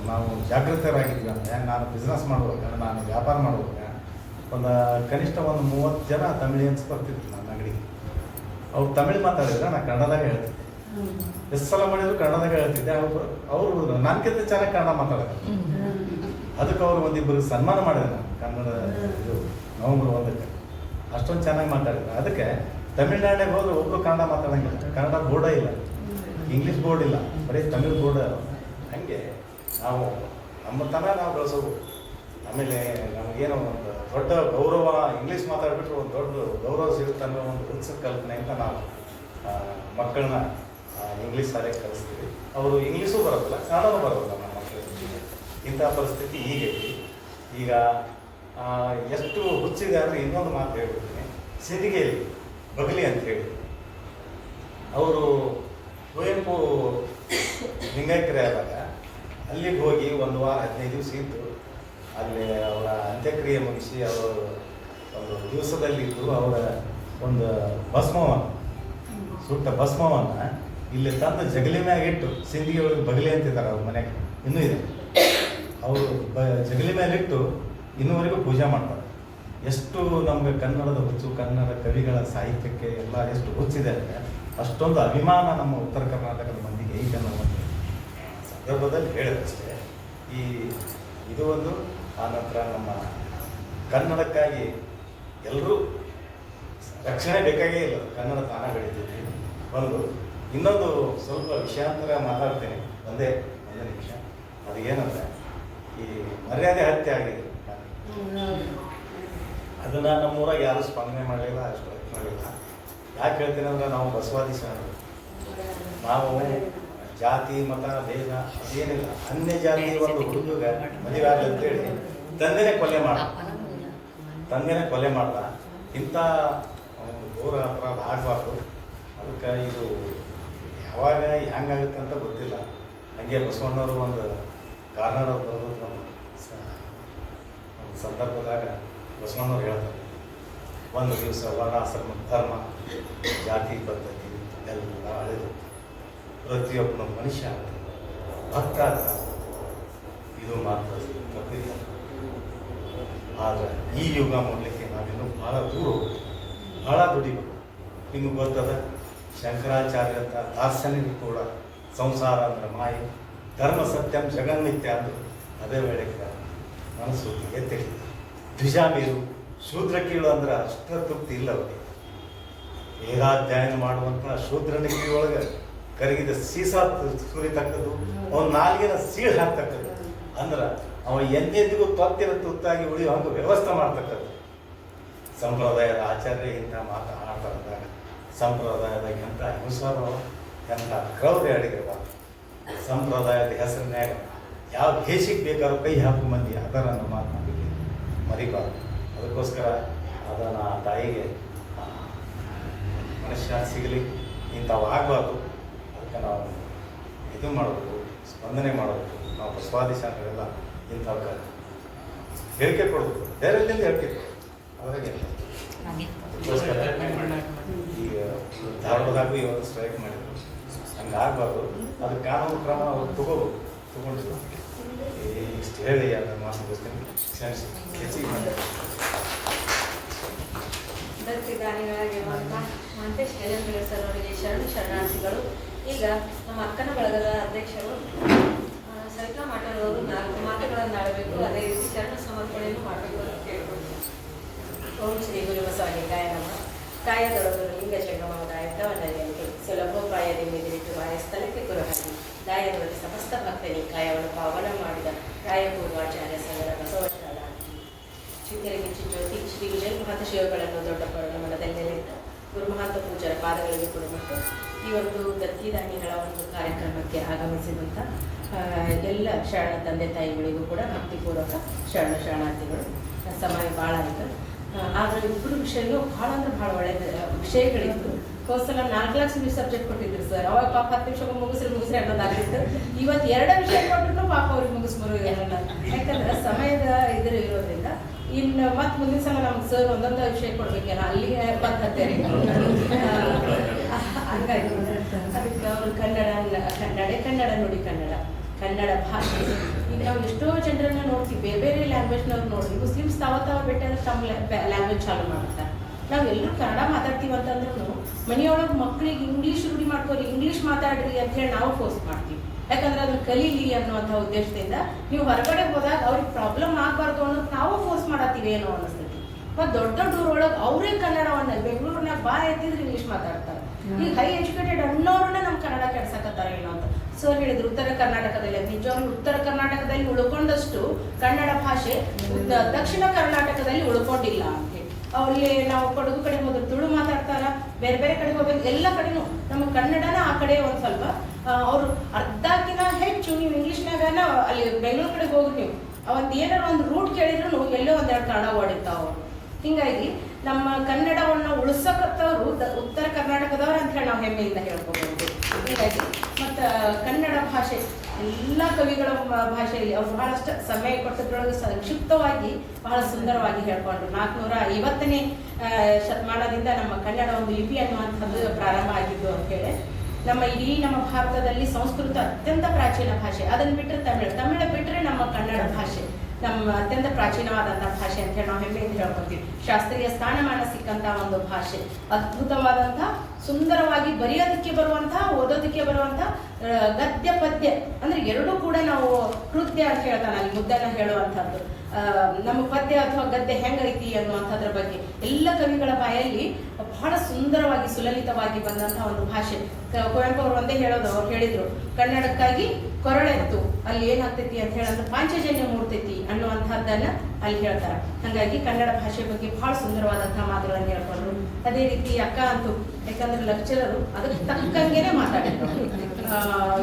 ನಾವು ಜಾಗೃತರಾಗಿದ್ವಿ ಅಂದರೆ, ನಾನು ಬಿಸ್ನೆಸ್ ಮಾಡುವಾಗ, ನಾನು ವ್ಯಾಪಾರ ಮಾಡುವಾಗ ಕನಿಷ್ಠ ಒಂದು 30 ಜನ ತಮಿಳಿಯನ್ಸ್ ಬರ್ತಿದ್ರು ನನ್ನ ಅಂಗಡಿಗೆ. ಅವ್ರು ತಮಿಳು ಮಾತಾಡಿದ್ರೆ ನಾನು ಕನ್ನಡದಾಗ ಹೇಳ್ತಿದ್ದೆ. ಎಷ್ಟು ಸಲ ಮಾಡಿದ್ರು ಕನ್ನಡದಾಗ ಹೇಳ್ತಿದ್ದೆ. ಅವರು ನನ್ಗಿಂತ ಚೆನ್ನಾಗಿ ಕನ್ನಡ ಮಾತಾಡೋದು. ಅದಕ್ಕೆ ಅವರು ಒಂದಿಬ್ಬರು ಸನ್ಮಾನ ಮಾಡಿದೆ ನಾನು ಕನ್ನಡ ಇದು ನವೆಂಬರ್ 1ಕ್ಕೆ. ಅಷ್ಟೊಂದು ಚೆನ್ನಾಗಿ ಮಾತಾಡಿದ್ರು. ಅದಕ್ಕೆ ತಮಿಳ್ನಾಡಿಗೆ ಹೋದ್ರೆ ಒಬ್ಬರು ಕನ್ನಡ ಮಾತಾಡೋಂಗಿಲ್ಲ, ಕನ್ನಡ ಬೋರ್ಡೇ ಇಲ್ಲ, ಇಂಗ್ಲೀಷ್ ಬೋರ್ಡ್ ಇಲ್ಲ, ಬರೀ ತಮಿಳ್ ಬೋರ್ಡ್. ಹಾಗೆ ನಾವು ನಮ್ಮ ನಾವು ಬೆಳೆಸೋದು. ಆಮೇಲೆ ನಮಗೇನೋ ಒಂದು ದೊಡ್ಡ ಗೌರವ, ಇಂಗ್ಲೀಷ್ ಮಾತಾಡ್ಬಿಟ್ರೆ ಒಂದು ದೊಡ್ಡ ಗೌರವ ಸಿಗುತ್ತೆ ಅನ್ನೋ ಒಂದು ಉತ್ಸವ ಕಲ್ಪನೆಯಿಂದ ನಾವು ಮಕ್ಕಳನ್ನ ಇಂಗ್ಲೀಷ್ ಶಾಲೆಗೆ ಕಲಿಸ್ತೀವಿ. ಅವರು ಇಂಗ್ಲೀಷು ಬರೋದಿಲ್ಲ, ಕನ್ನಡನೂ ಬರೋದಿಲ್ಲ ನಮ್ಮ ಮಕ್ಕಳಿಗೆ. ಇಂಥ ಪರಿಸ್ಥಿತಿ ಈಗೈತಿ. ಈಗ ಎಷ್ಟು ಹುಚ್ಚಿದೆ ಅಂದರೆ ಇನ್ನೊಂದು ಮಾತು ಹೇಳ್ಬಿಡ್ತೀನಿ. ಸಿಂದಿಗೆಯಲ್ಲಿ ಬಗಲಿ ಅಂತ ಹೇಳಿ ಅವರು ಕುವೆಂಪು ಲಿಂಗೈಕ್ಯರೇ ಆದಾಗ ಅಲ್ಲಿಗೆ ಹೋಗಿ 1 ವಾರ 15 ದಿವಸ ಇದ್ದು ಅಲ್ಲಿ ಅವರ ಅಂತ್ಯಕ್ರಿಯೆ ಮುಗಿಸಿ ಅವರು ಒಂದು ದಿವಸದಲ್ಲಿದ್ದು ಅವರ ಒಂದು ಭಸ್ಮವನ್ನು ಸುಟ್ಟ ಭಸ್ಮವನ್ನು ಇಲ್ಲಿ ತಂದು ಜಗಲಿ ಮ್ಯಾಗ ಇಟ್ಟು ಸಿಂದಿಗೆ ಒಳಗೆ ಬಗಲಿ ಅಂತಿದ್ದಾರೆ ಅವ್ರ ಮನೆಗೆ ಇನ್ನೂ ಇದೆ. ಅವರು ಜಗಲಿ ಮೇಲಿಟ್ಟು ಇನ್ನೂವರೆಗೂ ಪೂಜೆ ಮಾಡ್ತಾರೆ. ಎಷ್ಟು ನಮಗೆ ಕನ್ನಡದ ಹುಚ್ಚು, ಕನ್ನಡ ಕವಿಗಳ ಸಾಹಿತ್ಯಕ್ಕೆ ಎಲ್ಲ ಎಷ್ಟು ಹುಚ್ಚಿದೆ ಅಂದರೆ ಅಷ್ಟೊಂದು ಅಭಿಮಾನ ನಮ್ಮ ಉತ್ತರ ಕರ್ನಾಟಕದ ಮಂದಿಗೆ ಈಗ ನಮ್ಮ ಒಂದು ಸಂದರ್ಭದಲ್ಲಿ ಹೇಳಿದಷ್ಟೇ. ಇದು ಒಂದು ಆನಂತರ ನಮ್ಮ ಕನ್ನಡಕ್ಕಾಗಿ ಎಲ್ಲರೂ ರಕ್ಷಣೆ ಬೇಕಾಗೇ ಇಲ್ಲ, ಕನ್ನಡ ತಾನ ಬೆಳೀತೈತಿ ಒಂದು. ಇನ್ನೊಂದು ಸ್ವಲ್ಪ ವಿಷಯಾಂತರ ಮಾತಾಡ್ತೀನಿ, ಒಂದೇ ನಿಮಿಷ. ಅದು ಏನಂದರೆ ಈ ಮರ್ಯಾದೆ ಹತ್ಯೆ ಆಗಿದೆ, ಅದನ್ನು ನಮ್ಮೂರಾಗ ಯಾರೂ ಸ್ಪಂದನೆ ಮಾಡಲಿಲ್ಲ, ಅಷ್ಟು ಮಾಡಲಿಲ್ಲ. ಯಾಕೆ ಹೇಳ್ತೀನಿ ಅಂದರೆ ನಾವು ಬಸವಾದಿ ಶರಣರು, ನಾವು ಜಾತಿ ಮತ ಭೇದ ಅದೇನಿಲ್ಲ. ಅನ್ಯ ಜಾತಿ ಒಂದು ಹುಡುಗ ಮದುವೆ ಆಗಲಿ ಅಂತೇಳಿ ತಂದೆನೇ ಕೊಲೆ ಮಾಡ್ದ. ಇಂಥ ಒಂದು ಘೋರ ಅಪರಾಧ ಆಗಬಾರ್ದು. ಅದಕ್ಕೆ ಇದು ಯಾವಾಗ ಹೆಂಗಾಗುತ್ತೆ ಅಂತ ಗೊತ್ತಿಲ್ಲ. ಹಂಗೆ ಬಸವಣ್ಣವರು ಒಂದು ಕಾರ್ನಾಡ ಬರೋದು ನಮ್ಮ ಒಂದು ಸಂದರ್ಭದಾಗ ಬಸವಣ್ಣವ್ರು ಹೇಳ್ತಾರೆ, ಒಂದು ದಿವಸ ವರ್ಣಾಶ್ರಮ ಧರ್ಮ ಜಾತಿ ಪದ್ಧತಿ ಎಲ್ಲ ಅಳೆದು ಪ್ರತಿಯೊಬ್ಬನ ಮನುಷ್ಯ ಭಕ್ತ ಇದು ಮಾತ್ರ ತಪ್ಪಿಲ್ಲ. ಆದರೆ ಈ ಯುಗ ಮಾಡಲಿಕ್ಕೆ ನಾವಿನ್ನೂ ಭಾಳ ದೂರ ಭಾಳ ದುಡಿಬೇಕು. ನಿಮಗೆ ಗೊತ್ತದ ಶಂಕರಾಚಾರ್ಯ ಅಂತ ದಾರ್ಶನಿಕ ಕೂಡ ಸಂಸಾರ ಅಂದರೆ ಮಾಯಿ, ಧರ್ಮ ಸತ್ಯಂ ಜಗನ್ಮಿತ್ಯ ಅಂದರು. ಅದೇ ವೇಳೆಗೆ ಮನಸ್ಸು ಎತ್ತಿಲ್ಲ. ದ್ವಿಜ ಮೀರು ಶೂದ್ರ ಕೀಳು ಅಂದ್ರೆ ಅಷ್ಟರ ತೃಪ್ತಿ ಇಲ್ಲ ಅವರಿಗೆ. ವೇದಾಧ್ಯಯನ ಮಾಡುವಂಥ ಶೂದ್ರನ ಕಿವಿಯೊಳಗೆ ಕರಗಿದ ಸೀಸಾ ಸುರಿತಕ್ಕದ್ದು, ಅವನ ನಾಲಿಗೆನ ಸೀಳು ಹಾಕ್ತಕ್ಕದ್ದು. ಅಂದ್ರೆ ಅವ ಎಂದೆಂದಿಗೂ ತೊತ್ತಿನ ತುತ್ತಾಗಿ ಉಳಿಯೋ ಹಂಗೆ ವ್ಯವಸ್ಥೆ ಮಾಡ್ತಕ್ಕದ್ದು. ಸಂಪ್ರದಾಯದ ಆಚಾರ್ಯ ಇಂಥ ಮಾತನಾಡ್ತಾರಂದಾಗ ಸಂಪ್ರದಾಯದಾಗ ಎಂಥ ಹಿಂಸಾರವ, ಎಂಥ ಕ್ರೌರ್ಯ ಅಡಿಗಿರಬಾರ್ದು. ಸಂಪ್ರದಾಯದ ಹೆಸರಿನಾಗ ಯಾವ ದೇಶಕ್ಕೆ ಬೇಕಾದ್ರೂ ಕೈ ಹಾಕು ಮಂದಿ ಅದರನ್ನು ಮಾತನಾಡಲಿಕ್ಕೆ ಮರಿಬಾರ್ದು. ಅದಕ್ಕೋಸ್ಕರ ಅದನ್ನು ಆ ತಾಯಿಗೆ ಮನುಷ್ಯ ಸಿಗಲಿ, ಇಂಥವು ಆಗಬಾರ್ದು. ಅದಕ್ಕೆ ನಾವು ಇದು ಮಾಡಬೇಕು, ಸ್ಪಂದನೆ ಮಾಡಬೇಕು. ನಾವು ಬಸವಾದಿ ಶಾಂತರೆಲ್ಲ ಇಂಥವ್ರಿಗೆ ಹೇಳಿಕೆ ಕೊಡಬೇಕು, ಧೈರ್ಯದಿಂದ ಹೇಳಿಕೆ ಅದ್ರಾಗೆ. ಈಗ ಧಾರವಾಡದಾಗೂ ಇವತ್ತು ಸ್ಟ್ರೈಕ್ ಮಾಡಿದ್ರು, ಹಂಗೆ ಆಗಬಾರ್ದು. ಅದು ಕಾನೂನು ಕ್ರಮ ಅವ್ರು ತಗೊಂಡಿದ್ರು. ಇಷ್ಟು ಹೇಳಿ ಅದನ್ನು ಮಾತುಗೊಳ್ತೀನಿ. ಕ್ಷಮಿಸಿ, ಹೆಚ್ಚಿಗೆ ಮಾಡಿ. ಭಕ್ತಿದಾನಿಗಳಾಗಿ ಮಹಂತೇಶ್ ಶೈಲೇಂದ್ರ ಸರ್ ಅವರಿಗೆ ಶರಣಾರ್ಥಿಗಳು. ಈಗ ನಮ್ಮ ಅಕ್ಕನ ಬಳಗದ ಅಧ್ಯಕ್ಷರು ಸವಿತಾ ಮಾಟಲ್ ಅವರು 4 ಮಾತುಗಳನ್ನು ಆಡಬೇಕು. ಅದೇ ರೀತಿ ಶರಣ ಸಮರ್ಪಣೆಯನ್ನು ಮಾಡಬೇಕು ಅಂತ ಕೇಳ್ಕೊಳ್ತೀವಿ. ಓಂ ಶ್ರೀ ಗುರು ಬಸವಲಿಂಗಾಯ ನಮಃ. ಕಾಯದೊಳಗರು ಲಿಂಗ ಜಂಗಮ ದಾಯದ್ದವನರಿಯಂತೆ ಸುಲಭೋಪಾಯದಿ ಮಿದಿರಿಟ್ಟು ಬಾಯ ಸ್ಥಳಕ್ಕೆ ಕುರಹರಿ ದಾಯದೊಳಗೆ ಸಮಸ್ತ ಭಕ್ತರಿಗೆ ಕಾಯವನ್ನು ಪಾವನ ಮಾಡಿದ ರಾಯಪೂರ್ವಾಚಾರ್ಯ ಸಂಘದ ಬಸವಶಾಲ ಚಿಕ್ಕರಿಗೆ ಜ್ಯೋತಿ ಶ್ರೀ ವಿಜಯ ಮಹಾಂತ ಶಿವಗಳನ್ನು ದೊಡ್ಡ ಮನದಲ್ಲಿ ನೆಲೆಯಿದ್ದ ಗುರುಮಹಾಂತ ಪೂಜರ ಪಾದಗಳಿಗೆ ಕೊಡಬೇಕು. ಈ ಒಂದು ದತ್ತಿದಾನಿಗಳ ಒಂದು ಕಾರ್ಯಕ್ರಮಕ್ಕೆ ಆಗಮಿಸಿದಂಥ ಎಲ್ಲ ಶರಣ ತಂದೆ ತಾಯಿಗಳಿಗೂ ಕೂಡ ಭಕ್ತಿಪೂರ್ವಕ ಶರಣಾರ್ಥಿಗಳು. ಸಮಯ ಭಾಳ ಆಯಿತು, ಆದರೆ ಇಬ್ಬರು ವಿಷಯಗಳು ಭಾಳ ಅಂದ್ರೆ ಭಾಳ ಒಳ್ಳೆಯ ವಿಷಯಗಳಿತ್ತು. ಕೋಸಲ 4 ಲಕ್ಷ ಸಬ್ಜೆಕ್ಟ್ ಕೊಟ್ಟಿದ್ರು ಸರ್. ಅವಾಗ ಪಾಪ 10 ನಿಮಿಷ ಮುಗಿಸ್ರಿ ಅನ್ನೋದಾಗಿತ್ತು. ಇವತ್ತು 2 ವಿಷಯ ಕೊಟ್ಟರು ಪಾಪ ಅವ್ರಿಗೆ ಮುಗಿಸ್ಬರೋ ಏನಲ್ಲ. ಯಾಕಂದ್ರೆ ಸಮಯದ ಇದ್ರ ಇರೋದ್ರಿಂದ ಇನ್ನು ಮತ್ತೆ ಮುಂದಿನ ಸಲ ನಮ್ಗೆ ಸರ್ ಒಂದೊಂದು ವಿಷಯ ಕೊಡ್ಬೇಕೇನೋ ಅಲ್ಲಿಗೆ ಪದ್ಧತಿ ಹಂಗಾಗಿ ಅದಕ್ಕೆ ಅವರು ಕನ್ನಡ ನುಡಿ ಕನ್ನಡ ಭಾಷೆ. ಈಗ ನಾವು ಎಷ್ಟೋ ಜನರನ್ನ ನೋಡ್ತೀವಿ, ಬೇರೆ ಬೇರೆ ಲ್ಯಾಂಗ್ವೇಜ್ನವ್ರು ನೋಡ್ತೀವಿ. ಮುಸ್ಲಿಮ್ಸ್ ತಾವ ಬಿಟ್ಟರೆ ತಮ್ಮ ಲ್ಯಾಂಗ್ವೇಜ್ ಚಾಲು ಮಾಡ್ತಾರೆ. ನಾವು ಎಲ್ಲರೂ ಕನ್ನಡ ಮಾತಾಡ್ತೀವಿ ಅಂತಂದ್ರೂ ಮನೆಯೊಳಗೆ ಮಕ್ಕಳಿಗೆ ಇಂಗ್ಲೀಷ್ ರೂಢಿ ಮಾಡ್ಕೋರಿ, ಇಂಗ್ಲೀಷ್ ಮಾತಾಡ್ರಿ ಅಂತ ಹೇಳಿ ನಾವು ಫೋರ್ಸ್ ಮಾಡ್ತೀವಿ. ಯಾಕಂದ್ರೆ ಅದನ್ನ ಕಲೀಲಿ ಅನ್ನುವಂಥ ಉದ್ದೇಶದಿಂದ ನೀವು ಹೊರಗಡೆ ಹೋದಾಗ ಅವ್ರಿಗೆ ಪ್ರಾಬ್ಲಮ್ ಆಗಬಾರ್ದು ಅನ್ನೋದು ನಾವು ಫೋರ್ಸ್ ಮಾಡತ್ತೀವಿ ಏನೋ ಅನ್ನಿಸ್ತೈತಿ. ಮತ್ತು ದೊಡ್ಡ ಊರೊಳಗೆ ಅವರೇ ಕನ್ನಡವನ್ನ ಬೆಂಗಳೂರಿನಾಗ ಬಾಯ್ ಎತ್ತಿದ್ರೆ ಇಂಗ್ಲೀಷ್ ಮಾತಾಡ್ತಾರೆ. ಈಗ ಹೈ ಎಜುಕೇಟೆಡ್ ಅನ್ನೋರನ್ನ ನಮ್ಮ ಕನ್ನಡ ಕೆಡ್ಸಕತ್ತಾರ ಏನೋ ಅಂತ ಸರ್ ಹೇಳಿದ್ರು. ಉತ್ತರ ಕರ್ನಾಟಕದಲ್ಲಿ ನಿಜವಾಗ್ಲೂ ಉತ್ತರ ಕರ್ನಾಟಕದಲ್ಲಿ ಉಳ್ಕೊಂಡಷ್ಟು ಕನ್ನಡ ಭಾಷೆ ದಕ್ಷಿಣ ಕರ್ನಾಟಕದಲ್ಲಿ ಉಳ್ಕೊಂಡಿಲ್ಲ ಅಂತ ಹೇಳಿ. ಅಲ್ಲಿ ನಾವು ಕೊಡಗು ಕಡೆ ಹೋದ್ರೆ ತುಳು ಮಾತಾಡ್ತಾರ, ಬೇರೆ ಬೇರೆ ಕಡೆ ಹೋಗ್ಬೇಕು, ಎಲ್ಲ ಕಡೆನೂ ನಮ್ಮ ಕನ್ನಡನ ಆ ಕಡೆ ಒಂದು ಸ್ವಲ್ಪ ಅವರು ಅರ್ಧಕ್ಕಿಂತ ಹೆಚ್ಚು ನೀವು ಇಂಗ್ಲೀಷ್ನಾಗ ಅಲ್ಲಿ ಬೆಂಗಳೂರು ಕಡೆ ಹೋಗಿ ನೀವು ಒಂದು ಏನಾರ ಒಂದು ರೂಟ್ ಕೇಳಿದ್ರು ಎಲ್ಲೋ ಒಂದೆರಡು ಕನ್ನಡ ಓಡಿರ್ತಾವ ಅವರು. ಹಿಂಗಾಗಿ ನಮ್ಮ ಕನ್ನಡವನ್ನು ಉಳಿಸಕತ್ತವರು ಉತ್ತರ ಕರ್ನಾಟಕದವ್ರು ಅಂತ ಹೇಳಿ ನಾವು ಹೆಮ್ಮೆಯಿಂದ ಹೇಳ್ಕೋಬಹುದು. ಹೀಗಾಗಿ ಮತ್ತು ಕನ್ನಡ ಭಾಷೆ ಎಲ್ಲ ಕವಿಗಳ ಭಾಷೆಯಲ್ಲಿ ಅವ್ರು ಬಹಳಷ್ಟು ಸಮಯ ಕೊಟ್ಟದ್ರೊಳಗೆ ಸಂಕ್ಷಿಪ್ತವಾಗಿ ಬಹಳ ಸುಂದರವಾಗಿ ಹೇಳ್ಕೊಂಡ್ರು. 450ನೇ ಶತಮಾನದಿಂದ ನಮ್ಮ ಕನ್ನಡ ಒಂದು ಲಿಪಿ ಅನ್ನುವಂಥದ್ದು ಪ್ರಾರಂಭ ಆಗಿದ್ದು ಅಂತ ಹೇಳಿ. ನಮ್ಮ ಭಾರತದಲ್ಲಿ ಸಂಸ್ಕೃತ ಅತ್ಯಂತ ಪ್ರಾಚೀನ ಭಾಷೆ, ಅದನ್ನು ಬಿಟ್ಟರೆ ತಮಿಳು ಬಿಟ್ಟರೆ ನಮ್ಮ ಕನ್ನಡ ಭಾಷೆ ನಮ್ಮ ಅತ್ಯಂತ ಪ್ರಾಚೀನವಾದಂತಹ ಭಾಷೆ ಅಂತ ಹೇಳಿ ನಾವು ಹೆಮ್ಮೆಯಿಂದ ಹೇಳ್ಕೊತೀವಿ. ಶಾಸ್ತ್ರೀಯ ಸ್ಥಾನಮಾನ ಸಿಕ್ಕಂತಹ ಒಂದು ಭಾಷೆ, ಅದ್ಭುತವಾದಂತಹ ಸುಂದರವಾಗಿ ಬರೆಯೋದಕ್ಕೆ ಬರುವಂತಹ ಓದೋದಕ್ಕೆ ಬರುವಂತಹ ಗದ್ಯ ಪದ್ಯ ಅಂದ್ರೆ ಎರಡೂ ಕೂಡ ನಾವು ಕೃತ್ಯ ಅಂತ ಹೇಳ್ತಾನೆ ಅಲ್ಲಿ ಮುದ್ದನ್ನ ಹೇಳುವಂಥದ್ದು. ನಮ್ಮ ಪದ್ಯ ಅಥವಾ ಗದ್ಯ ಹೆಂಗೈತಿ ಅನ್ನುವಂಥದ್ರ ಬಗ್ಗೆ ಎಲ್ಲ ಕವಿಗಳ ಬಾಯಲ್ಲಿ ಬಹಳ ಸುಂದರವಾಗಿ ಸುಲಲಿತವಾಗಿ ಬಂದಂತಹ ಒಂದು ಭಾಷೆ. ಕುವೆಂಪು ಅವರು ಒಂದೇ ಹೇಳೋದು, ಅವ್ರು ಹೇಳಿದ್ರು ಕನ್ನಡಕ್ಕಾಗಿ ಕೊರಳೆತ್ತು ಅಲ್ಲಿ ಏನಾಗ್ತೈತಿ ಅಂತ ಹೇಳಂದ್ರೆ ಪಾಂಚಜನ್ಯ ಮೂಡ್ತೈತಿ ಅನ್ನುವಂಥದ್ದನ್ನ ಅಲ್ಲಿ ಹೇಳ್ತಾರೆ. ಹಾಗಾಗಿ ಕನ್ನಡ ಭಾಷೆ ಬಗ್ಗೆ ಬಹಳ ಸುಂದರವಾದಂತಹ ಮಾತುಗಳನ್ನು ಹೇಳ್ಕೊಂಡ್ರು. ಅದೇ ರೀತಿ ಅಕ್ಕ ಅಂತೂ ಯಾಕಂದ್ರೆ ಲೆಕ್ಚರರು ಅದಕ್ಕೆ ತಕ್ಕಂಗೆನೆ ಮಾತಾಡಿದ್ರು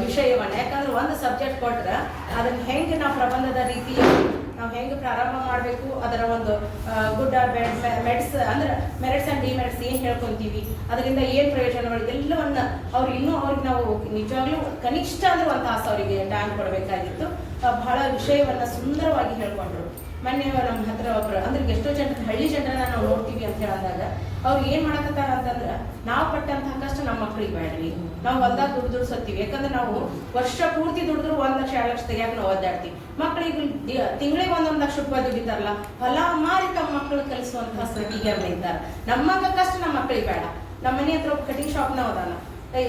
ವಿಷಯವನ್ನ. ಯಾಕಂದ್ರೆ ಒಂದು ಸಬ್ಜೆಕ್ಟ್ ಕೊಟ್ರೆ ಅದನ್ನ ಹೆಂಗೆ ನಾವು ಪ್ರಬಂಧದ ರೀತಿಯಲ್ಲಿ ನಾವು ಹೆಂಗೆ ಪ್ರಾರಂಭ ಮಾಡಬೇಕು, ಅದರ ಒಂದು ಗುಡ್ ಆರ್ ಬ್ಯಾಡ್ ಮೆರಿಟ್ಸ್ ಅಂದ್ರೆ ಮೆರಿಟ್ಸ್ ಅಂಡ್ ಡಿಮೆರಿಟ್ಸ್ ಏನು ಹೇಳ್ಕೊಂತೀವಿ, ಅದರಿಂದ ಏನು ಪ್ರಯೋಜನಗಳು ಎಲ್ಲವನ್ನ ಅವ್ರಿಗೆ ನಾವು ನಿಜವಾಗ್ಲೂ ಕನಿಷ್ಠ ಅಂದ್ರೆ ಒಂದು ತಾಸು ಅವರಿಗೆ ಟೈಮ್ ಕೊಡಬೇಕಾಗಿತ್ತು. ಬಹಳ ವಿಷಯವನ್ನ ಸುಂದರವಾಗಿ ಹೇಳ್ಕೊಂಡ್ರು. ಮೊನ್ನೆ ನಮ್ಮ ಹತ್ರ ಒಬ್ರು ಅಂದ್ರೆ ಎಷ್ಟೋ ಜನ ಹಳ್ಳಿ ಜನರನ್ನ ನಾವು ನೋಡ್ತೀವಿ ಅಂತ ಹೇಳಿದಾಗ ಅವ್ರು ಏನ್ ಮಾಡಕತ್ತಾರ ಅಂತಂದ್ರೆ ನಾವು ಪಟ್ಟಂತಹ ಕಷ್ಟ ನಮ್ಮ ಮಕ್ಳಿಗೆ ಬೇಡ್ರಿ, ನಾವು ಹೊಲ್ದಾಗ ದುಡ್ದು ಸತ್ತೀವಿ. ಯಾಕಂದ್ರೆ ನಾವು ವರ್ಷ ಪೂರ್ತಿ ದುಡಿದ್ರು 1 ಲಕ್ಷ 2 ಲಕ್ಷ ತೆಗಿಯಾಕ ನಾವು ಒದ್ದಾಡ್ತೀವಿ. ಮಕ್ಳಿಗೆ ತಿಂಗಳಿಗೆ 1 ಲಕ್ಷ ರೂಪಾಯಿ ದುಡಿತಾರಲ್ಲ, ಹೊಲ ಮಾರಿ ತಮ್ಮ ಮಕ್ಕಳು ಕಲಿಸುವಂತಹ ಸ್ಥಿತಿಗೆ ಇದ್ದಾರೆ. ನಮ್ಮಂಗ ಕಷ್ಟ ನಮ್ಮ ಮಕ್ಳಿಗೆ ಬೇಡ. ನಮ್ಮ ಮನೆ ಹತ್ರ ಕಟಿಂಗ್ ಶಾಪ್ನ ಹೋದಾನ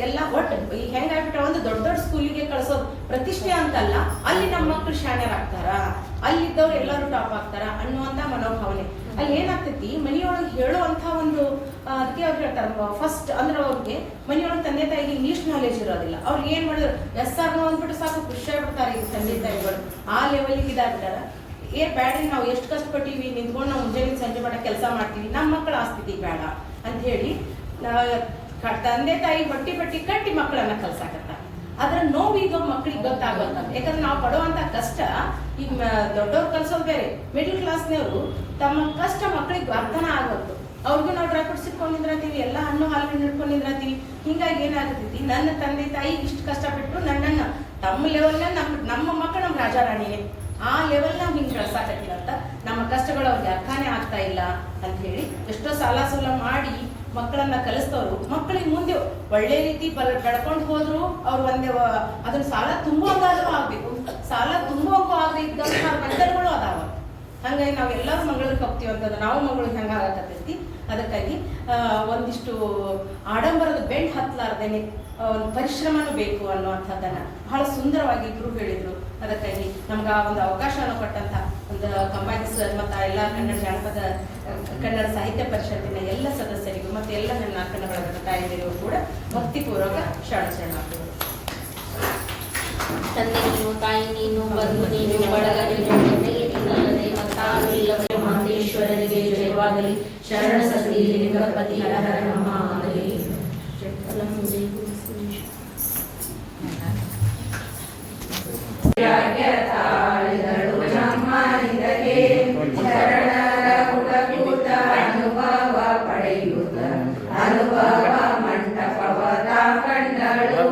ಎಲ್ಲ ಒಟ್ಟು ಈಗ ಹೆಂಗಾಗ್ಬಿಟ್ಟ ಒಂದು ದೊಡ್ಡ ದೊಡ್ಡ ಸ್ಕೂಲಿಗೆ ಕಳ್ಸೋದು ಪ್ರತಿಷ್ಠೆ ಅಂತಲ್ಲ, ಅಲ್ಲಿ ನಮ್ಮ ಮಕ್ಕಳು ಶಾಣ್ಯರಾಗ್ತಾರ, ಅಲ್ಲಿದ್ದವ್ರು ಎಲ್ಲರೂ ಟಾಪ್ ಆಗ್ತಾರ ಅನ್ನುವಂತ ಮನೋಭಾವನೆ. ಅಲ್ಲಿ ಏನಾಗ್ತೈತಿ ಮನೆಯೊಳಗೆ ಹೇಳುವಂತ ಒಂದು ಅದಕ್ಕೆ ಅವ್ರು ಹೇಳ್ತಾರೆ ಫಸ್ಟ್ ಅಂದ್ರೆ ಅವ್ರಿಗೆ ಮನೆಯೊಳಗೆ ತಂದೆ ತಾಯಿಗೆ ಇಂಗ್ಲಿಷ್ ನಾಲೆಜ್ ಇರೋದಿಲ್ಲ. ಅವ್ರಿಗೆ ಏನ್ ಮಾಡಿದ್ರು SR ಅಂದ್ಬಿಟ್ಟು ಸಾಕು ಖುಷಿ ಆಗ್ಬಿಡ್ತಾರೆ ಈಗ ತಂದೆ ತಾಯಿಗಳು ಆ ಲೆವೆಲ್ಗೆ ಇದಾಗ್ಬಿಟ್ಟಾರ. ಬ್ಯಾಡ್ರಿ ನಾವು ಎಷ್ಟು ಕಷ್ಟಪಟ್ಟಿವಿ ನಿಂತ್ಕೊಂಡು ನಾವು ಮುಂಜಾನೆ ಸಂಜೆ ಮಾಡ ಕೆಲಸ ಮಾಡ್ತೀವಿ, ನಮ್ಮ ಮಕ್ಕಳ ಆ ಸ್ಥಿತಿ ಬೇಡ ಅಂತ ಹೇಳಿ ತಂದೆ ತಾಯಿ ಹೊಟ್ಟಿ ಕಟ್ಟಿ ಮಕ್ಕಳನ್ನ ಕಲ್ಸಾಕತ್ತ. ಅದ್ರ ನೋವು ಈಗ ಮಕ್ಳಿಗೆ ಗೊತ್ತಾಗಲ್ಲ. ಯಾಕಂದ್ರೆ ನಾವು ಪಡುವಂತ ಕಷ್ಟ ಈಗ ದೊಡ್ಡವ್ರು ಕಲ್ಸೋದು ಬೇರೆ, ಮಿಡಲ್ ಕ್ಲಾಸ್ನವರು ತಮ್ಮ ಕಷ್ಟ ಮಕ್ಕಳಿಗೆ ಅರ್ಥನ ಆಗೋದು. ಅವ್ರಿಗೂ ನಾವು ಡ್ರೈ ಫ್ರೂಟ್ಸ್ ಇಟ್ಕೊಂಡು ನಿಂದ್ರತೀವಿ, ಎಲ್ಲ ಹಣ್ಣು ಹಾಲು ಹಿಡ್ಕೊಂಡು ನಿಂದ್ರತೀವಿ. ಹಿಂಗಾಗಿ ಏನಾಗ್ತೈತಿ ನನ್ನ ತಂದೆ ತಾಯಿ ಇಷ್ಟು ಕಷ್ಟಪಟ್ಟು ನನ್ನನ್ನ ತಮ್ಮ ಲೆವೆಲ್ನ ನಮ್ಮ ಮಕ್ಕಳು ನಮ್ಮ ರಾಜಾರಾಣಿನೇ ಆ ಲೆವೆಲ್ ನಾವು ಹಿಂಗೆ ಬೆಳೆಸಾಕತ್ತಿಲ್ಲ ಅಂತ ನಮ್ಮ ಕಷ್ಟಗಳು ಅವ್ರಿಗೆ ಅರ್ಥನೇ ಆಗ್ತಾ ಇಲ್ಲ ಅಂತ ಹೇಳಿ ಎಷ್ಟೋ ಸಾಲ ಸೂಲ ಮಾಡಿ ಮಕ್ಕಳನ್ನ ಕಲಿಸ್ತವ್ರು ಮಕ್ಕಳಿಗೆ ಮುಂದೆ ಒಳ್ಳೆ ರೀತಿ ಬೆಳ್ಕೊಂಡು ಹೋದ್ರು ಅವ್ರು ಅದನ್ನ ಸಾಲ ತುಂಬುವಂಗಾದ್ರೂ ಆಗ್ಬೇಕು. ಸಾಲ ತುಂಬುವಂಗೂ ಆಗದೆ ಇದ್ದಂತಹ ಬಂಧನಗಳು ಅದಾವ. ಹಂಗಾಗಿ ನಾವು ಎಲ್ಲರೂ ಮಂಗಳೂರಿಗೆ ಹೋಗ್ತೀವಿ ಅಂತಂದ್ರೆ ನಾವು ಮಂಗಳೂರಿಗೆ ಹೆಂಗ ಆಗತ್ತೈತಿ. ಅದಕ್ಕಾಗಿ ಒಂದಿಷ್ಟು ಆಡಂಬರದ ಬೆಂಡ್ ಹತ್ತಲಾರ್ದೇನೆ ಒಂದು ಪರಿಶ್ರಮನೂ ಬೇಕು ಅನ್ನುವಂಥದ್ದನ್ನ ಬಹಳ ಸುಂದರವಾಗಿ ಇಬ್ರು ಹೇಳಿದ್ರು. ಅದಕ್ಕಾಗಿ ನಮ್ಗೆ ಆ ಒಂದು ಅವಕಾಶವನ್ನು ಕೊಟ್ಟಂತ ಒಂದು ಕಂಬೈನ್ಸ್ ಮತ್ತು ಎಲ್ಲ ಕನ್ನಡ ಸಾಹಿತ್ಯ ಪರಿಷತ್ತಿನ ಎಲ್ಲ ಸದಸ್ಯರಿಗೂ ಮತ್ತು ಎಲ್ಲ ನನ್ನ ಕನ್ನಡ ತಾಯಿಯರಿಗೂ ಕೂಡ ಭಕ್ತಿಪೂರ್ವಕ ಶರಣಾರ್ಥಿಗಳು. ತಂದೆ ನೀನು, ತಾಯಿ ನೀನು, ಬಂಧು ನೀನು, ಬಳಗ ನೀನು, ಜೊತೆಗೆ ನೀನಲ್ಲದೆ ಮತ್ತಾರು ಇಲ್ಲವೇ ಮಹೇಶ್ವರನಿಗೆ ಜಯವಾಗಲಿ. ಶರಣ ಸತಿ ಲಿಂಗಪತಿ ಹರ ಹರ ನಮಃ. ತಾಳಿದಳು ನಮ್ಮನಿಂದಲೇ ಶರಣರ ಕುಟಕೂಟ ಅನುಭವ ಪಡೆಯುತ್ತ ಅನುಭವ ಮಂಟಪವದ ಕಂಡಳು.